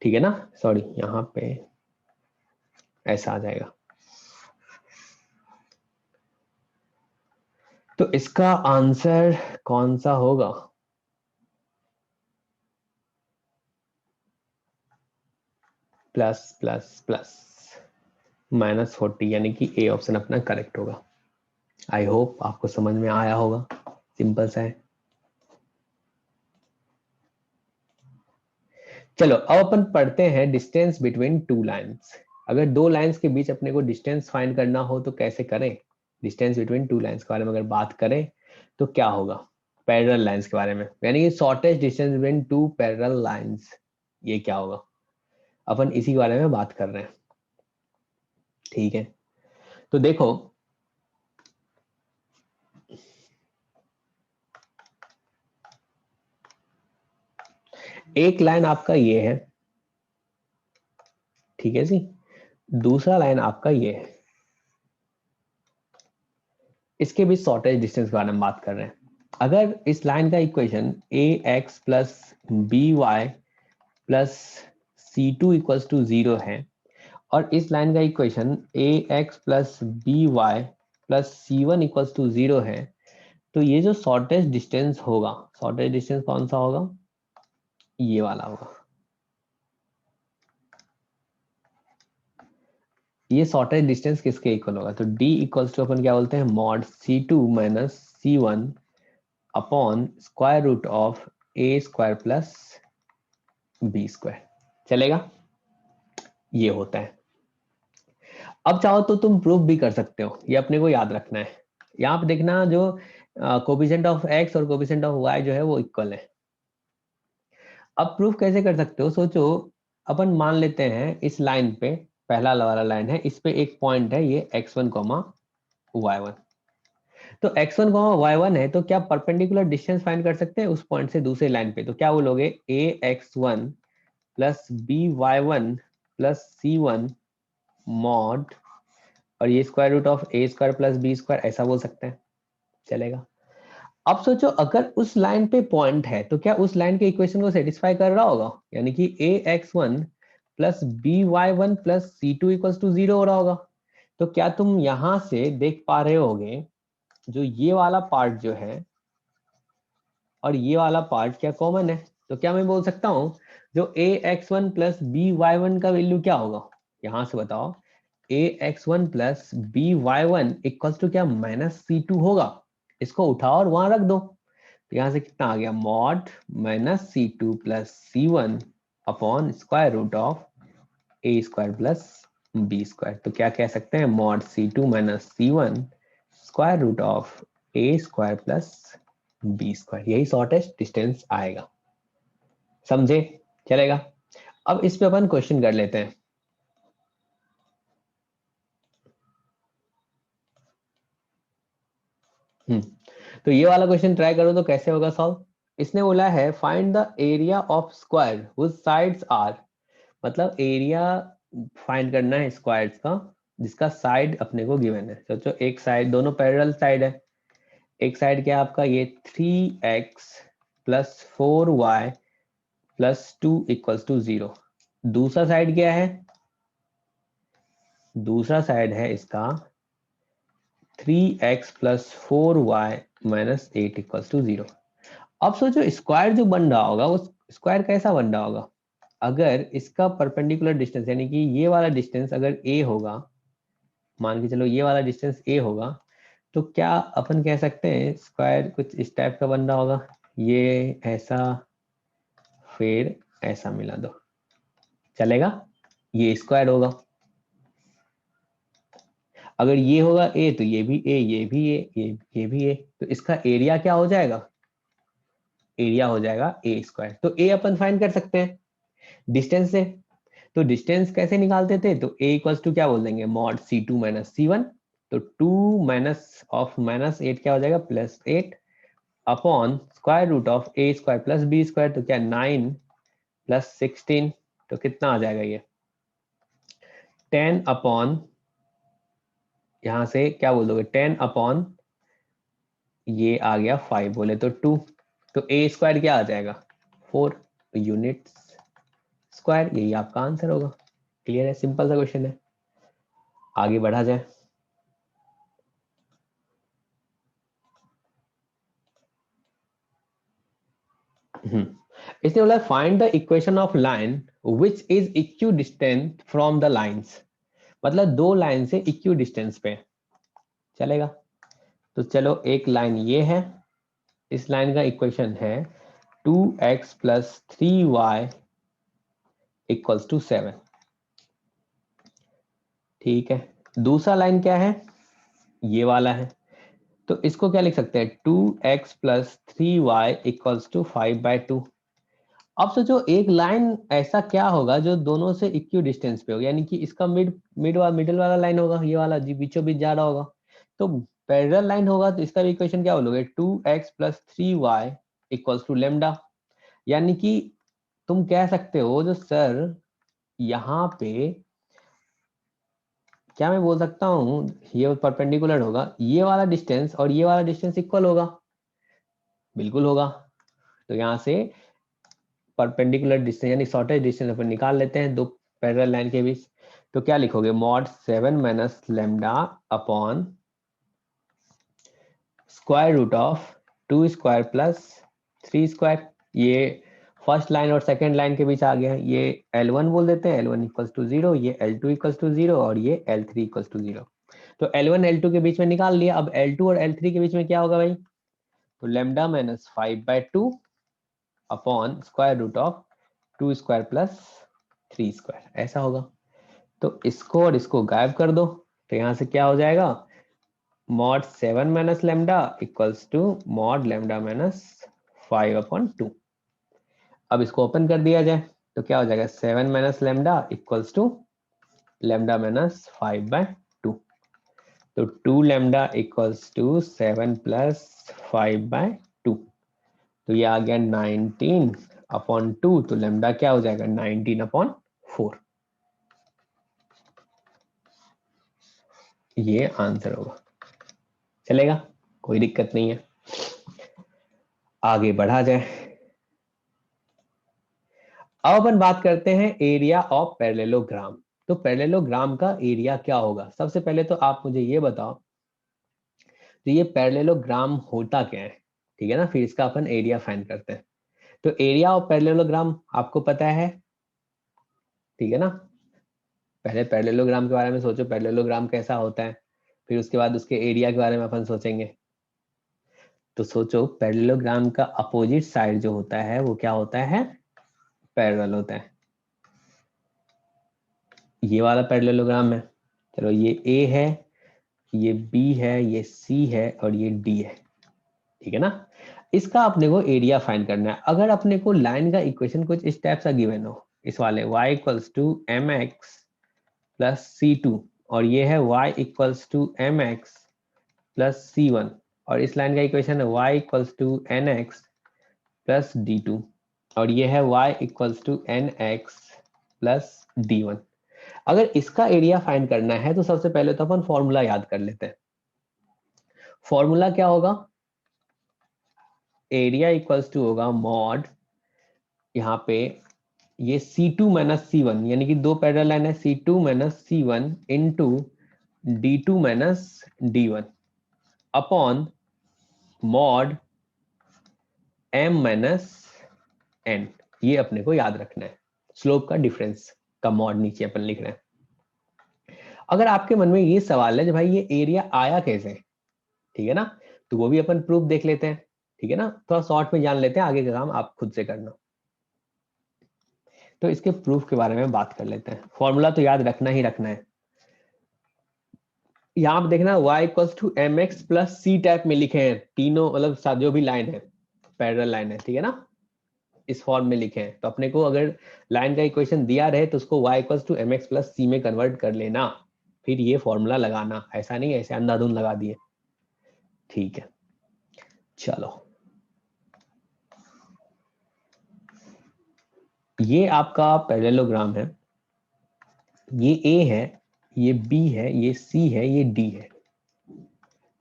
ठीक है ना, सॉरी यहाँ पे ऐसा आ जाएगा। तो इसका आंसर कौन सा होगा? प्लस प्लस प्लस -40 यानी कि ए ऑप्शन अपना करेक्ट होगा। आई होप आपको समझ में आया होगा, सिंपल सा है। चलो अब अपन पढ़ते हैं डिस्टेंस बिटवीन टू लाइंस। अगर दो लाइंस के बीच अपने को डिस्टेंस फाइंड करना हो तो कैसे करें? डिस्टेंस बिटवीन टू लाइंस के बारे में अगर बात करें तो क्या होगा? पैरेलल लाइंस के बारे में, यानी कि shortest distance between two parallel lines, ये क्या होगा? अपन इसी के बारे में बात कर रहे हैं। ठीक है, तो देखो एक लाइन आपका ये है, ठीक है जी, दूसरा लाइन आपका ये है, इसके बीच शॉर्टेज डिस्टेंस के बारे में बात कर रहे हैं। अगर इस लाइन का equation A x plus B Y plus C two equals to 0 है और इस लाइन का equation A x plus B Y plus C one equals to 0 है, तो ये जो शॉर्टेज डिस्टेंस होगा, शॉर्टेज डिस्टेंस कौन सा होगा? ये वाला होगा। ये शॉर्टेज डिस्टेंस किसके इक्वल होगा? तो d इक्वल्स टू अपन क्या बोलते हैं, mod c2 minus c1 upon square root of a square plus b square. चलेगा, ये होता है। अब चाहो तो तुम प्रूफ भी कर सकते हो, ये अपने को याद रखना है। यहाँ पे देखना जो कोफिशिएंट ऑफ x और कोफिशिएंट ऑफ y जो है वो इक्वल है। अब प्रूफ कैसे कर सकते हो, सोचो अपन मान लेते हैं इस लाइन पे, पहला वाला लाइन है, इस पे एक पॉइंट है ये x1 y1। तो x1 y1 है, तो क्या परपेंडिकुलर डिस्टेंस फाइंड कर सकते हैं उस पॉइंट से दूसरे लाइन पे? तो क्या बोलोगे, ax1 plus by1 plus c1 mod, और ये square root of a square plus b square, ऐसा बोल सकते हैं। चलेगा। अब सोचो अगर उस लाइन पे पॉइंट है तो क्या उस लाइन के इक्वेशन को सेटिस्फाई कर रहा होगा, यानी कि ax1 plus by1 plus c2 equals to 0 हो रहा होगा। तो क्या तुम यहां से देख पा रहे होगे जो ये वाला पार्ट जो है और ये वाला पार्ट क्या कॉमन है? तो क्या मैं बोल सकता हूं जो ax1 प्लस by1 का वैल्यू क्या होगा? यहां से बताओ, ax1 plus by1 equals to क्या -c2 होगा। इसको उठाओ और वहां रख दो, तो यहां से कितना आ गया, mod -c2 plus c1 upon square root of a square plus b square. तो क्या कह सकते हैं, mod c2 minus c1 square root of a square plus b square, यही शॉर्टेस्ट डिस्टेंस आएगा। समझे? चलेगा। अब इस पे अपन क्वेश्चन कर लेते हैं। तो ये वाला क्वेश्चन ट्राई करो तो कैसे होगा सॉल्व। इसने बोला है find the area of square whose sides are, मतलब एरिया फाइंड करना है स्क्वायर्स का जिसका साइड अपने को गिवन है। सोचो एक साइड, दोनों पैरेलल साइड है, एक साइड क्या है आपका ये 3x plus 4y plus 2 equals to 0। दूसरा साइड क्या है? दूसरा साइड है इसका 3x plus 4y minus 8 equals to 0। अब सोचो स्क्वायर जो बन रहा होगा वो स्क्वायर कैसा बन रहा होगा? अगर इसका परपेंडिकुलर डिस्टेंस यानी कि ये वाला डिस्टेंस अगर a होगा, मान के चलो ये वाला डिस्टेंस a होगा, तो क्या अपन कह सकते हैं स्क्वायर कुछ इस टाइप का बन रहा होगा, ये ऐसा फिर ऐसा मिला दो, चलेगा? ये स्क्वायर होगा। अगर ये होगा a तो ये भी a, ये भी a, ये भी a, तो इसका एरिया क्या हो जाएगा? एरिया हो जाएगा a स्क्वायर। तो a अपन फाइंड कर सकते हैं डिस्टेंस से। तो डिस्टेंस कैसे निकालते थे, तो a इक्वल्स टू क्या बोल देंगे, मॉड c2 माइनस c1, तो 2 माइनस ऑफ -8 क्या हो जाएगा, +8 upon square root of a square plus b square, तो क्या 9 प्लस 16, तो कितना आ जाएगा ये 10 अपॉन, यहां से क्या बोल दोगे 10 अपॉन, ये आ गया 5 बोले तो 2, तो a स्क्वायर क्या आ जाएगा 4 यूनिट स्क्वायर, यही आपका आंसर होगा। क्लियर है, सिंपल सा क्वेश्चन है। आगे बढ़ा जाए। इसने बोला find the equation of line which is equidistant from the lines, मतलब दो लाइन से इक्यू डिस्टेंस पे चलेगा। तो चलो एक लाइन ये है, इस लाइन का इक्वेशन है 2x plus 3y equals to 7, ठीक है। दूसरा लाइन क्या है, ये वाला है, तो इसको क्या लिख सकते हैं 2x plus 3y equals to 5/2। अब सोचो एक लाइन ऐसा क्या होगा जो दोनों से इक्यू डिस्टेंस पे होगा, यानी कि इसका मिडल वाला लाइन होगा, ये वाला जी बीचों बीच जा रहा होगा, तो पैरेलल लाइन होगा, तो इसका भी इक्वेशन क्या बोलोगे 2x plus 3y equals to lambda. यानी कि तुम कह सकते हो जो सर यहाँ पे क्या मैं बोल सकता हूँ, ये परपेंडिकुलर होगा, ये वाला डिस्टेंस और ये वाला डिस्टेंस इक्वल होगा, बिल्कुल होगा। तो यहाँ से परपेंडिकुलर डिस्टेंस यानी शॉर्टेज डिस्टेंस अपन निकाल लेते हैं दो पैरेलल लाइन के बीच। तो क्या लिखोगे mod 7 minus lambda upon square root of 2 square plus 3 square, ये फर्स्ट लाइन और सेकंड लाइन के बीच आ गया, ये L1 बोल देते हैं, L1 इक्वल्स टू 0, ये L2 इक्वल्स टू 0 और ये L3 इक्वल्स टू 0। तो L1 L2 के बीच में निकाल लिया, अब L2 और L3 के बीच में क्या होगा भाई, तो lambda minus 5/2 upon square root of 2 square plus 3 square, ऐसा होगा। तो इसको और इसको गायब कर दो, तो यहां से क्या हो जाएगा mod 7 minus lambda equals to mod lambda minus 5/2। अब इसको ओपन कर दिया जाए तो क्या हो जाएगा 7 minus lambda equals to lambda minus 5/2, तो 2 लेमडा इक्वल्स टू 7 प्लस 5/2, तो ये आ गया 19/2, तो लेमडा क्या हो जाएगा 19/4, ये आंसर होगा। चलेगा, कोई दिक्कत नहीं है। आगे बढ़ा जाए। अब अपन बात करते हैं एरिया ऑफ पैरेललोग्राम। तो पैरेललोग्राम का एरिया क्या होगा, सबसे पहले तो आप मुझे ये बताओ, तो ये पैरेललोग्राम होता क्या है, ठीक है ना, फिर इसका अपन एरिया फाइंड करते हैं। तो एरिया ऑफ पैरेललोग्राम आपको पता है, ठीक है ना। पहले पैरेललोग्राम के बारे में सोचो, पैरेललोग्राम कैसा होता है, फिर उसके बाद उसके एरिया के बारे में अपन सोचेंगे। तो सोचो पैरेललोग्राम का अपोजिट साइड जो होता है वो क्या होता है, पैरेलल होता है। ये वाला पैरेललोग्राम है, चलो ये ए है, ये बी है, ये सी है और ये डी है, ठीक है ना। इसका अपने को एरिया फाइंड करना है। अगर अपने को लाइन का इक्वेशन कुछ इस टाइप सा गिवन हो, इस वाले y equals to m x plus C2 और ये है y equals to m x plus C1, और इस लाइन का इक्वेशन है y equals to n x plus D2 और ये है y equals to n x plus D1। अगर इसका एरिया फाइंड करना है तो सबसे पहले तो अपन फॉर्मूला याद कर लेते हैं। फॉर्मूला क्या होगा, एरिया इक्वल्स टू होगा मॉड, यहाँ पे ये C2 माइनस C1 यानी कि दो पैरेलल लाइन है, C2 minus C1 into D2 minus D1 upon mod M minus N, ये अपने को याद रखना है। स्लोप का डिफरेंस का मॉड नीचे अपन लिख रहे हैं। अगर आपके मन में ये सवाल है कि भाई ये एरिया आया कैसे, ठीक है ना, तो वो भी अपन प्रूफ देख लेते हैं, ठीक है ना, थोड़ा शॉर्ट में जान लेते हैं, आगे का काम आप खुद से करना। तो इसके प्रूफ के बारे में बात कर लेते हैं। फॉर्मूला तो याद रखना ही रखना है। यहाँ पे देखना y equals to m x plus C type में लिखे हैं तीनों, मतलब जो भी लाइन है पैरेलल लाइन है, ठीक है ना। इस फॉर्म में लिखे हैं, तो अपने को अगर लाइन का इक्वेशन दिया रहे तो उसको y equals to mx plus c में कन्वर्ट कर लेना, फिर ये फॉर्मूला लगाना, ऐसा नहीं ऐसे अंधाधुंध लगा दिए। ठीक है, चलो ये आपका पैरेललोग्राम है, ये A है, ये B है, ये C है, ये D है।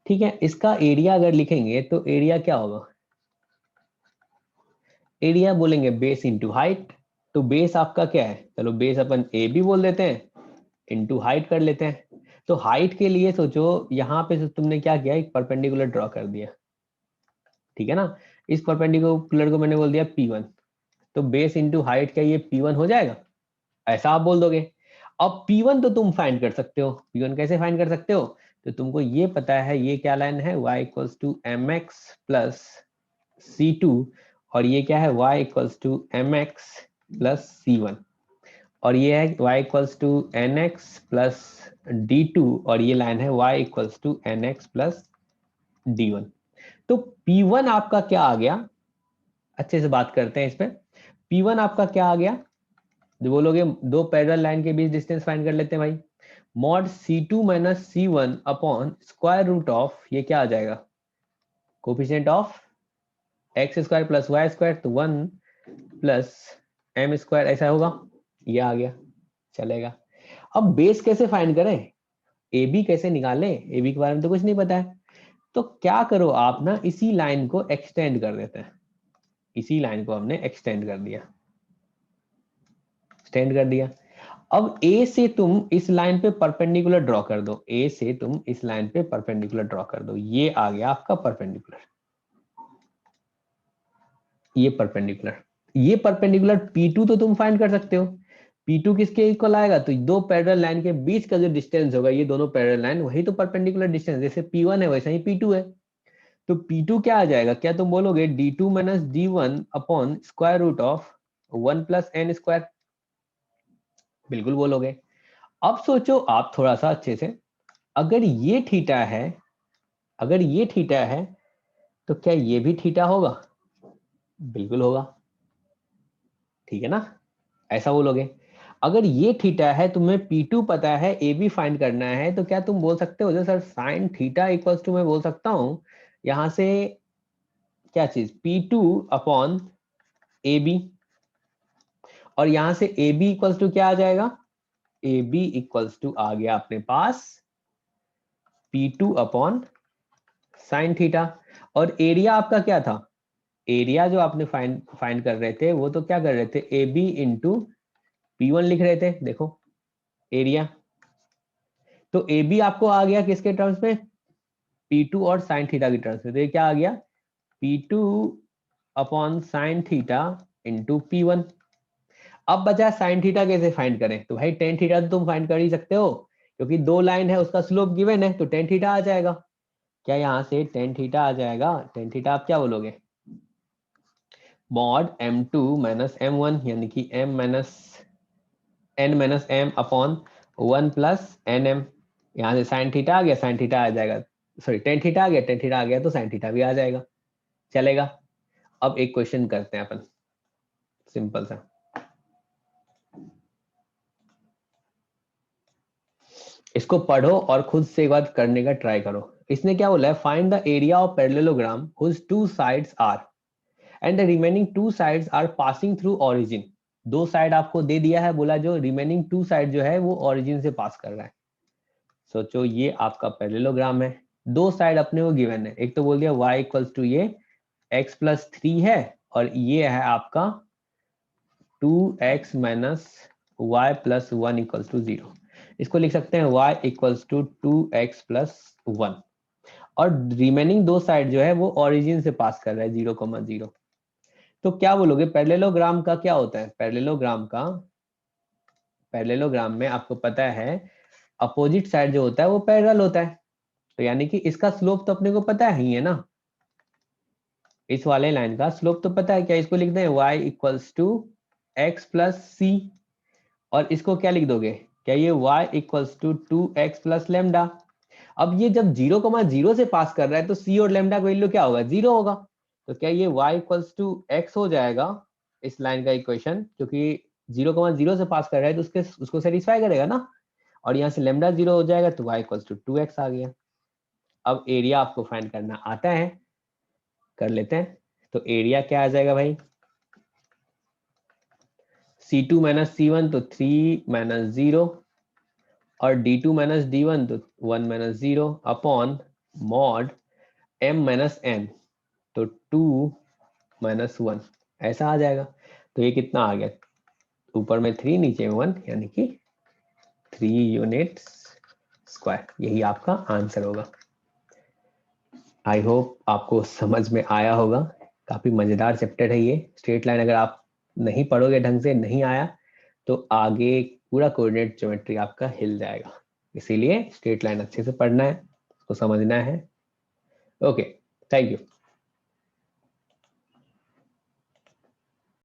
ठीक है, इसका एरिया अगर लिखेंगे तो एरिया क्या होगा, एरिया बोलेंगे बेस इंटू हाइट। तो बेस आपका क्या है, चलो बेस अपन ए भी बोल देते हैं, इंटू हाइट कर लेते हैं। तो हाइट के लिए सोचो यहाँ पे तुमने क्या किया, एक परपेंडिकुलर ड्रॉ कर दिया, ठीक है ना। इस परपेंडिकुलर को मैंने बोल दिया P1, तो बेस इंटू हाइट क्या ये P1 हो जाएगा, ऐसा आप बोल दोगे। अब P1 तो तुम फाइंड कर सकते हो, P1 कैसे फाइंड कर सकते हो, तो तुमको ये पता है ये क्या लाइन है, y equals to mx plus C2, और ये क्या है y equals to mx plus C1, और ये है y equals to nx plus D2, और ये लाइन है y equals to nx plus D1। तो P1 आपका क्या आ गया, अच्छे से बात करते हैं इस पे। P1 आपका क्या आ गया, जो बोलोगे दो पैरेलल लाइन के बीच डिस्टेंस फाइंड कर लेते हैं भाई, mod C2 minus C1 upon square root of, ये क्या आ जाएगा, coefficient of x square plus y square, तो 1 प्लस एम स्क्वायर, ऐसा होगा, ये आ गया, चलेगा। अब बेस कैसे फाइंड करें, ए बी कैसे निकालें, ए बी के बारे में तो कुछ नहीं पता है, तो क्या करो आप ना, इसी लाइन को एक्सटेंड कर देते हैं, इसी लाइन को हमने एक्सटेंड कर दिया, एक्सटेंड कर दिया। अब ए से तुम इस लाइन पे परपेंडिकुलर ड्रॉ कर दो, ए से तुम इस लाइन पे परपेंडिकुलर ड्रॉ कर दो, ये आ गया आपका परपेंडिकुलर, ये परपेंडिकुलर, ये परपेंडिकुलर P2 तो तुम फाइंड कर सकते हो, P2 किसके इक्वल आएगा, तो दो पैरेलल लाइन के बीच का जो डिस्टेंस होगा, ये दोनों पैरेलल लाइन वही तो परपेंडिकुलर डिस्टेंस, जैसे P1 है वैसा ही P2 है। तो P2 क्या आ जाएगा, क्या तुम बोलोगे D2 minus D1 upon square root of 1 plus n square, बिल्कुल बोलोगे। अब सोचो आप थोड़ा सा अच्छे से, अगर ये थीटा है, अगर ये थीटा है तो क्या ये भी थीटा होगा, बिल्कुल होगा, ठीक है ना, ऐसा बोलोगे। अगर ये थीटा है, तुम्हें P2 पता है, ए बी फाइंड करना है, तो क्या तुम बोल सकते हो जो sir sine theta equals to, मैं बोल सकता हूं यहां से क्या चीज P2 अपॉन ए बी, और यहां से ए बी इक्वल्स टू क्या आ जाएगा, ए बी इक्वल्स टू आ गया अपने पास P2 अपॉन साइन थीटा, और एरिया आपका क्या था, एरिया जो आपने फाइंड कर रहे थे वो तो क्या कर रहे थे, ए बी इंटू P1 लिख रहे थे, देखो एरिया, तो ए बी आपको आ गया किसके टर्म्स में, P2 और साइन थीटा की टर्म्स में, तो ये क्या आ गया P2 upon sine theta into P1। अब बचा साइन थीटा कैसे फाइंड करें, तो भाई टेन थीटा तो तुम फाइंड कर ही सकते हो, क्योंकि दो लाइन है उसका स्लोप गिवन है, तो टेन थीटा आ जाएगा। क्या यहाँ से टेन थीटा आ जाएगा, टेन थीटा आप क्या बोलोगे, मॉड M2 माइनस M1, यानी कि M minus n minus m upon 1 plus n m, यहाँ से साइन थीटा आ गया, साइन थीटा आ जाएगा, सॉरी टेन थीटा आ गया, टेन थीटा आ गया तो साइन थीटा भी आ जाएगा, चलेगा। अब एक क्वेश्चन करते हैं अपन, सिंपल सा, इसको पढ़ो और खुद से एक बार करने का ट्राई करो। इसने क्या बोला है, find the area of parallelogram whose two sides are and the remaining two sides are passing through origin. दो साइड आपको दे दिया है, बोला जो रिमेनिंग टू साइड जो है वो ऑरिजिन से पास कर रहा है। सोचो ये आपका पैरेललोग्राम है, दो साइड अपने को गिवन है, एक तो बोल दिया y इक्वल्स टू ये x प्लस 3 है, और ये है आपका 2x minus y plus 1 equals to 0। इसको लिख सकते हैं y equals to 2x plus 1, और रिमेनिंग दो साइड जो है वो ऑरिजिन से पास कर रहा है 0,0। तो क्या बोलोगे, पैरेललोग्राम का क्या होता है, पैरेललोग्राम में आपको पता है अपोजिट साइड जो होता है वो पैरेलल होता है, तो यानी कि इसका स्लोप तो अपने को पता ही है ना, इस वाले लाइन का स्लोप तो पता है, क्या इसको लिखते हैं y equals to x plus C, और इसको क्या लिख दोगे, क्या ये y equals to 2x plus lambda. अब ये जब 0,0 से पास कर रहा है तो c और लेमडा का वैल्यू क्या होगा, 0 होगा, तो क्या ये y इक्वल्स टू एक्स हो जाएगा इस लाइन का इक्वेशन, क्योंकि 0,0 से पास कर रहा है तो उसको सेटिस्फाई करेगा ना, और यहाँ से लेमडा 0 हो जाएगा तो y इक्वल्स टू 2x आ गया। अब एरिया आपको फाइंड करना आता है, कर लेते हैं। तो एरिया क्या आ जाएगा भाई, C2 माइनस C1 तो 3 माइनस 0, और D2 माइनस D1 तो 1 minus 0 upon mod m minus n तो 2 माइनस 1, ऐसा आ जाएगा। तो ये कितना आ गया, ऊपर में 3 नीचे में 1, यानी कि 3 यूनिट्स स्क्वायर, यही आपका आंसर होगा। आई होप आपको समझ में आया होगा, काफी मजेदार चैप्टर है ये। स्ट्रेट लाइन अगर आप नहीं पढ़ोगे ढंग से, नहीं आया तो आगे पूरा कोऑर्डिनेट ज्योमेट्री आपका हिल जाएगा। इसीलिए स्ट्रेट लाइन अच्छे से पढ़ना है, उसको समझना है। Okay, thank you.